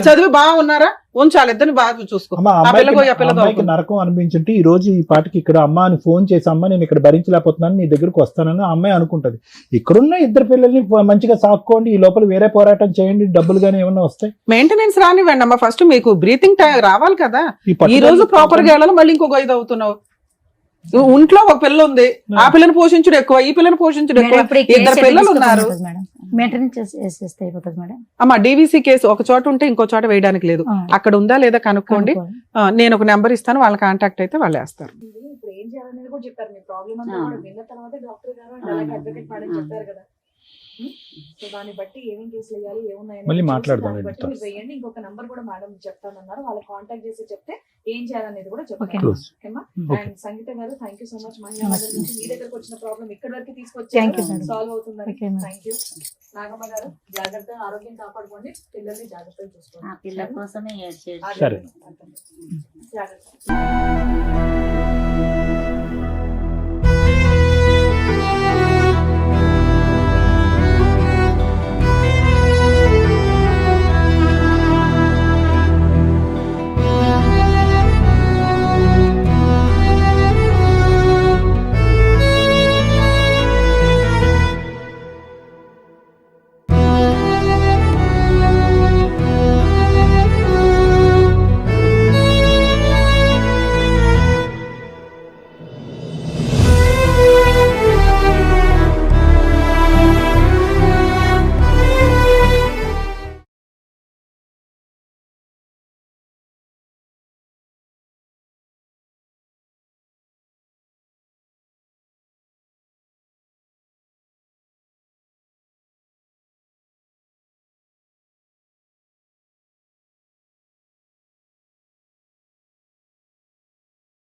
చదివి బాగున్నారా? ఉంచాలి. ఇద్దరిని బాగా చూసుకో. అమ్మాయికి నరకం అనిపించుంటే ఈ రోజు ఈ పాటికి ఇక్కడ అమ్మ అని ఫోన్ చేసి అమ్మ నేను ఇక్కడ భరించలేకపోతున్నాను నీ దగ్గరకు వస్తానని అమ్మాయి అనుకుంటది. ఇక్కడున్న 2 పిల్లల్ని మంచిగా సాక్కోండి. ఈ లోపల వేరే పోరాటం చేయండి. డబ్బులు గానీ ఏమన్నా వస్తాయి. మెయింటెనెన్స్ రానివ్వండి అమ్మా. ఫస్ట్ మీకు బ్రీతింగ్ టైం రావాలి కదా. ఈ రోజు ప్రాపర్ గా వెళ్ళాలి. మళ్ళీ ఇంకొక 5 అవుతున్నావు. ఇంట్లో ఒక పిల్ల ఉంది. ఆ పిల్లని పోషించుడు ఎక్కువ, ఈ పిల్లని పోషించుడు ఎక్కువ. 2 పిల్లలు ఉన్నారు. అమ్మా డీవీసీ కేసు ఒక చోట ఉంటే ఇంకో చోట వేయడానికి లేదు. అక్కడ ఉందా లేదా కనుక్కోండి. నేను ఒక నెంబర్ ఇస్తాను. వాళ్ళ కాంటాక్ట్ అయితే వాళ్ళు వేస్తారు. ఇప్పుడు ఏం చేయాలనేది కూడా చెప్పారు. మీ ప్రాబ్లం అంతా కూడా విన్న తర్వాత డాక్టర్ గారు అండ్ అలాగే అడ్వకేట్ మేడం చెప్పారు కదా. సో దాన్ని బట్టి ఏమేం కేసులు వేయాలి, ఏమున్నాయని మళ్ళీ మాట్లాడదాం. వేయండి. ఇంకొక నంబర్ కూడా మేడం చెప్తానన్నారు. వాళ్ళకి కాంటాక్ట్ చేసి చెప్తే ఏం చేయాలనేది కూడా చెప్తాను. అండ్ సంగీత గారు థ్యాంక్ యూ సో మచ్. మహిళా మండలి నుంచి మీ దగ్గరకు వచ్చిన ప్రాబ్లం ఇక్కడ వరకు తీసుకొచ్చి సాల్వ్ అవుతుందని థ్యాంక్ యూ. నాగమ్మ గారు జాగ్రత్త, ఆరోగ్యం కాపాడుకోండి. పిల్లల్ని జాగ్రత్తగా చూసుకోండి. పిల్లల కోసమే జాగ్రత్త.